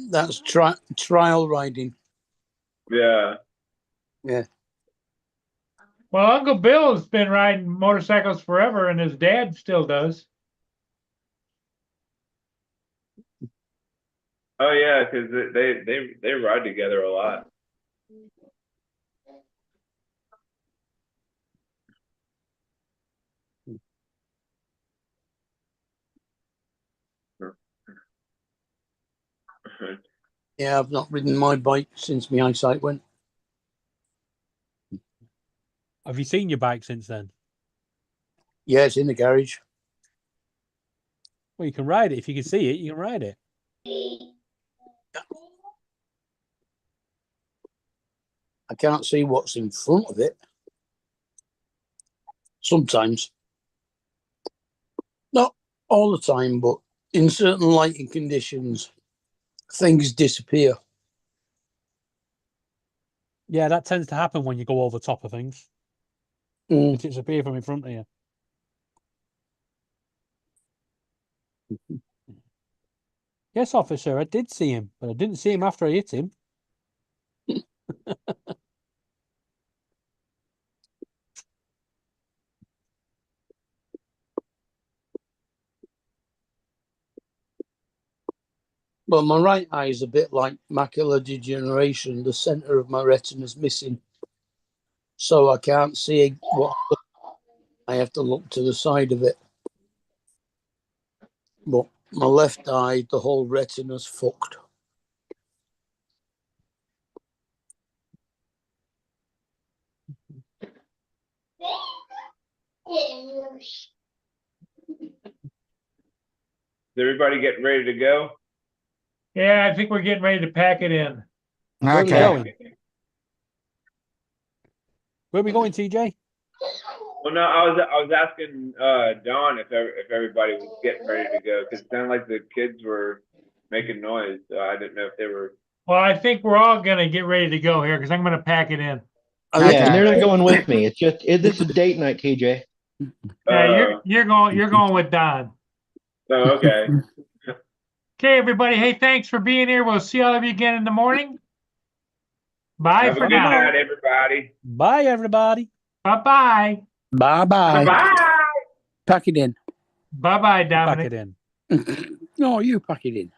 That's trial riding. Yeah. Yeah. Well, Uncle Bill's been riding motorcycles forever, and his dad still does. Oh yeah, because they ride together a lot. Yeah, I've not ridden my bike since my eyesight went. Have you seen your bike since then? Yeah, it's in the garage. Well, you can ride it. If you can see it, you can ride it. I can't see what's in front of it. Sometimes. all the time, but in certain lighting conditions, things disappear. Yeah, that tends to happen when you go over top of things. Mm. It disappear from in front of you. Yes, officer, I did see him, but I didn't see him after I hit him. Well, my right eye is a bit like macular degeneration. The center of my retina is missing, so I can't see what. I have to look to the side of it. But my left eye, the whole retina's fucked. Is everybody getting ready to go? Yeah, I think we're getting ready to pack it in. Where are we Okay. going? Where are we going, TJ? Well, no, I was asking Dawn if everybody was getting ready to go because it sounded like the kids were making noise. So I didn't know if they were. Well, I think we're all gonna get ready to go here because I'm gonna pack it in. Yeah, Okay. and they're not going with me. It's just this is date night, TJ. Yeah, you're going with Don. Oh, okay. Okay, everybody. Hey, thanks for being here. We'll see all of you again in the morning. Bye Have a for good now. night, everybody. Bye, everybody. Bye-bye. Bye bye. Bye. Pack it in. Bye-bye, Pack Dominic. it in. No, you pack it in.